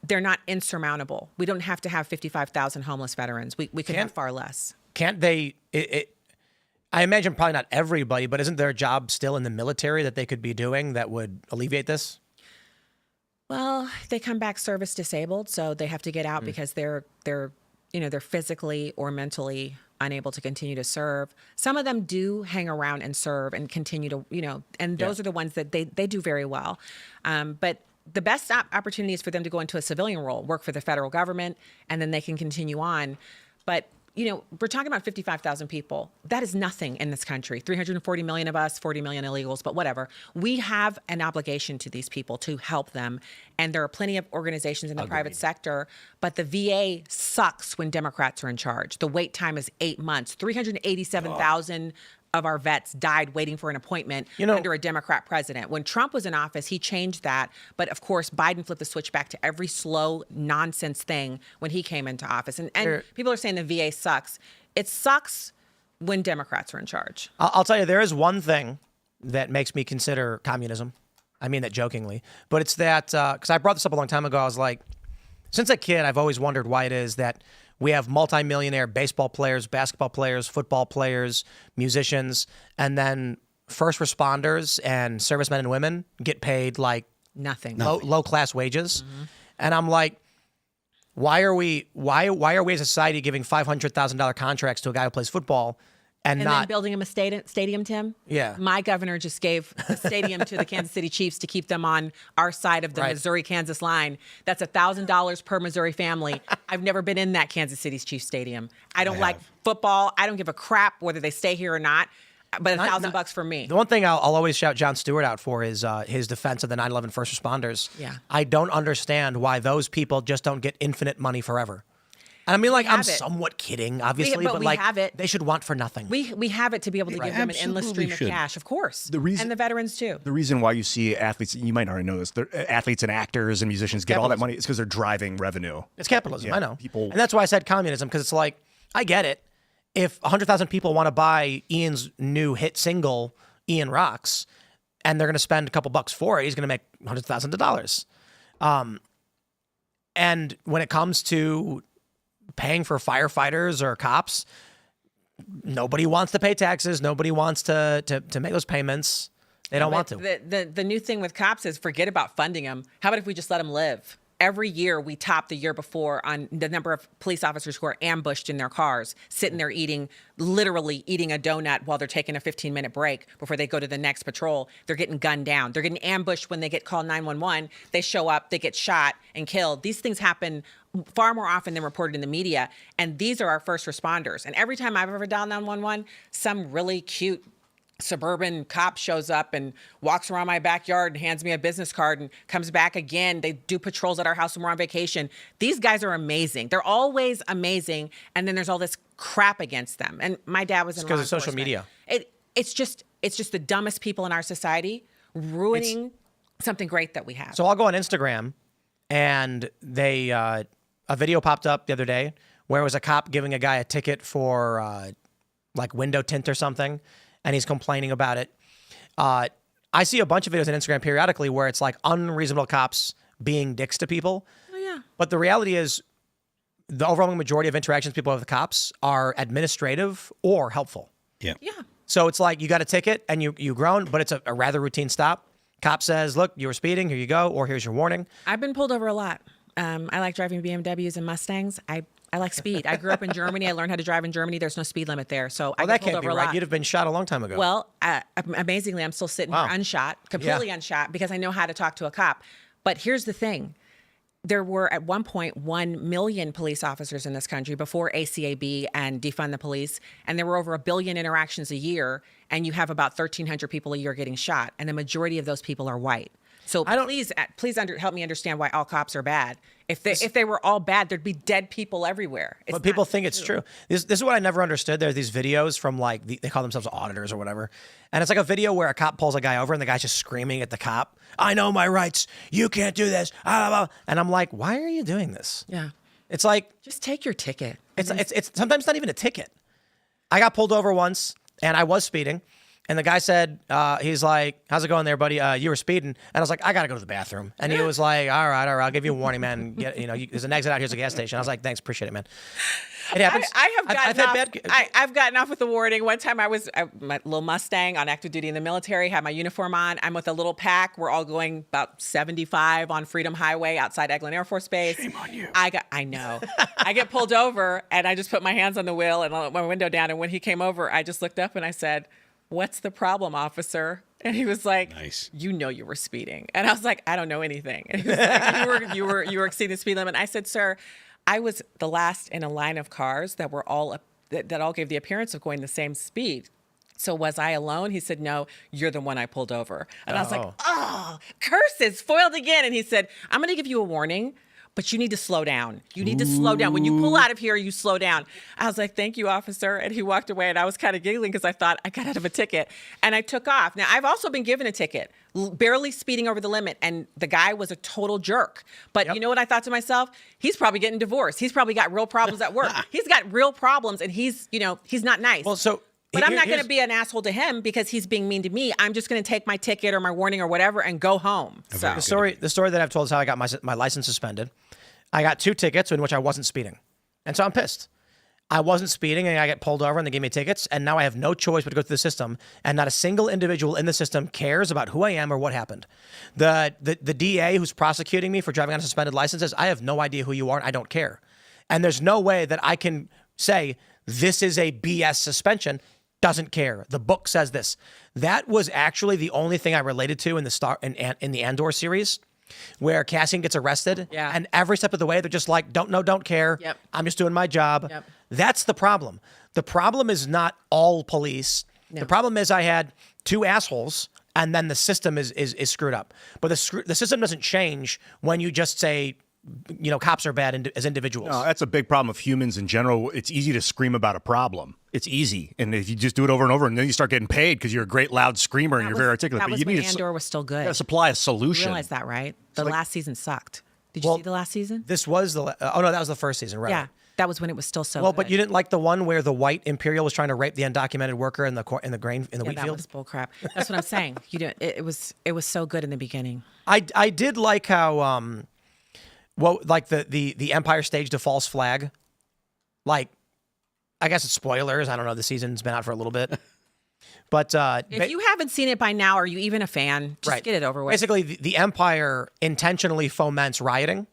they're not insurmountable. We don't have to have 55,000 homeless veterans. We could have far less. Can't they? I imagine probably not everybody, but isn't there a job still in the military that they could be doing that would alleviate this? Well, they come back service disabled, so they have to get out because they're physically or mentally unable to continue to serve. Some of them do hang around and serve and continue to, and those are the ones that they do very well. But the best opportunity is for them to go into a civilian role, work for the federal government, and then they can continue on. But we're talking about 55,000 people. That is nothing in this country. 340 million of us, 40 million illegals, but whatever. We have an obligation to these people to help them. And there are plenty of organizations in the private sector, but the VA sucks when Democrats are in charge. The wait time is 8 months. 387,000 of our vets died waiting for an appointment under a Democrat president. When Trump was in office, he changed that. But of course, Biden flipped the switch back to every slow nonsense thing when he came into office. And people are saying the VA sucks. It sucks when Democrats are in charge. I'll tell you, there is one thing that makes me consider communism. I mean that jokingly. But it's that, because I brought this up a long time ago, I was like, since a kid, I've always wondered why it is that we have multimillionaire baseball players, basketball players, football players, musicians, and then first responders and servicemen and women get paid like nothing, low class wages. Mm-hmm. And I'm like, why are we as a society giving $500,000 contracts to a guy who plays football and not then building him a stadium, Tim? Yeah. My governor just gave a stadium to the Kansas City Chiefs to keep them on our side of the Missouri-Kansas line. That's $1,000 per Missouri family. I've never been in that Kansas City Chiefs stadium. I don't like football. I don't give a crap whether they stay here or not. But $1,000 for me. The one thing I'll always shout Jon Stewart out for is his defense of the 9/11 first responders. Yeah. I don't understand why those people just don't get infinite money forever. And I mean, like, I'm somewhat kidding, obviously, but like, they should want for nothing. We have it to be able to give them an endless stream of cash, of course. And the veterans too. The reason why you see athletes, you might already know this, athletes and actors and musicians get all that money is because they're driving revenue. It's capitalism, I know. And that's why I said communism, because it's like, I get it. If 100,000 people want to buy Ian's new hit single, Ian Rocks, and they're going to spend a couple bucks for it, he's going to make hundreds of thousands of dollars. And when it comes to paying for firefighters or cops, nobody wants to pay taxes. Nobody wants to make those payments. They don't want to. The new thing with cops is forget about funding them. How about if we just let them live? Every year we top the year before on the number of police officers who are ambushed in their cars, sitting there literally eating a donut while they're taking a 15-minute break before they go to the next patrol. They're getting gunned down. They're getting ambushed when they get called 911. They show up, they get shot and killed. These things happen far more often than reported in the media. And these are our first responders. And every time I've ever dialed 911, some really cute suburban cop shows up and walks around my backyard and hands me a business card and comes back again. They do patrols at our house when we're on vacation. These guys are amazing. They're always amazing. And then there's all this crap against them. And my dad was in law because of social enforcement. media. It's just the dumbest people in our society ruining something great that we have. So I'll go on Instagram, and a video popped up the other day where it was a cop giving a guy a ticket for like window tint or something. and he's complaining about it. I see a bunch of videos on Instagram periodically where it's like unreasonable cops being dicks to people. Oh, yeah. But the reality is the overwhelming majority of interactions people have with cops are administrative or helpful. Yeah. So it's like you got a ticket and you groan, but it's a rather routine stop. Cop says, look, you were speeding, here you go, or here's your warning. I've been pulled over a lot. I like driving BMWs and Mustangs. I like speed. I grew up in Germany. I learned how to drive in Germany. There's no speed limit there. So I get that pulled can't be over a right. lot. You'd have been shot a long time ago. Well, amazingly, I'm still sitting here unshot, completely unshot, because I know how to talk to a cop. But here's the thing. There were at one point 1 million police officers in this country before ACAB and defund the police. And there were over 1 billion interactions a year. And you have about 1,300 people a year getting shot. And the majority of those people are white. So please help me understand why all cops are bad. If they were all bad, there'd be dead people everywhere. But people think it's true. This is what I never understood. There's these videos from like, they call themselves auditors or whatever. And it's like a video where a cop pulls a guy over and the guy's just screaming at the cop, I know my rights. You can't do this. And I'm like, why are you doing this? Yeah. It's like, just take your ticket. It's sometimes not even a ticket. I got pulled over once and I was speeding. And the guy said, he's like, how's it going there, buddy? You were speeding. And I was like, I got to go to the bathroom. And he was like, all right, I'll give you a warning, man. There's an exit out. Here's a gas station. I was like, thanks, appreciate it, man. It happens. I've gotten off with a warning. One time I was my little Mustang on active duty in the military, had my uniform on. I'm with a little pack. We're all going about 75 on Freedom Highway outside Eglin Air Force Base. Shame on you. I know. I get pulled over and I just put my hands on the wheel and I let my window down. And when he came over, I just looked up and I said, what's the problem, officer? And he was like, nice. You know you were speeding. And I was like, I don't know anything. And he was like, you were exceeding the speed limit. And I said, sir, I was the last in a line of cars that were all that all gave the appearance of going the same speed. So was I alone? He said, no, you're the one I pulled over. And I was like, oh, curses, foiled again. And he said, I'm going to give you a warning, but you need to slow down. You need to slow down. When you pull out of here, you slow down. I was like, thank you, officer. And he walked away and I was kind of giggling because I thought I got out of a ticket and I took off. Now, I've also been given a ticket, barely speeding over the limit. And the guy was a total jerk. But you know what I thought to myself? He's probably getting divorced. He's probably got real problems at work. He's got real problems and he's not nice. Well, but I'm not going to be an asshole to him because he's being mean to me. I'm just going to take my ticket or my warning or whatever and go home. So the story that I've told is how I got my license suspended. I got 2 tickets in which I wasn't speeding. And so I'm pissed. I wasn't speeding and I get pulled over and they gave me tickets. And now I have no choice but to go through the system. And not a single individual in the system cares about who I am or what happened. The DA who's prosecuting me for driving on a suspended license says, I have no idea who you are and I don't care. And there's no way that I can say this is a BS suspension. Doesn't care. The book says this. That was actually the only thing I related to in the Andor series, where Cassian gets arrested, and every step of the way, they're just like, don't know, don't care. Yep. I'm just doing my job. Yep. That's the problem. The problem is not all police. No. The problem is I had 2 assholes, and then the system is screwed up. But the system doesn't change when you just say, cops are bad as individuals. No, that's a big problem of humans in general. It's easy to scream about a problem. It's easy. And if you just do it over and over, and then you start getting paid because you're a great loud screamer and you're very articulate. That was when Andor was still good. You got to supply a solution. You realize that, right? The last season sucked. Did you see the last season? This was that was the first season, right? Yeah. That was when it was still so well, good. But you didn't like the one where the white Imperial was trying to rape the undocumented worker in the wheat field? That was bull crap. That's what I'm saying. It was so good in the beginning. I did like how the Empire staged a false flag. Like, I guess it's spoilers. I don't know. The season's been out for a little bit. But if you haven't seen it by now, are you even a fan? Just get it over with. Basically, the Empire intentionally foments rioting,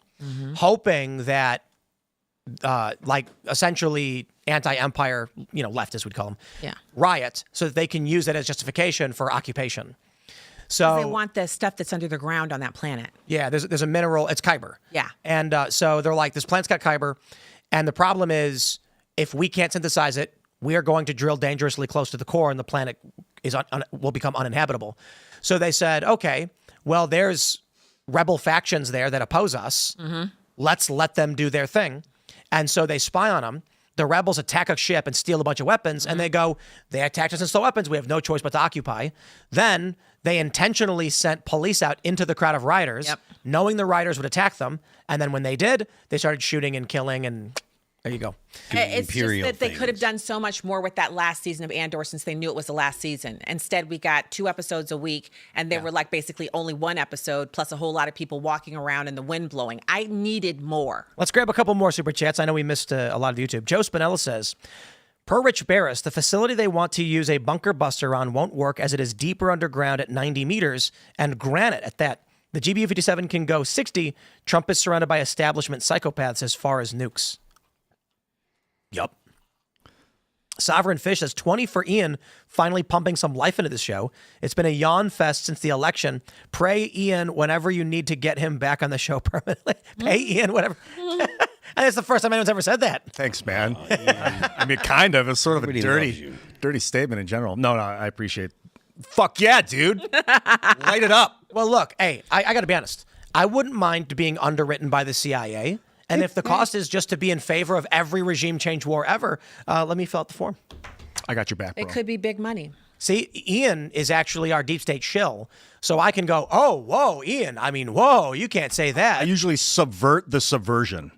hoping that essentially anti-empire, leftists would call them, riot, so that they can use it as justification for occupation. So they want the stuff that's under the ground on that planet. Yeah, there's a mineral. It's kyber. Yeah. And so they're like, this planet's got kyber, and the problem is if we can't synthesize it, we are going to drill dangerously close to the core, and the planet will become uninhabitable. So they said, okay, well, there's rebel factions there that oppose us. Let's let them do their thing. And so they spy on them. The rebels attack a ship and steal a bunch of weapons, and they attacked us and stole weapons. We have no choice but to occupy. Then they intentionally sent police out into the crowd of rioters, knowing the rioters would attack them. And then when they did, they started shooting and killing and There you go. It's just Imperial that they could have things. done so much more with that last season of Andor since they knew it was the last season. Instead, we got 2 episodes a week, and they were like basically only 1 episode, plus a whole lot of people walking around and the wind blowing. I needed more. Let's grab a couple more super chats. I know we missed a lot of YouTube. Joe Spinella says, per Rich Barris, the facility they want to use a bunker buster on won't work as it is deeper underground at 90 meters and granite at that. The GBU-57 can go 60. Trump is surrounded by establishment psychopaths as far as nukes. Yup. Sovereign Fish says 20 for Ian, finally pumping some life into the show. It's been a yawn fest since the election. Pray Ian whenever you need to get him back on the show permanently. Pay Ian whatever. And it's the first time anyone's ever said that. Thanks, man. I mean, kind of. It's sort of a Everybody loves you. dirty statement in general. No, I appreciate. Fuck yeah, dude. Light it up. Well, look, hey, I got to be honest. I wouldn't mind being underwritten by the CIA. And if the cost is just to be in favor of every regime change war ever, let me fill out the form. I got your back, bro. It could be big money. See, Ian is actually our deep state shill. So I can go, oh, whoa, Ian. I mean, whoa, you can't say I that. usually subvert the subversion.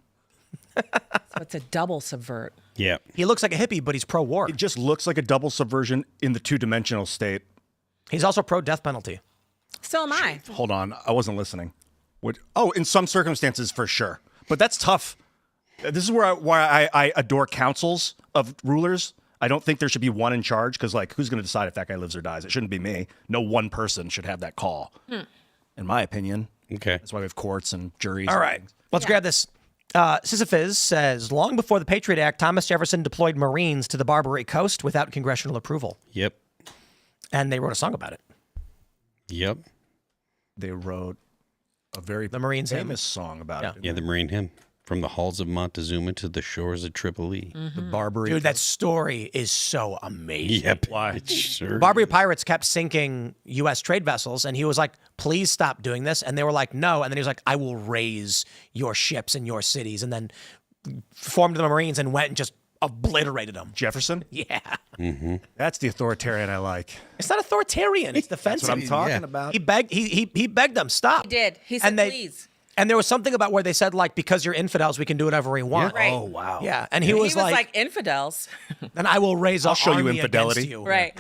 So it's a double subvert. Yeah. He looks like a hippie, but he's pro-war. It just looks like a double subversion in the 2-dimensional state. He's also pro-death penalty. So am I. Hold on, I wasn't listening. In some circumstances, for sure. But that's tough. This is why I adore councils of rulers. I don't think there should be one in charge because, like, who's going to decide if that guy lives or dies? It shouldn't be me. No one person should have that call, in my opinion. Okay. That's why we have courts and juries. All right, let's grab this. Sisyphus says, long before the Patriot Act, Thomas Jefferson deployed Marines to the Barbary Coast without congressional approval. Yep. And they wrote a song about it. Yep. They wrote a very The Marines hymn. famous song about it. Yeah, the Marine hymn. From the halls of Montezuma to the shores of Tripoli. The Barbary. Dude, that story is so amazing. Yep. Why? Sure. Barbary pirates kept sinking U.S. trade vessels, and he was like, please stop doing this. And they were like, no. And then he was like, I will raise your ships and your cities. And then formed the Marines and went and just obliterated them. Jefferson? Yeah. That's the authoritarian I like. It's not authoritarian. It's defensive. That's what I'm talking Yeah. about. He begged. He begged them. Stop. He did. He said, please. And there was something about where they said, like, because you're infidels, we can do whatever we want. Right. Oh, wow. Yeah. And he He was like, infidels. and I will raise I'll a show you army infidelity. against you. Right.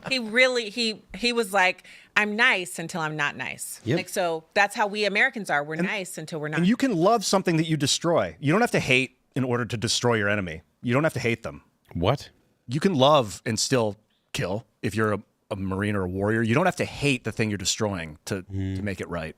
He really, he was like, I'm nice until I'm not nice. Yep. Like, so that's how we Americans are. We're nice until we're not. And you can love something that you destroy. You don't have to hate in order to destroy your enemy. You don't have to hate them. What? You can love and still kill if you're a Marine or a warrior. You don't have to hate the thing you're destroying to make it right.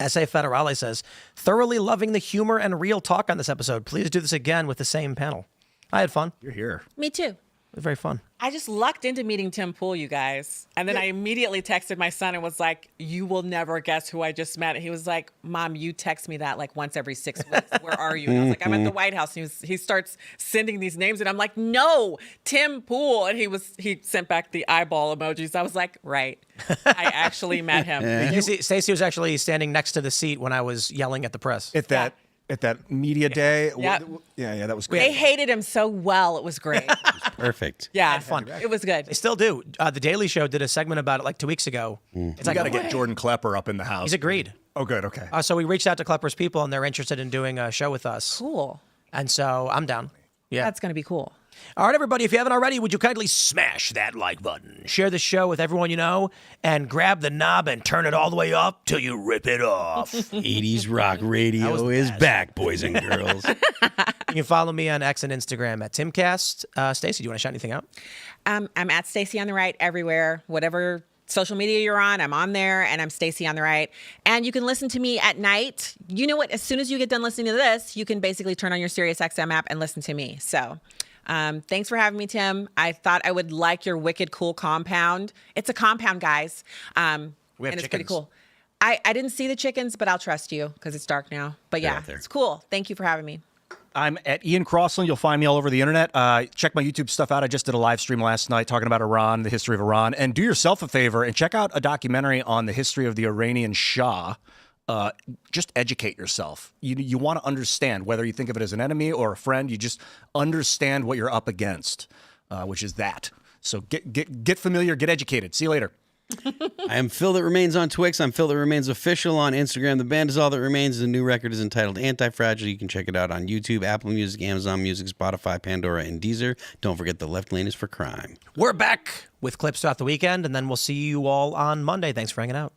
S.A. Federale says, thoroughly loving the humor and real talk on this episode. Please do this again with the same panel. I had fun. You're here. Me too. It was very fun. I just lucked into meeting Tim Pool, you guys. And then I immediately texted my son and was like, you will never guess who I just met. And he was like, Mom, you text me that like once every 6 weeks. Where are you? And I was like, I'm at the White House. And he starts sending these names. And I'm like, no, Tim Pool. And he sent back the eyeball emojis. I was like, right. I actually met him. You see, Stacey was actually standing next to the seat when I was yelling at the press. At that media day. Yeah. Yeah, that was They great. hated him so well. It was great. Perfect. Yeah. Had fun. It was good. They still do. The Daily Show did a segment about it like 2 weeks ago. It's I like, got to get Jordan Klepper up in the house. he's agreed. Oh, good. Okay. So we reached out to Klepper's people, and they're interested in doing a show with us. Cool. And so I'm down. Yeah. That's going to be cool. All right, everybody, if you haven't already, would you kindly smash that like button? Share the show with everyone you know, and grab the knob and turn it all the way up till you rip it off. 80s rock radio is back, boys and girls. You can follow me on X and Instagram at Timcast. Stacey, do you want to shout anything out? I'm at Stacy on the Right everywhere. Whatever social media you're on, I'm on there, and I'm Stacy on the Right. And you can listen to me at night. You know what? As soon as you get done listening to this, you can basically turn on your SiriusXM app and listen to me. So thanks for having me, Tim. I thought I would like your wicked cool compound. It's a compound, guys. We have and it's pretty chickens. cool. I didn't see the chickens, but I'll trust you because it's dark now. But yeah, out there. it's cool. Thank you for having me. I'm at Ian Crossland. You'll find me all over the internet. Check my YouTube stuff out. I just did a live stream last night talking about Iran, the history of Iran. And do yourself a favor and check out a documentary on the history of the Iranian Shah. Just educate yourself. You want to understand whether you think of it as an enemy or a friend. You just understand what you're up against, which is that. So get familiar, get educated. See you later. I am Phil That Remains on Twix. I'm Phil That Remains Official on Instagram. The band is All That Remains. The new record is entitled Anti-Fragile. You can check it out on YouTube, Apple Music, Amazon Music, Spotify, Pandora, and Deezer. Don't forget The Left Lane is for Crime. We're back with clips throughout the weekend, and then we'll see you all on Monday. Thanks for hanging out.